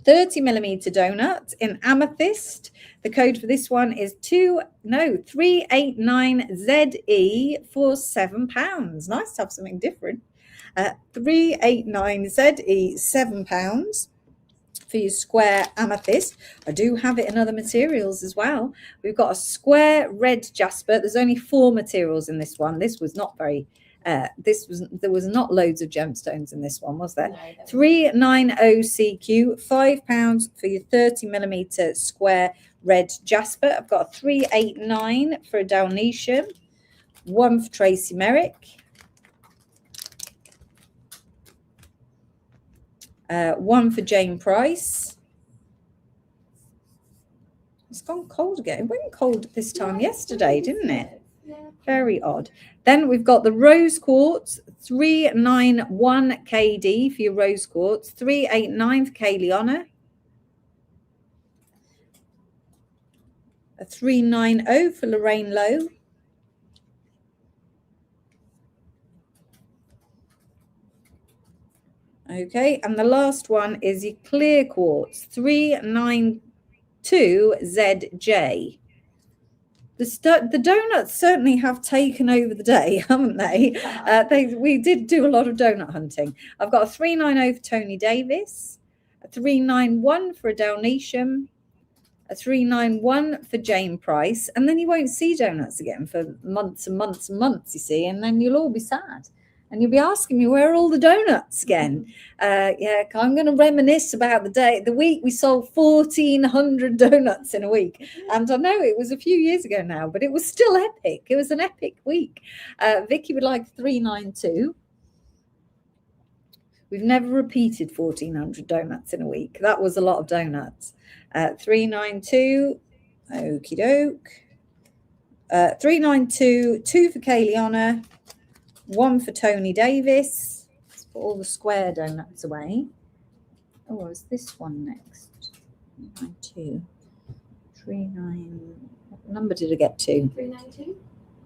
A: 30mm donut in amethyst. The code for this one is 389ZE for £7. Nice to have something different. 389ZE, £7 for your square amethyst. I do have it in other materials as well. We've got a square red jasper. There's only 4 materials in this one. This was not very there was not loads of gemstones in this one, was there? No, 390CQ, £5 for your 30mm square red jasper. I've got a 389 for a Dalmatian, 1 for Tracy Merrick, 1 for Jane Price. It's gone cold again. It went cold this time yesterday, didn't it? Very odd. Then we've got the rose quartz, 391 KD for your rose quartz, 389 for Kayleona, a 390 for Lorraine Lowe, okay, and the last one is your clear quartz, 392 ZJ. The donuts certainly have taken over the day, haven't they? We did do a lot of donut hunting. I've got a 390 for Tony Davis, a 391 for a Dalmatian, a 391 for Jane Price, and then you won't see donuts again for months and months and months, you see, and then you'll all be sad. And you'll be asking me, where are all the donuts again? Yeah, I'm going to reminisce about the week we sold 1,400 donuts in a week. And I know it was a few years ago now, but it was still epic. It was an epic week. Vicky would like 392. We've never repeated 1,400 donuts in a week. That was a lot of donuts. 392, okie doke. 392, 2 for Kayleona, 1 for Tony Davis. Let's put all the square donuts away. Oh, is this one next? 392. 39. What number did I get to?
B: 392.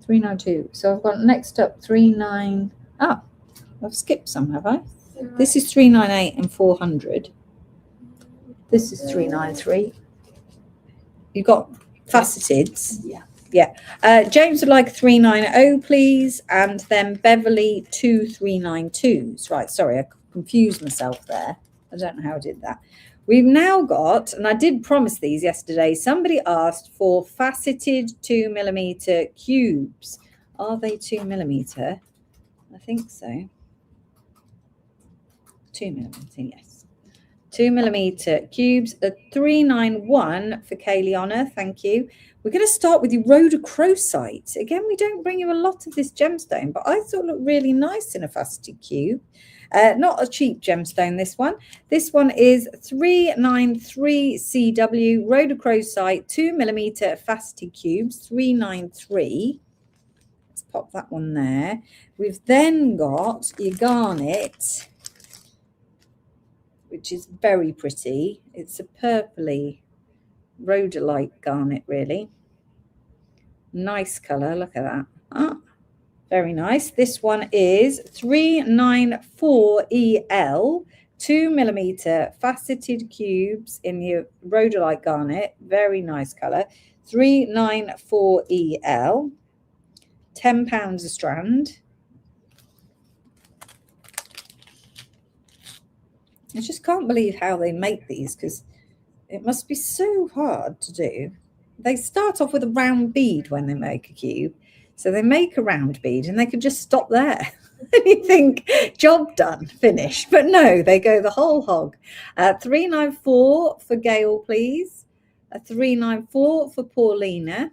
A: 392. So I've got next up 39. Ah, I've skipped some, have I?
B: Right.
A: This is 398 and 400. This is 393. You've got faceteds.
B: Yeah.
A: Yeah. James would like 390, please. And then Beverly 2 392s. Right. Sorry, I confused myself there. I don't know how I did that. We've now got, and I did promise these yesterday, somebody asked for faceted 2mm cubes. Are they 2mm? I think so. 2mm, yes. 2mm cubes, a 391 for Kayleona, thank you. We're going to start with the rhodochrosite. Again, we don't bring you a lot of this gemstone, but I thought it looked really nice in a faceted cube. Not a cheap gemstone, this one. This one is 393 CW, rhodochrosite, 2mm faceted cubes, 393. Let's pop that one there. We've then got your garnet, which is very pretty. It's a purpley rhodolite garnet, really. Nice colour, look at that. Ah, very nice. This one is 394EL, 2mm faceted cubes in your rhodolite garnet. Very nice colour. 394EL, £10 a strand. I just can't believe how they make these, because It must be so hard to do. They start off with a round bead when they make a cube. So they make a round bead and they could just stop there. And you think, job done, finish. But no, they go the whole hog. 394 for Gail, please. 394 for Paulina.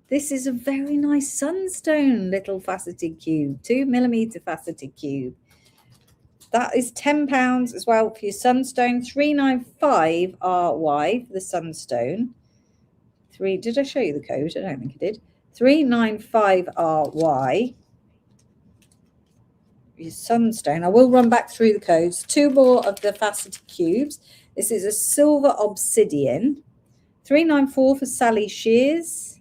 A: This is a very nice sunstone little faceted cube, 2mm faceted cube. That is £10 as well for your sunstone. 395 RY for the sunstone. Did I show you the code? I don't think I did. 395 RY. Your sunstone. I will run back through the codes. 2 more of the faceted cubes. This is a silver obsidian. 394 for Sally Shears.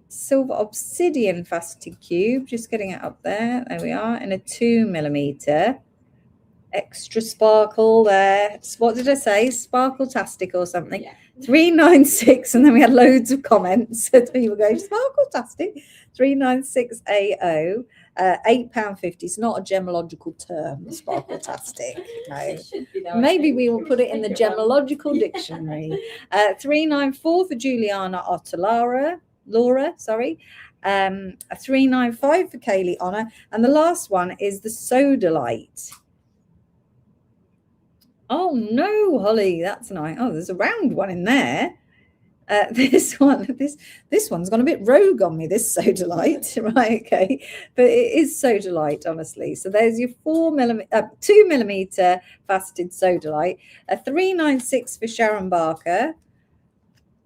A: Silver obsidian faceted cube. Just getting it up there. There we are. In a 2mm. Extra sparkle there. What did I say? Sparkle-tastic or something.
B: Yeah.
A: 396, and then we had loads of comments. So people going, sparkle-tastic. 396 AO. £8.50. It's not a gemological term, sparkle-tastic. No.
B: It should be, though,
A: Maybe we will put it in the gemological dictionary. 394 for Juliana Ottalara. Laura, sorry. A 395 for Kaylee Honor. And the last one is the Sodalite. Oh no, Holly, that's nice. Oh, there's a round one in there. This one's gone a bit rogue on me, this Sodalite. Right, okay. But it is Sodalite, honestly. So there's your 2mm faceted Sodalite. A 396 for Sharon Barker.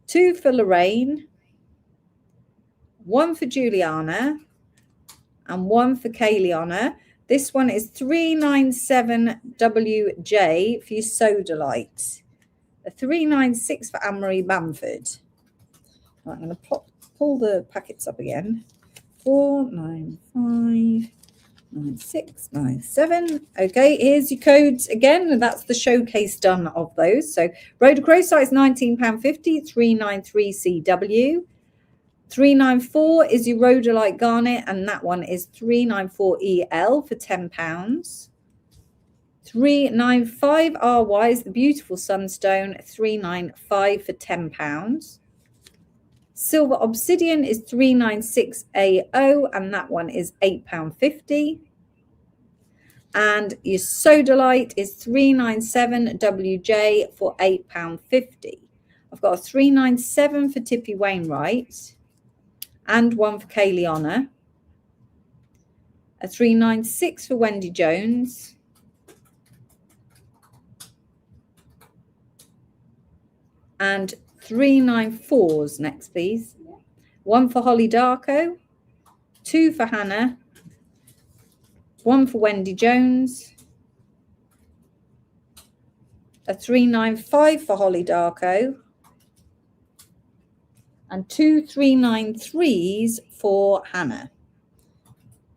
A: 2 for Lorraine. 1 for Juliana. And 1 for Kaylee Honor. This one is 397 WJ for your Sodalite. A 396 for Anne-Marie Bamford. Right, I'm going to pull the packets up again. 495 9697. Okay, here's your codes again, and that's the showcase done of those. So Rhodochrosite is £19.50, 393 CW. 394 is your rhodolite garnet, and that one is 394 EL for £10. 395 RY is the beautiful sunstone, 395 for £10. Silver obsidian is 396 AO, and that one is £8.50. And your sodalite is 397 WJ for £8.50. I've got a 397 for Tippy Wainwright and one for Kaylee Honor. A 396 for Wendy Jones. And 394s next, please. One for Holly Darko, 2 for Hannah, 1 for Wendy Jones, a 395 for Holly Darko, and 2 393s for Hannah.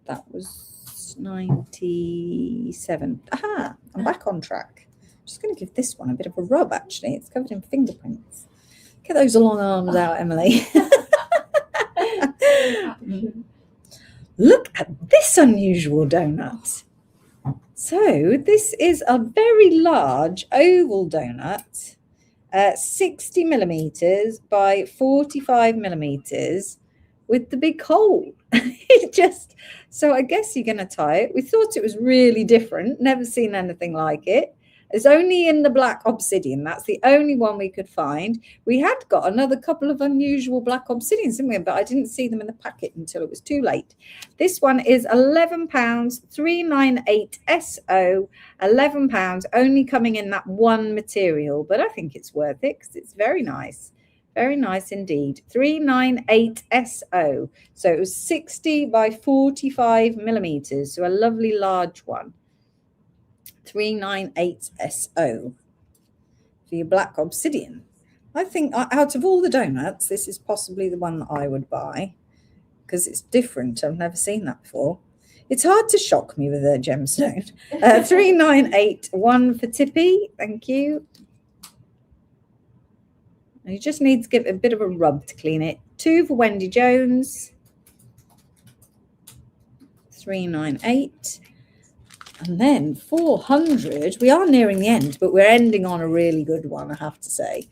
A: That was 97. Aha, I'm back on track. Just going to give this one a bit of a rub, actually. It's covered in fingerprints. Get those long arms out, Emily. Look at this unusual donut. So this is a very large oval donut, 60 millimeters by 45 millimeters with the big hole. So I guess you're going to tie it. We thought it was really different. Never seen anything like it. It's only in the black obsidian. That's the only one we could find. We had got another couple of unusual black obsidians, didn't we? But I didn't see them in the packet until it was too late. This one is £11, 398 SO, £11, only coming in that one material. But I think it's worth it because it's very nice. Very nice indeed. 398 SO. So it was 60 by 45 millimeters. So a lovely large one. 398 SO for your black obsidian. I think out of all the donuts, this is possibly the one that I would buy because it's different. I've never seen that before. It's hard to shock me with a gemstone. 398, 1 for Tippy. Thank you. And you just need to give it a bit of a rub to clean it. 2 for Wendy Jones. 398. And then 400, we are nearing the end, but we're ending on a really good one, I have to say.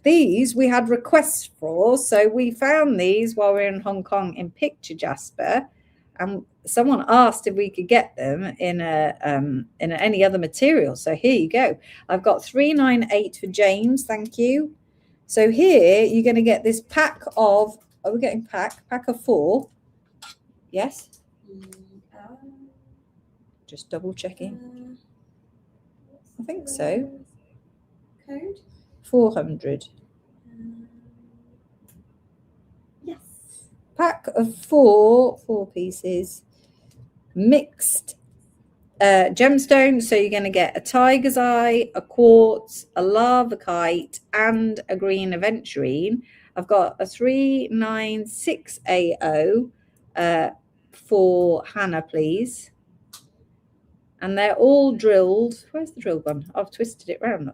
A: These we had requests for, so we found these while we were in Hong Kong in Picture Jasper, and someone asked if we could get them in any other material. So here you go. I've got 398 for James, thank you. So here you're going to get this pack of, are we getting pack of 4? Yes? Just double checking. I think so.
B: Code?
A: 400.
B: Yes.
A: Pack of 4 pieces. Mixed gemstones. So you're going to get a tiger's eye, a quartz, a lava kite, and a green aventurine. I've got a 396AO for Hannah, please. And they're all drilled. Where's the drill gone? I've twisted it round.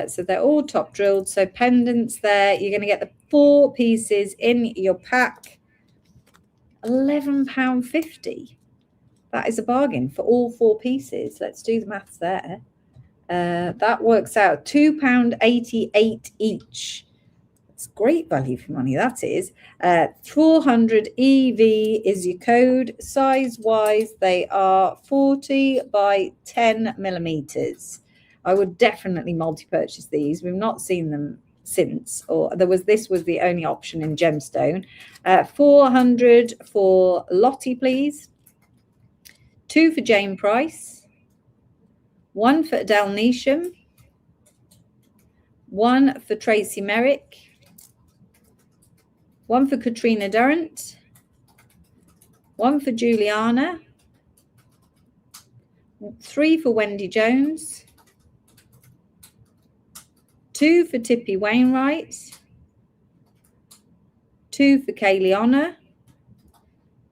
A: So they're all top drilled. So pendants there. You're going to get the 4 pieces in your pack. £11.50. That is a bargain for all 4 pieces. Let's do the maths there. That works out £2.88 each. It's great value for money, that is. 400 EV is your code. Size-wise, they are 40 by 10 millimeters. I would definitely multi-purchase these. We've not seen them since, or this was the only option in gemstone. 400 for Lottie, please. 2 for Jane Price. 1 for Adele Neesham. 1 for Tracy Merrick. 1 for Katrina Durrant. 1 for Juliana. 3 for Wendy Jones. 2 for Tippy Wainwright. 2 for Kaylee Honor.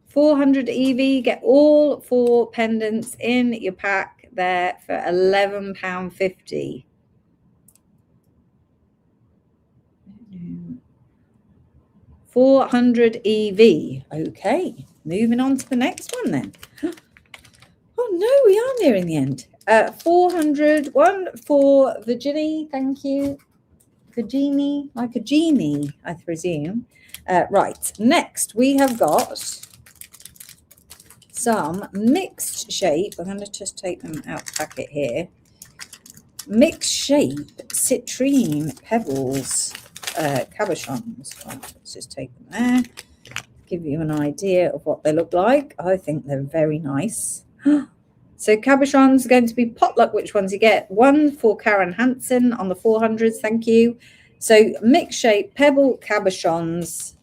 A: 400 EV, get all 4 pendants in your pack there for £11.50. 400 EV. Okay, moving on to the next one then. Oh no, we are nearing the end. 400, 1 for Virginie, thank you. Virginie, like a genie, I presume. Right, next we have got some mixed shape. I'm going to just take them out the packet here. Mixed shape citrine pebbles, cabochons. Right, let's just take them there. Give you an idea of what they look like. I think they're very nice. So cabochons are going to be potluck. Which ones you get? 1 for Karen Hansen on the 400s. Thank you. So mixed shape pebble cabochons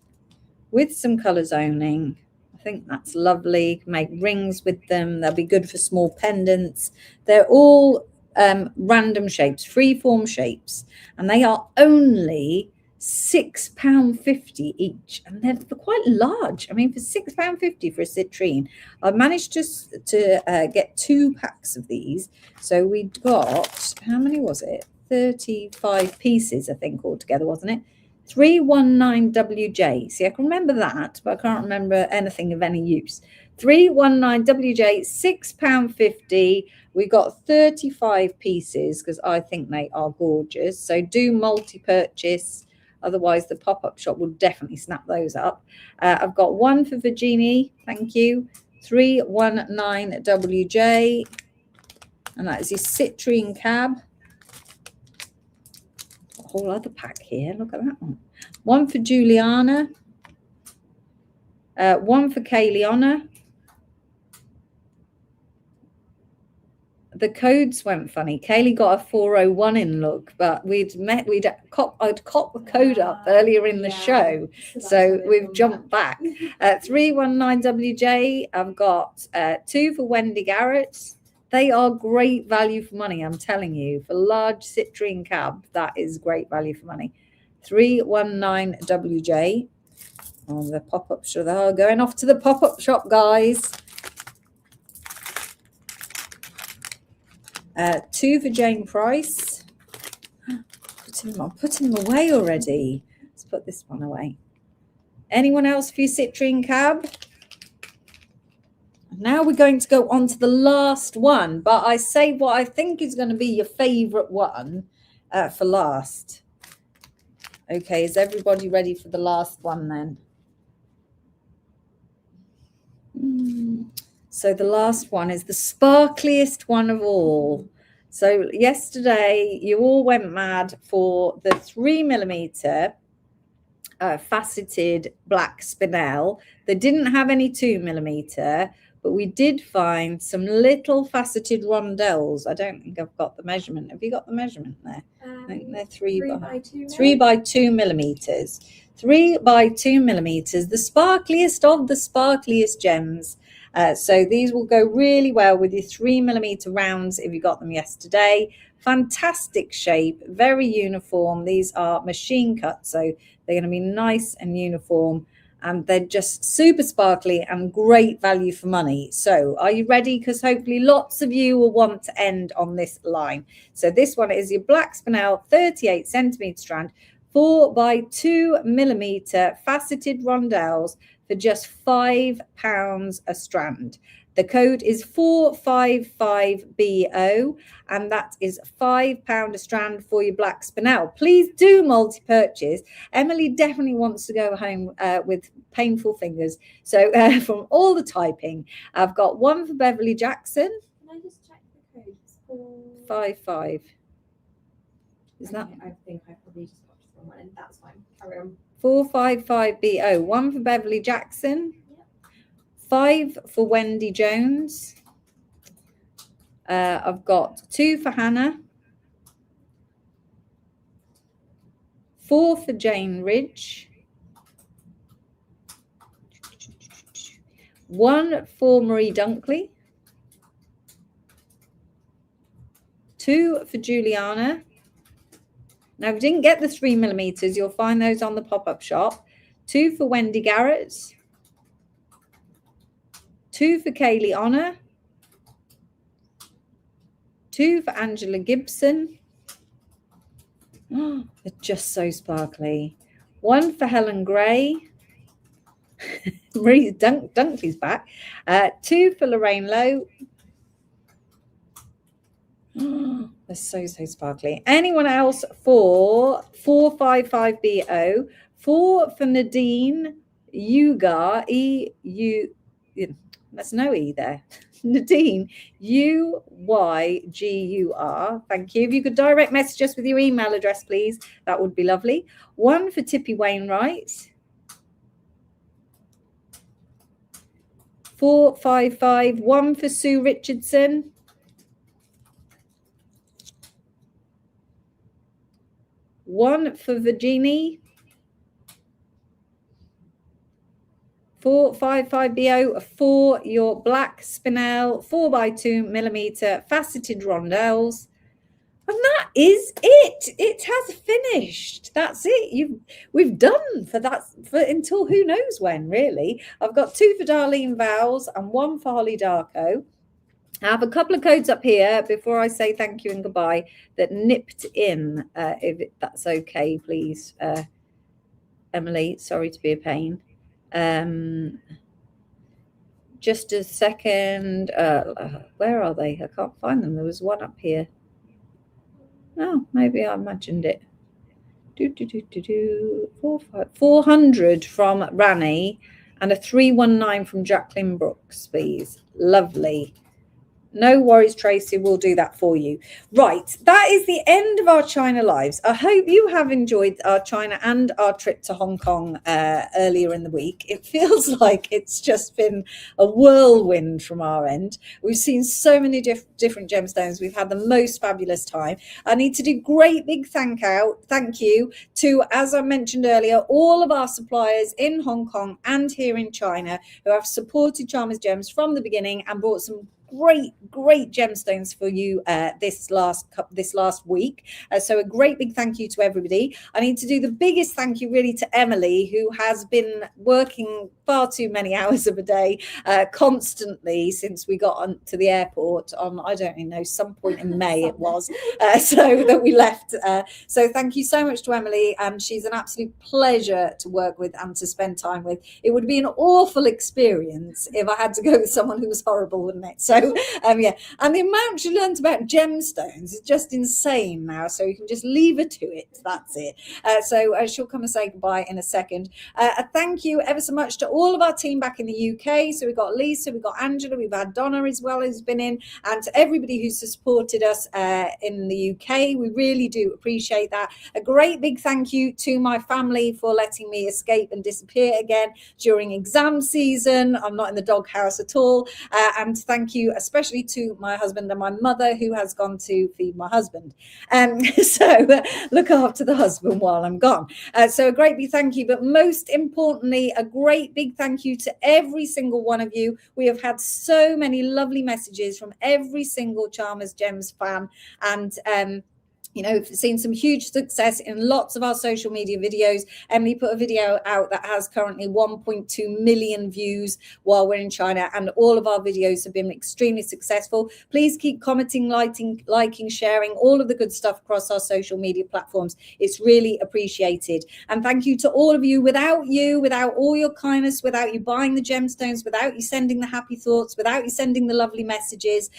A: with some colour zoning. I think that's lovely. You can make rings with them. They'll be good for small pendants. They're all random shapes, free-form shapes, and they are only £6.50 each, and they're quite large. I mean, for £6.50 for a citrine, I managed to get 2 packs of these. So we got, how many was it? 35 pieces, I think, altogether, wasn't it? 319WJ. See, I can remember that, but I can't remember anything of any use. 319WJ, £6.50. We got 35 pieces because I think they are gorgeous. So do multi-purchase. Otherwise, the pop-up shop will definitely snap those up. I've got 1 for Virginie. Thank you. 319WJ. And that is your citrine cab. A whole other pack here. Look at that one. 1 for Juliana. 1 for Kaylee Honor. The codes went funny. Kaylee got a 401 in look, but I'd cop the code up earlier in the show. So we've jumped back. 319WJ. I've got 2 for Wendy Garrett. They are great value for money, I'm telling you. For large citrine cab, that is great value for money. 319WJ. Oh, the pop-up shop. Oh, going off to the pop-up shop, guys. 2 for Jane Price. I'm putting them away already. Let's put this one away. Anyone else for your citrine cab? Now we're going to go on to the last one, but I say what I think is going to be your favorite one for last. Okay, is everybody ready for the last one then? So the last one is the sparkliest one of all. So yesterday you all went mad for the 3mm faceted black spinel. They didn't have any 2mm, but we did find some little faceted rondelles. I don't think I've got the measurement. Have you got the measurement there? I think they're 3 by 2 millimeters. 3 by 2 millimeters, the sparkliest of the sparkliest gems. So these will go really well with your 3mm rounds if you got them yesterday. Fantastic shape, very uniform. These are machine cut, so they're going to be nice and uniform, and they're just super sparkly and great value for money. So are you ready? Because hopefully lots of you will want to end on this line. So this one is your black spinel 38 centimeter strand, 4 by 2 millimeter faceted rondelles for just £5 a strand. The code is 455BO, and that is £5 a strand for your black spinel. Please do multi-purchase. Emily definitely wants to go home with painful fingers. So from all the typing, I've got one for Beverly Jackson.
B: Can I just check the code? It's
A: 55. Is that?
B: I think I probably just got the wrong one. That's fine. Carry on.
A: 455BO. One for Beverly Jackson. 5 for Wendy Jones. I've got 2 for Hannah. 4 for Jane Ridge. 1 for Marie Dunkley. 2 for Juliana. Now, if you didn't get the 3mm, you'll find those on the pop-up shop. 2 for Wendy Garrett. 2 for Kaylee Honor. 2 for Angela Gibson. Oh, they're just so sparkly. 1 for Helen Gray. Marie Dunkley's back. 2 for Lorraine Lowe. Oh, they're so sparkly. Anyone else for 455BO? 4 for Nadine Uygur. That's no E there. Nadine, Uygur. Thank you. If you could direct message us with your email address, please, that would be lovely. 1 for Tippy Wainwright. 455. 1 for Sue Richardson. 1 for Virginie. 455BO for your black spinel 4 by 2 millimeter faceted rondelles. And that is it. It has finished. That's it. We've done for that for until who knows when, really. I've got 2 for Darlene Vowles and 1 for Holly Darko. I have a couple of codes up here before I say thank you and goodbye that nipped in, if that's okay, please. Emily, sorry to be a pain. Just a second. Where are they? I can't find them. There was one up here. Oh, maybe I imagined it. 400 from Rani and a 319 from Jacqueline Brooks, please. Lovely. No worries, Tracy. We'll do that for you. Right. That is the end of our China Lives. I hope you have enjoyed our China and our trip to Hong Kong earlier in the week. It feels like it's just been a whirlwind from our end. We've seen so many different gemstones. We've had the most fabulous time. I need to do great big thank you to, as I mentioned earlier, all of our suppliers in Hong Kong and here in China who have supported Chalmers Gems from the beginning and brought some great gemstones for you this last week. So a great big thank you to everybody. I need to do the biggest thank you really to Emily, who has been working far too many hours of a day constantly since we got on to the airport on, I don't even know, some point in May it was, so that we left. So thank you so much to Emily. She's an absolute pleasure to work with and to spend time with. It would be an awful experience if I had to go with someone who was horrible, wouldn't it? So yeah, and the amount she learned about gemstones is just insane now. So you can just leave her to it. That's it. So she'll come and say goodbye in a second. Thank you ever so much to all of our team back in the UK. So we've got Lisa, we've got Angela, we've had Donna as well, who's been in, and to everybody who's supported us in the UK. We really do appreciate that. A great big thank you to my family for letting me escape and disappear again during exam season. I'm not in the doghouse at all. And thank you especially to my husband and my mother, who has gone to feed my husband. So look after the husband while I'm gone. So a great big thank you, but most importantly, a great big thank you to every single one of you. We have had so many lovely messages from every single Chalmers Gems fan, and you know, we've seen some huge success in lots of our social media videos. Emily put a video out that has currently 1.2 million views while we're in China, and all of our videos have been extremely successful. Please keep commenting, liking, sharing, all of the good stuff across our social media platforms. It's really appreciated. And thank you to all of you. Without all your kindness, without you buying the gemstones, without you sending the happy thoughts, without you sending the lovely messages,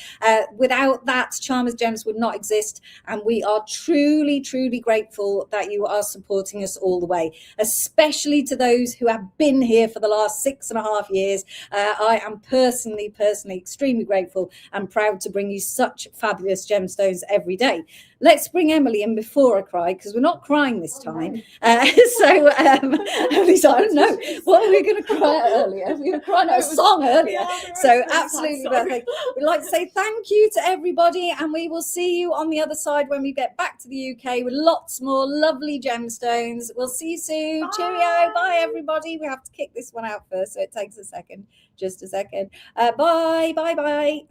A: without that, Chalmers Gems would not exist. And we are truly grateful that you are supporting us all the way, especially to those who have been here for the last 6.5 years. I am personally extremely grateful and proud to bring you such fabulous gemstones every day. Let's bring Emily in before I cry, because we're not crying this time. So Emily's, I don't know, what were we going to cry at earlier? We were crying out a song earlier. So absolutely perfect. We'd like to say thank you to everybody, and we will see you on the other side when we get back to the UK with lots more lovely gemstones. We'll see you soon. Bye. Cheerio. Bye, everybody. We have to kick this one out first, so it takes a second. Just a second. Bye.